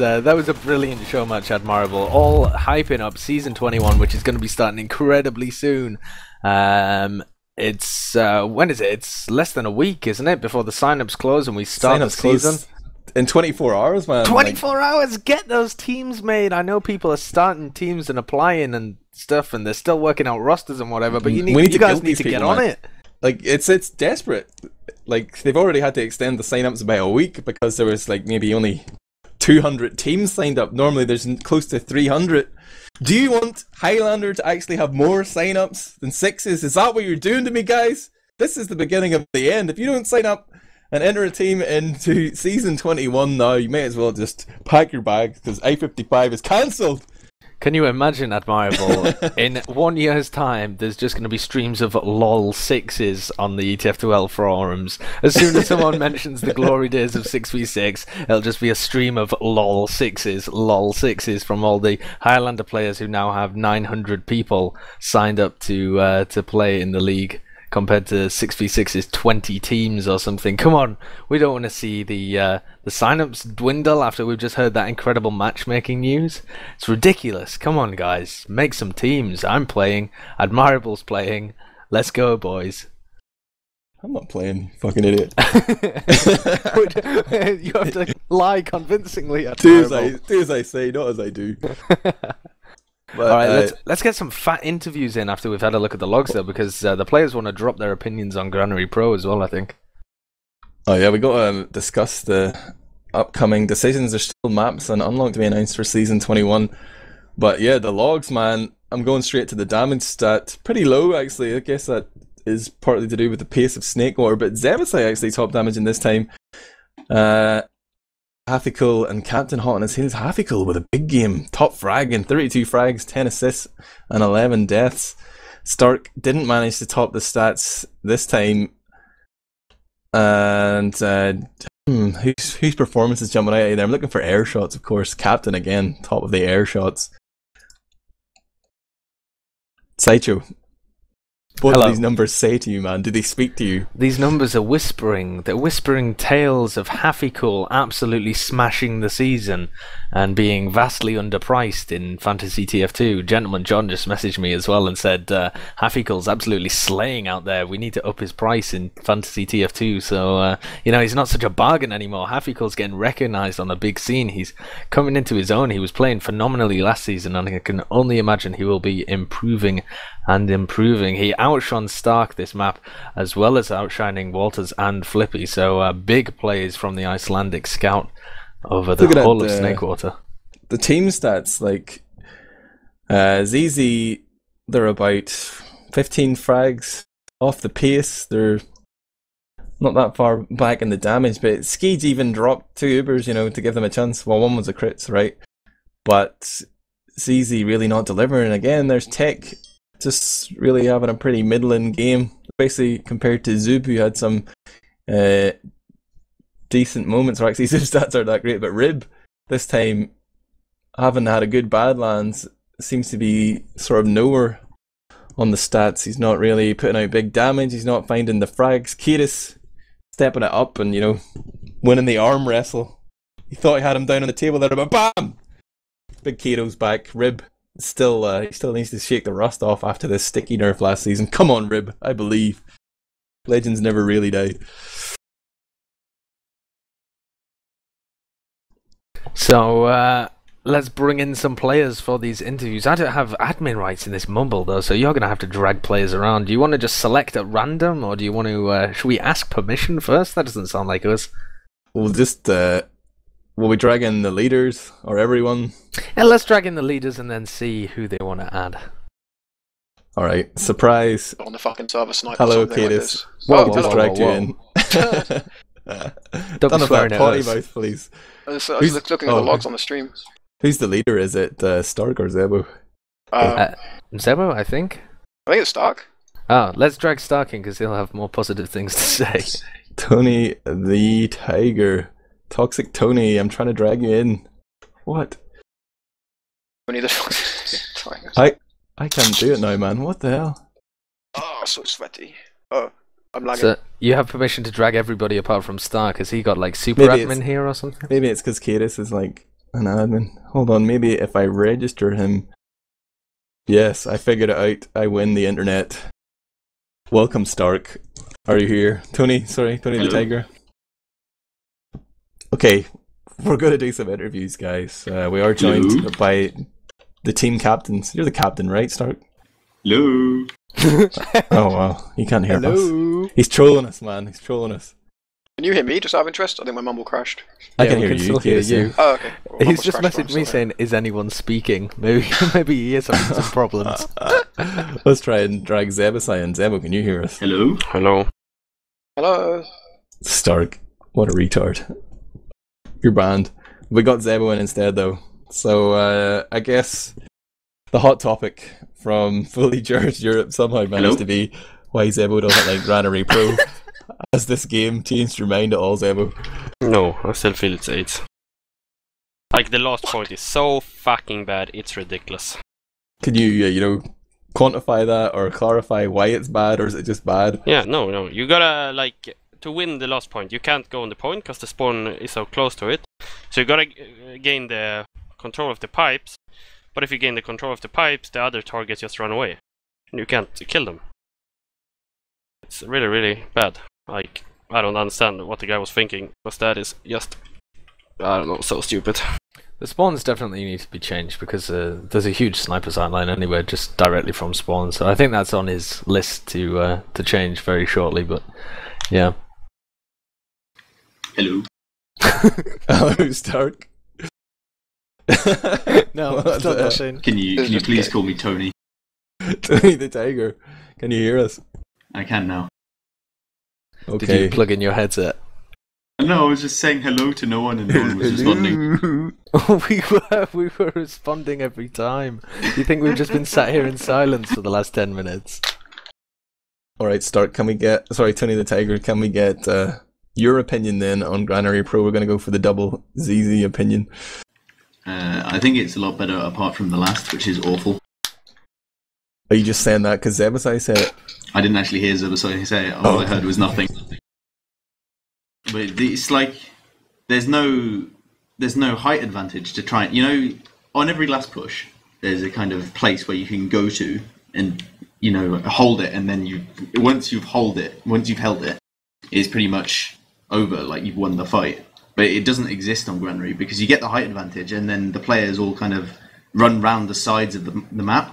a brilliant Showmatch, Admirable. All hyping up Season 21, which is going to be starting incredibly soon. It's when is it? It's less than a week, isn't it, before the sign-ups close and we start the season? In 24 hours, man. 24 hours! Get those teams made! I know people are starting teams and applying and stuff, and they're still working out rosters and whatever, but you guys need to get on it. Like, it's desperate. Like, they've already had to extend the sign-ups by a week because there was, like, maybe only 200 teams signed up. Normally there's close to 300. Do you want Highlander to actually have more sign-ups than 6s? Is that what you're doing to me, guys? This is the beginning of the end. If you don't sign up and enter a team into Season 21 now, you may as well just pack your bags because I-55 is cancelled. Can you imagine, Admirable, in 1 year's time, there's just going to be streams of LOL 6s on the ETF2L forums. As soon as someone mentions the glory days of 6v6, it'll just be a stream of LOL 6s from all the Highlander players who now have 900 people signed up to play in the league. compared to 6v6's 20 teams or something. Come on, we don't want to see the signups dwindle after we've just heard that incredible matchmaking news. It's ridiculous. Come on, guys, make some teams. I'm playing. Admirable's playing. Let's go, boys. I'm not playing, fucking idiot. You have to lie convincingly. Do as I say, not as I do. But, alright, let's get some fat interviews in after we've had a look at the logs though, because the players want to drop their opinions on Granary Pro as well, I think. Oh yeah, we got to discuss the upcoming decisions. There's still maps and unlock to be announced for Season 21. But yeah, the logs, man, I'm going straight to the damage stat. Pretty low, actually. I guess that is partly to do with the pace of Snakewater, but Zebbosai actually top damage in this time. Hafikul and Captain hot on his heels. Hafikul with a big game, top frag in 32 frags, 10 assists and 11 deaths. Stark didn't manage to top the stats this time, and whose performance is jumping out of there? I'm looking for air shots, of course. Captain again, top of the air shots. Sideshow, what do these numbers say to you, man? Do they speak to you? These numbers are whispering. They're whispering tales of Hafikul absolutely smashing the season and being vastly underpriced in Fantasy TF2. Gentleman John just messaged me as well and said Hafikul's absolutely slaying out there. We need to up his price in Fantasy TF2. So, you know, he's not such a bargain anymore. Hafikul's getting recognised on the big scene. He's coming into his own. He was playing phenomenally last season, and I can only imagine he will be improving and improving. He outshone Stark this map, as well as outshining Walters and Flippy, so big plays from the Icelandic scout over the whole of Snakewater. The team stats, like zizi, they're about 15 frags off the pace. They're not that far back in the damage, but Skeej even dropped 2 Ubers, you know, to give them a chance. Well, one was a crits, right? But zizi really not delivering. Again, there's Tech just really having a pretty middling game, especially compared to Zub, who had some decent moments. Or actually, Zub's stats aren't that great, but Rib this time, having had a good Badlands, seems to be sort of nowhere on the stats. He's not really putting out big damage. He's not finding the frags. Kaidus stepping it up and, you know, winning the arm wrestle. He thought he had him down on the table there, but BAM! Big Kato's back. Rib still, he still needs to shake the rust off after this sticky nerf last season. Come on, Rib, I believe. Legends never really die. So, let's bring in some players for these interviews. I don't have admin rights in this mumble, though, so you're going to have to drag players around. Do you want to just select at random, or do you want to, should we ask permission first? That doesn't sound like us. We'll just, will we drag in the leaders, or everyone? Yeah, let's drag in the leaders and then see who they want to add. Alright, surprise. On the fucking server sniper. Hello, Kaidus. Whoa, just dragged you in. Don't be swearing at potty us. mouth, please. I was looking at the logs on the stream. Who's the leader? Is it Stark or Zebo? Zebo, I think. I think it's Stark. Oh, let's drag Stark in because he'll have more positive things to say. Tony the Tiger. Toxic Tony, I'm trying to drag you in. What? Tony the Tiger. I can't do it now, man. What the hell? Oh, so sweaty. Oh, I'm lagging. So you have permission to drag everybody apart from Stark. Has he got like super admin here or something? Maybe it's because Kaidus is like an admin. Hold on, maybe if I register him. Yes, I figured it out. I win the internet. Welcome, Stark. Are you here? Tony the Tiger. Okay, we're going to do some interviews, guys. We are joined by the team captains. You're the captain, right, Stark? Hello. Oh, wow. He can't hear us. He's trolling us, man. He's trolling us. Can you hear me, just out of interest? I think my mumble crashed. I can hear you. Hear you. Oh, okay. Well, he's just messaged me saying, is anyone speaking? Maybe he is having some problems. Let's try and drag Zebbosai in. Zebo, can you hear us? Hello. Hello. Hello. Stark, what a retard. You're banned. We got Zebo in instead, though. So, I guess the hot topic from fully George Europe somehow managed to be why Zebo doesn't like Granary Pro. Has this game changed your mind at all, Zebo? No, I still feel it's 8. Like, the last point is so fucking bad, it's ridiculous. Can you, quantify that or clarify why it's bad, or is it just bad? Yeah, no. You gotta, like, to win the last point, you can't go on the point because the spawn is so close to it. So you gotta gain the control of the pipes. But if you gain the control of the pipes, the other targets just run away. And you can't kill them. It's really, really bad. Like, I don't understand what the guy was thinking, because that is just, I don't know, so stupid. The spawns definitely need to be changed because there's a huge sniper sideline anywhere just directly from spawn. So I think that's on his list to change very shortly. But yeah. Hello. Hello, Stark. No, still nothing. Can you please call me Tony? Tony the Tiger. Can you hear us? I can now. Okay. Did you plug in your headset? No, I was just saying hello to no one and no one was responding. we were responding every time. You think we've just been sat here in silence for the last 10 minutes? Alright, Stark, Tony the Tiger, can we get your opinion then on Granary Pro? We're going to go for the double zizi opinion. I think it's a lot better apart from the last, which is awful. Are you just saying that because Zebbosai said it? I didn't actually hear Zebbosai say it. All I heard was nothing. But it's like there's no height advantage to try. You know, on every last push, there's a kind of place where you can go to and hold it, and then once you've held it, it's pretty much over. Like you've won the fight. But it doesn't exist on Granary because you get the height advantage, and then the players all kind of run round the sides of the map,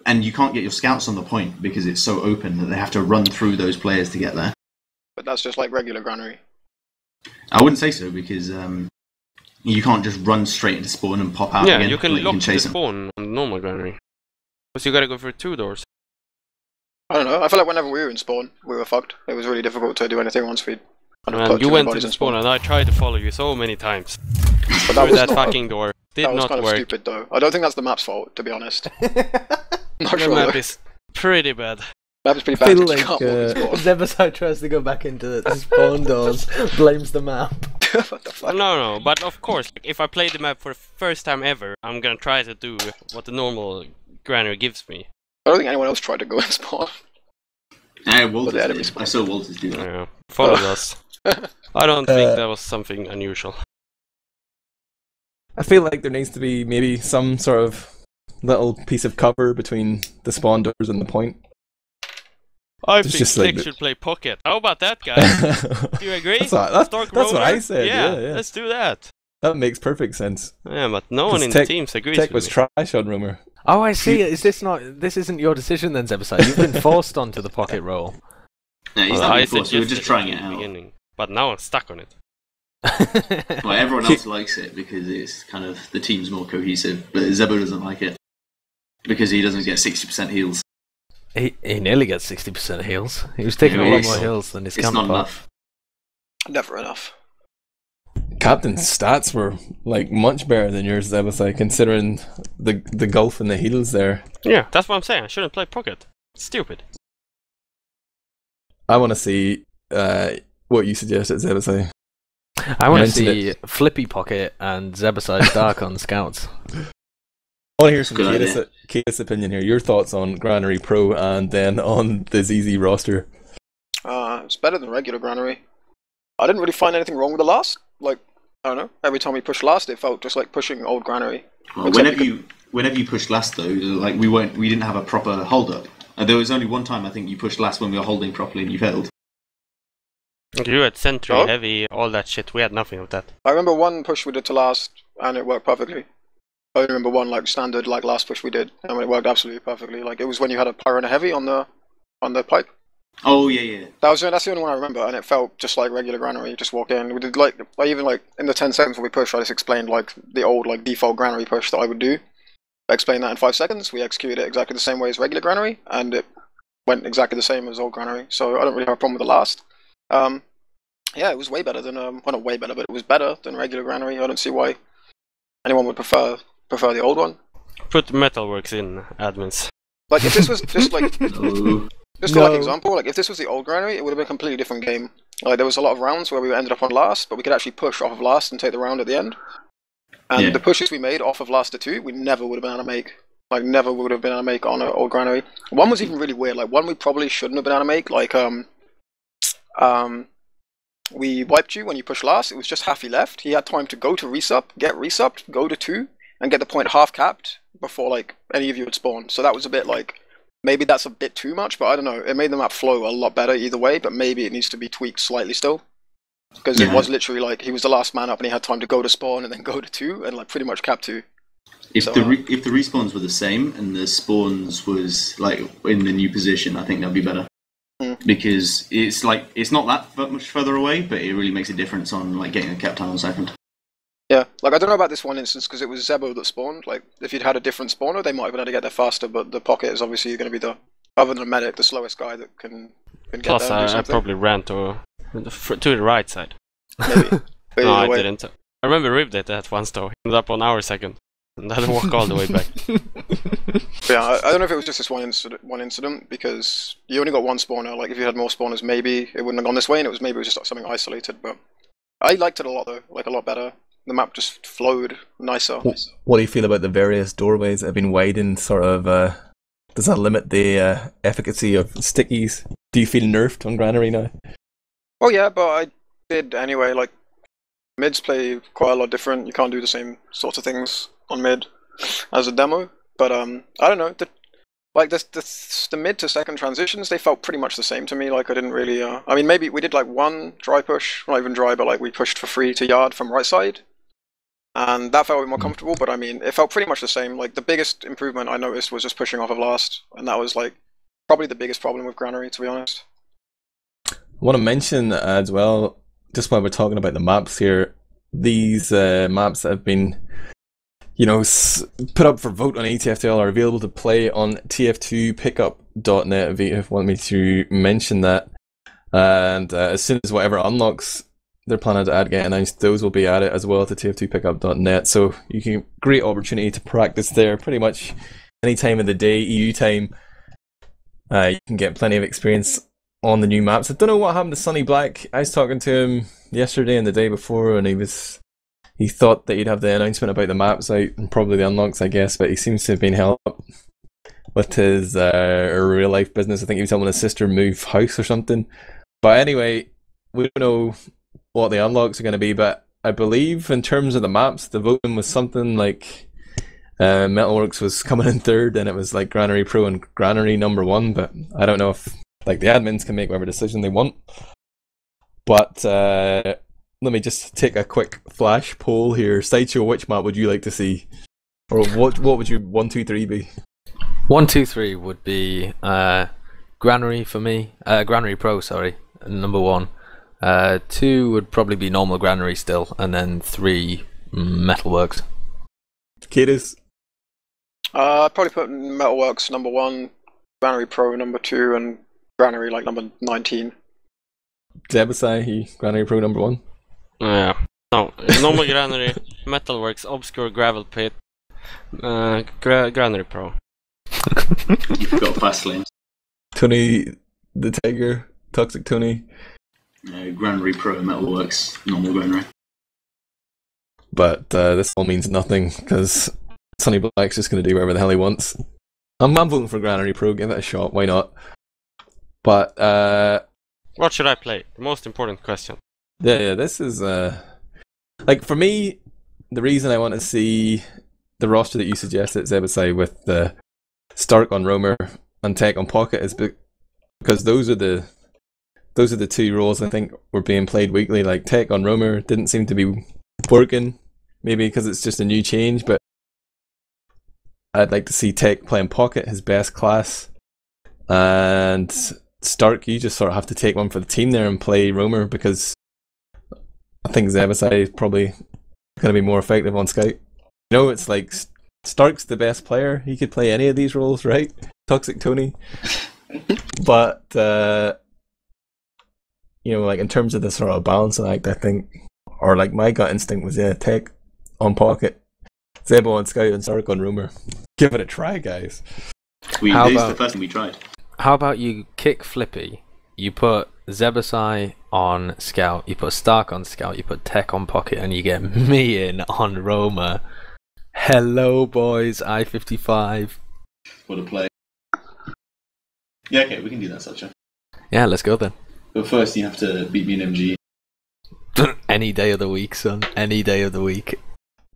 and you can't get your scouts on the point because it's so open that they have to run through those players to get there. But that's just like regular Granary. I wouldn't say so because you can't just run straight into spawn and pop out again. Yeah, you can lock the spawn on normal Granary. Because you gotta go through 2 doors. I don't know, I feel like whenever we were in spawn, we were fucked. It was really difficult to do anything once we... Man, you went to the spawn and I tried to follow you so many times. But that was that fucking door. Did not kind of work. Stupid though. I don't think that's the map's fault, to be honest. Not The sure. map is pretty bad. Map is pretty I bad. feel like Zebbosai tries to go back into the spawn doors, blames the map. What the fuck? No, but of course, if I play the map for the first time ever, I'm gonna try to do what the normal Granary gives me. I don't think anyone else tried to go in spawn. Walters did. I saw Walters do that. Yeah, followed us. I don't think that was something unusual. I feel like there needs to be maybe some sort of little piece of cover between the spawn doors and the point. I It's think just Slick like should play pocket. How about that, guys? Do you agree? That's what I said. Yeah, let's do that. That makes perfect sense. Yeah, but no one in the teams agrees Tech with was me. trash on Rumour. Oh, I see. This isn't your decision then, Zebbosai. You've been forced onto the pocket role. No, he's not before, so we're just trying it out. Beginning, but now I'm stuck on it. Well, everyone else likes it because it's kind of the team's more cohesive, but Zebo doesn't like it because he doesn't get 60% heals. He nearly gets 60% heals. He was taking a lot more heals than his counterpart. It's not enough. Never enough. Captain's stats were like much better than yours, Zebbosai, considering the gulf and the heals there. Yeah, that's what I'm saying. I shouldn't play pocket. It's stupid. I want to see what you suggested, Zebbosai. I want to see Flippy Pocket and Zebbosai Dark on Scouts. I want to hear some kaidus opinion here. Your thoughts on Granary Pro and then on the ZZ roster. It's better than regular Granary. I didn't really find anything wrong with the last. Like, I don't know. Every time we pushed last, it felt just like pushing old Granary. Well, whenever you pushed last though, like we didn't have a proper hold up. There was only one time I think you pushed last when we were holding properly and you failed. You had sentry, heavy, all that shit. We had nothing of that. I remember one push we did to last, and it worked perfectly. I only remember one like standard like last push we did, and it worked absolutely perfectly. Like it was when you had a pyro and a heavy on the pipe. Oh yeah. That's the only one I remember, and it felt just like regular Granary. You just walk in. We did like even like in the 10 seconds when we pushed, I just explained like the old like default Granary push that I would do. I explained that in 5 seconds. We executed it exactly the same way as regular Granary, and it went exactly the same as old Granary. So I don't really have a problem with the last. Yeah, it was way better than well, not way better, but it was better than regular Granary. I don't see why anyone would prefer the old one. Put Metalworks in, admins. Like if this was just like just like example, like if this was the old Granary, it would have been a completely different game. Like there was a lot of rounds where we ended up on last, but we could actually push off of last and take the round at the end. And the pushes we made off of last to 2, we never would have been able to make Like, never would have been able to make on an old granary. One was even really weird. Like, one we probably shouldn't have been able to make. Like, we wiped you when you pushed last. It was just half he left. He had time to go to resup, get resupped, go to 2, and get the point half capped before, like, any of you would spawn. So that was a bit, like, maybe that's a bit too much, but I don't know. It made the map flow a lot better either way, but maybe it needs to be tweaked slightly still. Because it was literally, like, he was the last man up and he had time to go to spawn and then go to 2 and, like, pretty much cap 2. If the respawns were the same and the spawns was, like, in the new position, I think that'd be better. Because it's like it's not that much further away, but it really makes a difference on like getting a cap time on second. Yeah, like I don't know about this one instance because it was Zebo that spawned. Like if you'd had a different spawner, they might have been able to get there faster. But the pocket is obviously going to be the, other than a medic, the slowest guy that can get Plus, there. I probably ran to the right side. Maybe. No, I didn't. I remember Rib did that once though. He ended up on our second, and had to walk all the way back. Yeah, I don't know if it was just this one incident because you only got one spawner. Like if you had more spawners, maybe it wouldn't have gone this way, and maybe it was just something isolated. But I liked it a lot though, like a lot better. The map just flowed nicer. What do you feel about the various doorways that have been widened? Sort of, does that limit the efficacy of stickies? Do you feel nerfed on Granary now? Oh yeah, but I did anyway. Like mids play quite a lot different. You can't do the same sorts of things on mid as a demo. But I don't know. The mid to second transitions, they felt pretty much the same to me. Like I didn't really. I mean, maybe we did like one dry push, not even dry, but like we pushed for free to yard from right side, and that felt a bit more comfortable. But I mean, it felt pretty much the same. Like the biggest improvement I noticed was just pushing off of last, and that was like probably the biggest problem with Granary, to be honest. I want to mention as well, just while we're talking about the maps here, these maps that have been, you know, put up for vote on ETF2L are available to play on TF2pickup.net if you want me to mention that. And as soon as whatever unlocks they're planning to get announced, those will be added as well to TF2pickup.net. So you can, great opportunity to practice there pretty much any time of the day, EU time. You can get plenty of experience on the new maps. I don't know what happened to Sunny Black. I was talking to him yesterday and the day before, and he thought that he'd have the announcement about the maps out and probably the unlocks, I guess, but he seems to have been held up with his real life business. I think he was helping his sister move house or something. But anyway, we don't know what the unlocks are going to be, but I believe in terms of the maps, the voting was something like Metalworks was coming in third, and it was like Granary Pro and Granary #1, but I don't know if like the admins can make whatever decision they want. But let me just take a quick flash poll here. Sideshow, which map would you like to see? Or what would you 1, 2, 3 be? 1, 2, 3 would be Granary for me. Granary Pro, sorry, #1. 2 would probably be normal Granary still, and then 3 Metalworks. Kaidus? I'd probably put Metalworks #1, Granary Pro #2, and Granary like number 19. Zebbosai, Granary Pro #1. Yeah. No, normal Granary, Metalworks, Obscure Gravel Pit, Granary Pro. You've got fast lanes. Tony the Tiger, Toxic Tony. Granary Pro, Metalworks, normal Granary. But this all means nothing because Sunny Black's just going to do whatever the hell he wants. I'm voting for Granary Pro, give it a shot, why not? But what should I play? The most important question. Yeah, this is like for me, the reason I want to see the roster that you suggested, Zebbosai, with Stark on Roamer and Tech on Pocket is because those are the 2 roles I think were being played weekly. Like Tech on Roamer didn't seem to be working, maybe because it's just a new change, but I'd like to see Tech playing Pocket, his best class, and Stark, you just sort of have to take one for the team there and play Roamer because I think Zebbosai is probably going to be more effective on Scout. You know, it's like Stark's the best player. He could play any of these roles, right? Toxic Tony. But, you know, like in terms of the sort of balancing act, I think, or like my gut instinct was, yeah, Tech on Pocket, Zebo on Scout, and Stark on Roamer. Give it a try, guys. This is the first thing we tried. How about you kick Flippy? You put Zebbosai on Scout, you put Stark on Scout, you put Tech on Pocket, and you get me in on Roamer. Hello, boys. I-55. for the play. Yeah, okay, we can do that, Sacha. Yeah, let's go then. But first, you have to beat me in MG. Any day of the week, son. Any day of the week.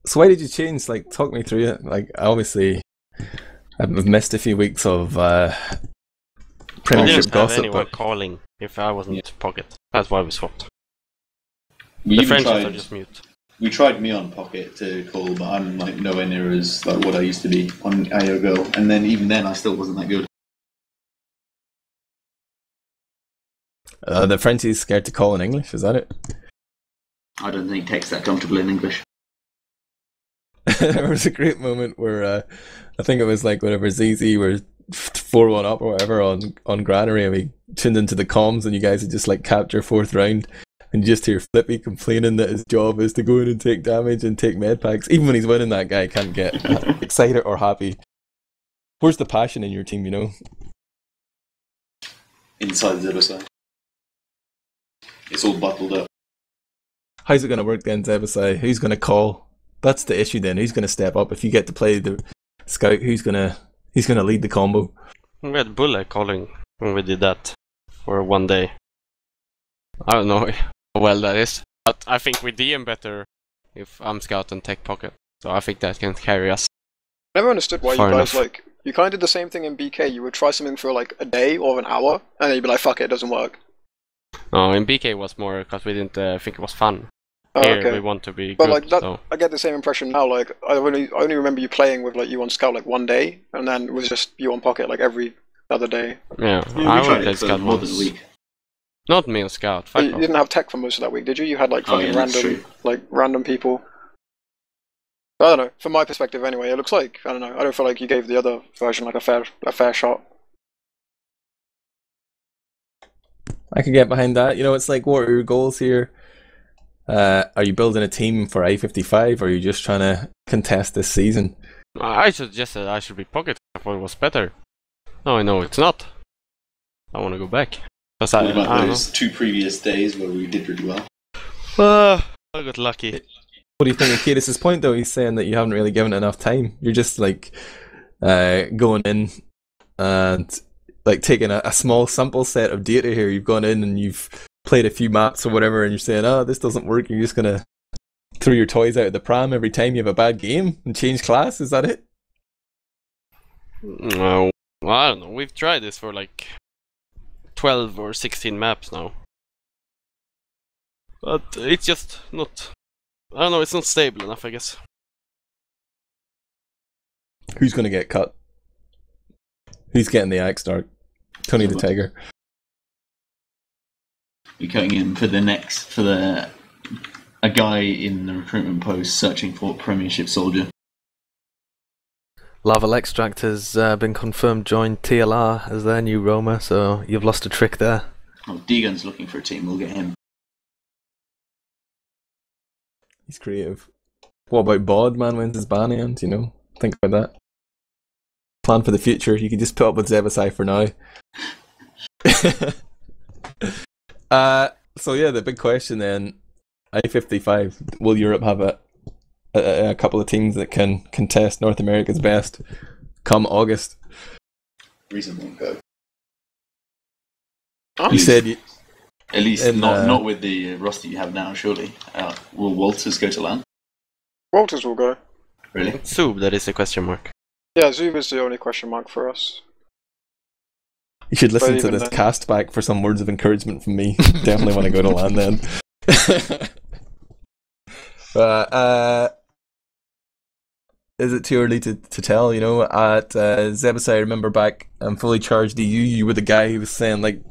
So why did you change? Like, talk me through it. Like, obviously, I've missed a few weeks of Premiership didn't have gossip, anyone but calling if I wasn't pocket. That's why we swapped. We The even Frenchies are tried. just mute. We tried me on pocket to call, but I'm like nowhere near as like what I used to be on IOGO, and then even then I still wasn't that good. the Frenchie's scared to call in English. Is that it? I don't think Tech's that comfortable in English. There was a great moment where I think it was like whatever zizi were 4-1 up or whatever on Granary, and we tuned into the comms, and you guys had just like capture 4th round. And you just hear Flippy complaining that his job is to go in and take damage and take med packs. Even when he's winning, that guy can't get excited or happy. Where's the passion in your team, you know? Inside Zebbosai. It's all bottled up. How's it going to work then, Zebbosai? Who's going to call? That's the issue then. Who's going to step up? If you get to play the scout, who's going to lead the combo? We had Bulle calling when we did that for one day. I don't know how well that is, but I think we DM better if I'm scout and tech pocket. So I think that can carry us. Never understood why Far you guys enough. you kind of did the same thing in BK. You would try something for like a day or an hour, and then you'd be like, "Fuck it, it doesn't work." No, in BK was more because we didn't think it was fun. Oh, Here okay. we want to be But good. like that, So. I get the same impression now. Like I only remember you playing with like you on Scout like one day, and then it was just you on Pocket like every other day. Yeah, We I tried only it played for scout more than once. a week. Not me on scout. But Fuck you off. didn't have tech for most of that week, did you? You had like Oh, fucking yeah, that's random, true. like random people. I don't know. From my perspective, anyway, it looks like I don't know. I don't feel like you gave the other version like a fair shot. I could get behind that. You know, it's like, what are your goals here? Are you building a team for I-55, or are you just trying to contest this season? I suggested I should be pocket. I thought it was better. No, I know it's not. I want to go back. Because What I about don't those 2 previous days where we did really well? know. I got lucky. What do you think of Kaidus' point, though? He's saying that you haven't really given it enough time. You're just like going in and like taking a small sample set of data here. You've gone in and you've played a few maps or whatever, and you're saying, "Oh, this doesn't work." You're just gonna throw your toys out of the pram every time you have a bad game and change class. Is that it? No, well, I don't know. We've tried this for like 12 or 16 maps now. But it's just not... I don't know, it's not stable enough, I guess. Who's gonna get cut? Who's getting the axe start? Tony the Tiger. We're cutting in for a guy in the recruitment post searching for Premiership soldier. Laval Extract has been confirmed joined TLR as their new roamer, so you've lost a trick there. Oh, D-Gun's looking for a team, we'll get him. He's creative. What about Bod? Man wins his ban end, you know? Think about that. Plan for the future. You can just put up with Zebbosai for now. So yeah, the big question then, I-55, will Europe have a couple of teams that can contest North America's best come August? Reason won't go. You said... At least in, not with the roster you have now, surely. Will Walters go to LAN? Walters will go. Really? It's Zub that is the question mark. Yeah, Zub is the only question mark for us. You should listen But to even this then- cast back for some words of encouragement from me. Definitely want to go to LAN then. Is it too early to tell? You know, at Zebbosai, I remember back Fully Charged EU, you were the guy who was saying, like,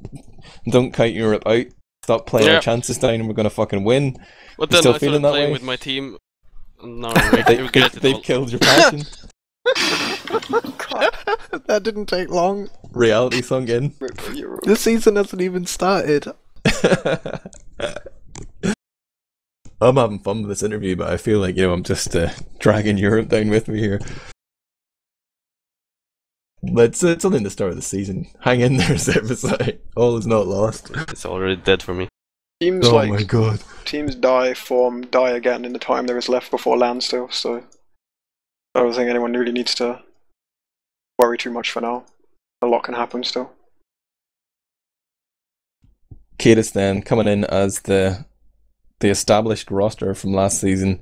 don't count Europe out. Stop playing our chances down and we're going to fucking win. But You then still I feeling started that playing way? with my team. And now I regret it They've all. killed your passion. That didn't take long. Reality sunk in. The season hasn't even started. I'm having fun with this interview, but I feel like, you know, I'm just dragging Europe down with me here. But it's only the start of the season. Hang in there, Zebbosai. All is not lost. It's already dead for me. Teams Oh my god. Teams die, form, die again in the time there is left before land still, so I don't think anyone really needs to worry too much for now. A lot can happen still. Kaidus then coming in as the established roster from last season.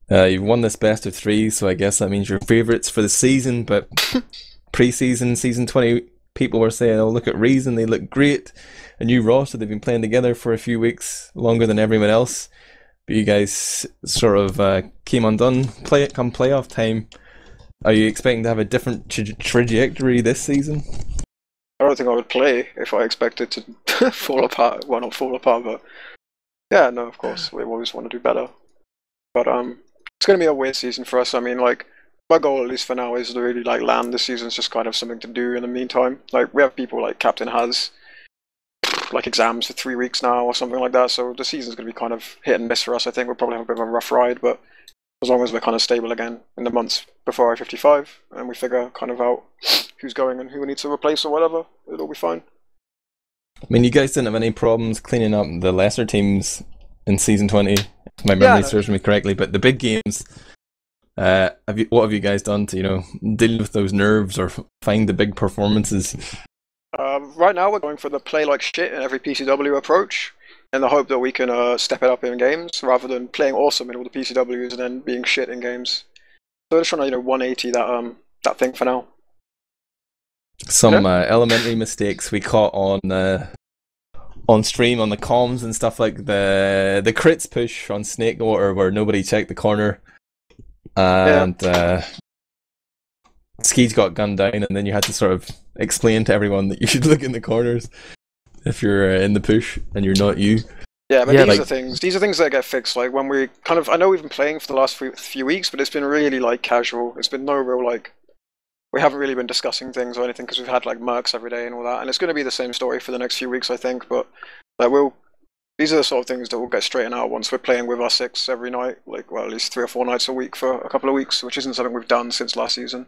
You've won this best of 3, so I guess that means you're favourites for the season. But pre-season, season 20, people were saying, "Oh, look at Reason, they look great. A new roster, they've been playing together for a few weeks, longer than everyone else." But you guys sort of came undone. Come playoff time, are you expecting to have a different trajectory this season? I don't think I would play if I expected to fall apart. Well, not fall apart, but yeah, no, of course, we always want to do better. But it's going to be a weird season for us. I mean, like, my goal, at least for now, is to really like land this season. It's just kind of something to do in the meantime. Like, we have people like Captain has like exams for 3 weeks now or something like that, so the season's going to be kind of hit and miss for us. I think we'll probably have a bit of a rough ride, but as long as we're kind of stable again in the months before I-55 and we figure kind of out who's going and who we need to replace or whatever, it'll be fine. I mean, you guys didn't have any problems cleaning up the lesser teams in season 20, if my memory serves me correctly, but the big games, what have you guys done to, deal with those nerves or find the big performances? Right now we're going for the play like shit in every PCW approach, in the hope that we can step it up in games, rather than playing awesome in all the PCWs and then being shit in games. So we're just trying to 180 that thing for now. Some elementary mistakes we caught on stream on the comms and stuff, like the crits push on Snakewater where nobody checked the corner and Skeege got gunned down, and then you had to sort of explain to everyone that you should look in the corners if you're in the push and you're not you. Yeah, but these are things that get fixed. Like when we kind of, I know we've been playing for the last few weeks, but it's been really like casual. It's been no real like, we haven't really been discussing things or anything because we've had like mercs every day and all that, and it's going to be the same story for the next few weeks, I think. But like these are the sort of things that will get straightened out once we're playing with our 6 every night, like, well, at least 3 or 4 nights a week for a couple of weeks, which isn't something we've done since last season.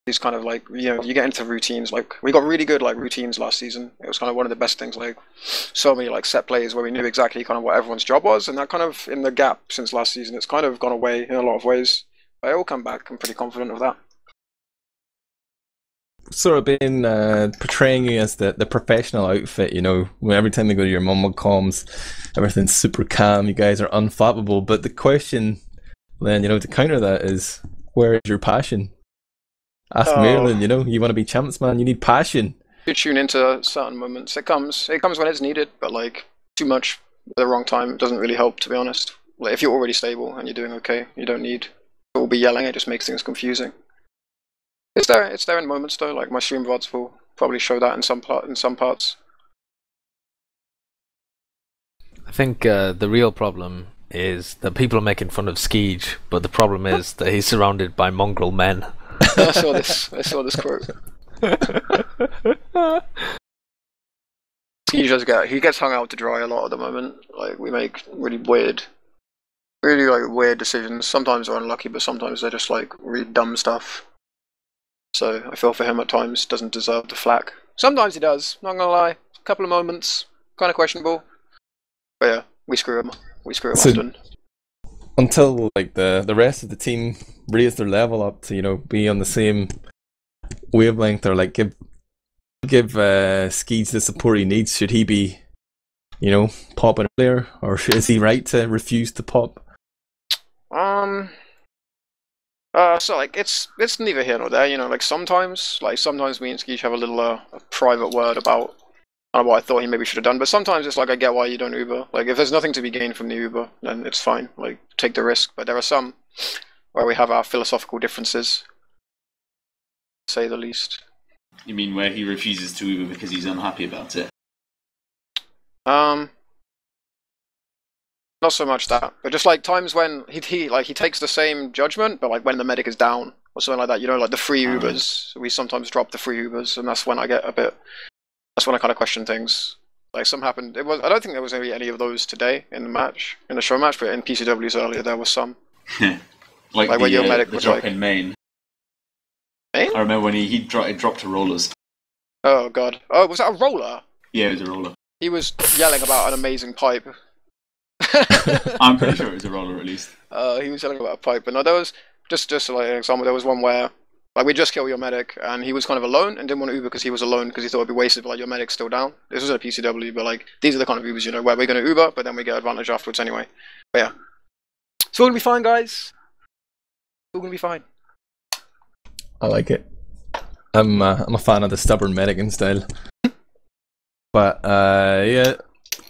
These kind of like, you get into routines. Like, we got really good like routines last season. It was kind of one of the best things. Like, so many like set plays where we knew exactly kind of what everyone's job was, and that kind of in the gap since last season, it's kind of gone away in a lot of ways. But it will come back. I'm pretty confident of that. Sort of been portraying you as the professional outfit, when every time they go to your mumble comms, everything's super calm, you guys are unflappable. But the question then, to counter that is, where is your passion? Ask Marilyn, you want to be champs, man, you need passion. You tune into certain moments. It comes when it's needed, but like too much at the wrong time doesn't really help, to be honest. Like, if you're already stable and you're doing okay, you don't need to all be yelling. It just makes things confusing. It's there in moments though. Like, my stream VODs will probably show that in some parts. I think the real problem is that people are making fun of Skeege, but the problem is that he's surrounded by mongrel men. I saw this quote. He gets hung out to dry a lot at the moment. Like, we make really weird decisions. Sometimes they're unlucky, but sometimes they're just like really dumb stuff. So I feel for him at times. Doesn't deserve the flack. Sometimes he does. Not gonna lie. A couple of moments, kind of questionable. But yeah, we screw him. Often. Until like the rest of the team raise their level up to be on the same wavelength, or like give Skeege the support he needs. Should he be popping earlier, or is he right to refuse to pop? So like it's neither here nor there. Like sometimes me and Skeege have a little a private word about what I thought he maybe should have done, but sometimes it's like, I get why you don't Uber. Like, if there's nothing to be gained from the Uber, then it's fine. Like, take the risk. But there are some where we have our philosophical differences, to say the least. You mean where he refuses to Uber because he's unhappy about it? Not so much that, but just like times when he takes the same judgment, but like when the medic is down or something like that. Like the free Ubers, we sometimes drop the free Ubers, and that's when I get a bit. That's when I kind of question things. Like, some happened. I don't think there was any of those today in the show match, but in PCWs earlier there was some. like when your medic the was drop like in Maine. Maine? I remember when he dropped to rollers. Oh god. Oh, was that a roller? Yeah, it was a roller. He was yelling about an amazing pipe. I'm pretty sure it was a roller, at least. He was yelling about a pipe, but no, there was just like an example. There was one where Like, we just killed your medic, and he was kind of alone, and didn't want to Uber because he was alone, because he thought it'd be wasted, but like, your medic's still down. This was a PCW, but like, these are the kind of Ubers, you know, where we're going to Uber, but then we get advantage afterwards anyway. But yeah. It's all going to be fine, guys. It's all going to be fine. I like it. I'm a fan of the stubborn medican style. But yeah,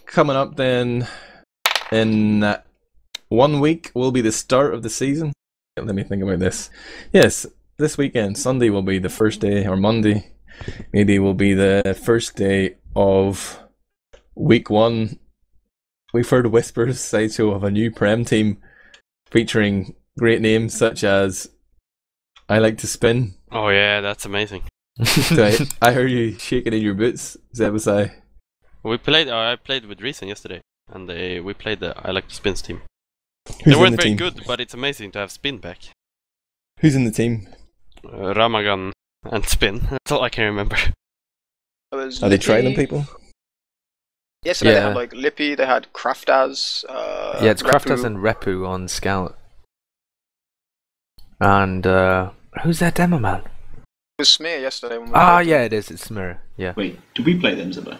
coming up then in 1 week will be the start of the season. Let me think about this. Yes, this weekend, Sunday will be the first day, or Monday, maybe will be the first day of week 1. We've heard whispers, Sideshow, of a new Prem team featuring great names such as I Like to Spin. Oh yeah, that's amazing. I heard you shaking in your boots, Zebbosai. We played. I played with Reason yesterday, and we played the I Like to Spin's team. Who's they weren't in the very team? good, but it's amazing to have Spin back. Who's in the team? Ramagan and Spin. That's all I can remember. Are they trying them, people? Yesterday they had like Lippy, they had Kraftaz. Yeah, it's Kraftaz Repu. and Repu on Scout. And who's that demo man? It was Smear yesterday when we played. Yeah, it is. It's Smear. Yeah. Wait, did we play them, Zebba?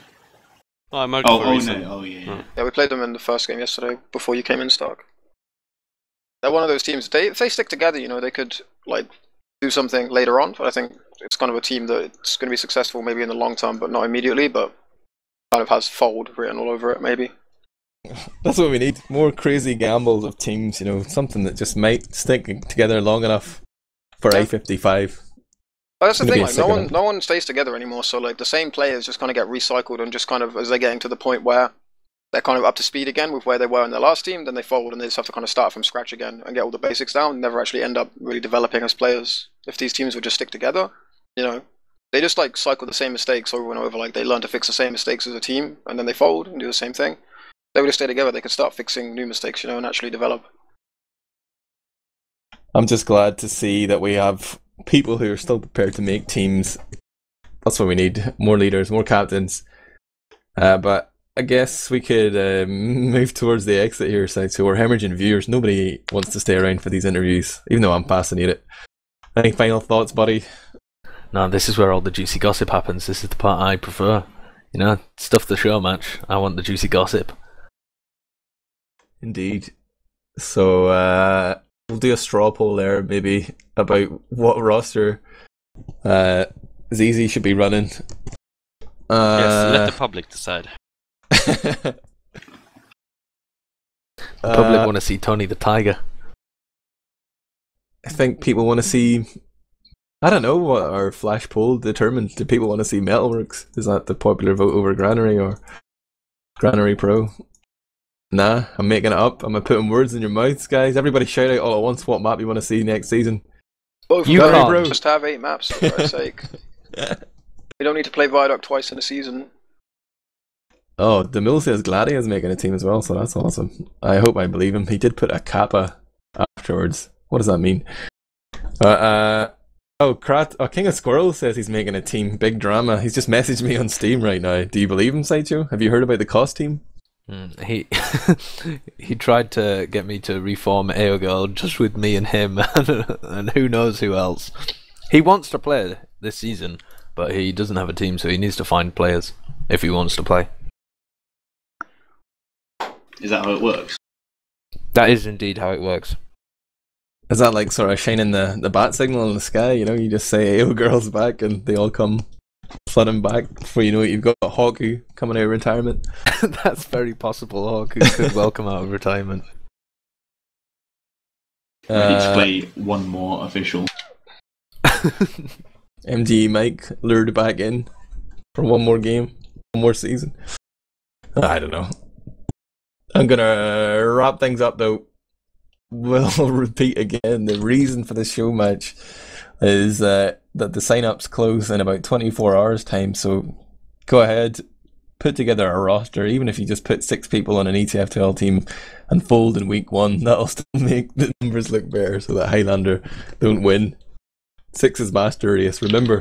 Oh, I'm out for Reason. No. Oh, yeah. Yeah, we played them in the first game yesterday before you came in, Stark. They're one of those teams. If they stick together, you know, they could like do something later on. But I think it's kind of a team that's going to be successful maybe in the long term, but not immediately. But kind of has fold written all over it, maybe. That's what we need. More crazy gambles of teams, you know, something that just might stick together long enough for A55. But that's the thing, like no one stays together anymore, so like the same players just kind of get recycled, and just kind of as they're getting to the point where they're kind of up to speed again with where they were in their last team, then they fold and they just have to kind of start from scratch again and get all the basics down, and never actually end up really developing as players. If these teams would just stick together, you know, they just like cycle the same mistakes over and over, like they learn to fix the same mistakes as a team, and then they fold and do the same thing. If they would just stay together, they could start fixing new mistakes, you know, and actually develop. I'm just glad to see that we have people who are still prepared to make teams. That's what we need. More leaders, more captains. But I guess we could move towards the exit here, so we're hemorrhaging viewers. Nobody wants to stay around for these interviews, even though I'm fascinated. Any final thoughts, buddy? No, this is where all the juicy gossip happens. This is the part I prefer. You know, stuff the show match. I want the juicy gossip. Indeed. So we'll do a straw poll there, maybe, about what roster Zizi should be running. Yes, let the public decide. The public want to see Tony the Tiger. I think people want to see... I don't know what our flash poll determined. Do people want to see Metalworks? Is that the popular vote over Granary or Granary Pro? Nah, I'm making it up. I'm putting words in your mouths, guys. Everybody shout out all at once what map you want to see next season. Both you can't just have 8 maps, for Christ's sake. We don't need to play Viaduct twice in a season. Oh, Demil says Glady is making a team as well, so that's awesome. I hope I believe him. He did put a kappa afterwards. What does that mean? King of Squirrels says he's making a team. Big drama. He's just messaged me on Steam right now. Do you believe him, Sideshow? Have you heard about the cost team? He he tried to get me to reform AO Girl just with me and him, and who knows who else. He wants to play this season, but he doesn't have a team, so he needs to find players if he wants to play. Is that how it works? That is indeed how it works. Is that like sort of shining the bat signal in the sky? You know, you just say AO Girl's back and they all come flooding back before you know it. You've got Hawku coming out of retirement. That's very possible. Hawku could welcome out of retirement. Ready to play one more official. MGE Mike lured back in for one more game, one more season. I don't know. I'm gonna wrap things up though. We'll repeat again. The reason for the show match is that the sign-ups close in about 24 hours time, so go ahead, put together a roster. Even if you just put 6 people on an ETF2L team and fold in week 1, that'll still make the numbers look better so that Highlander don't win. 6 is master race. Remember,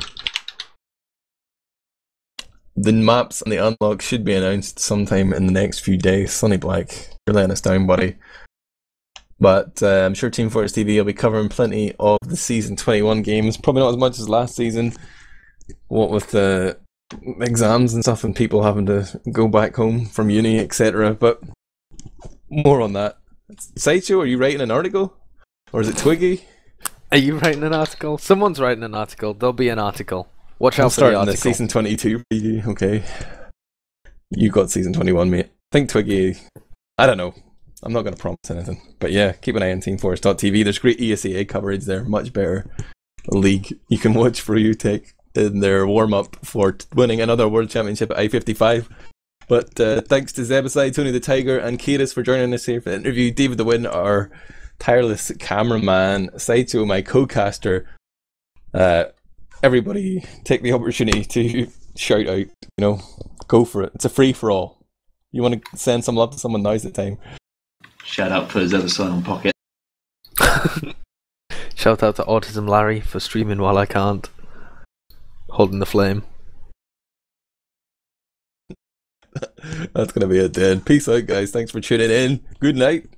the maps and the unlocks should be announced sometime in the next few days. Sonny Black, you're letting us down, buddy. But I'm sure Team Fortress TV will be covering plenty of the Season 21 games. Probably not as much as last season, what with the exams and stuff and people having to go back home from uni, etc. But more on that. Sideshow, are you writing an article? Or is it Twiggy? Are you writing an article? Someone's writing an article. There'll be an article. Watch out for the article. I'm starting the Season 22 preview, okay. You got Season 21, mate. I think Twiggy... I don't know. I'm not going to promise anything. But yeah, keep an eye on teamfortress.tv. There's great ESEA coverage there. Much better league. You can watch for UTech in their warm-up for winning another World Championship at I-55. But thanks to Zebbosai, tonythetiger and kaidus for joining us here for the interview. DavidTheWin, our tireless cameraman. Sideshow, my co-caster. Everybody take the opportunity to shout out, go for it. It's a free-for-all. You want to send some love to someone, now's the time. Shout out for Zebbosai on Pocket. Shout out to Autism Larry for streaming while I can't. Holding the flame. That's going to be it then. Peace out, guys. Thanks for tuning in. Good night.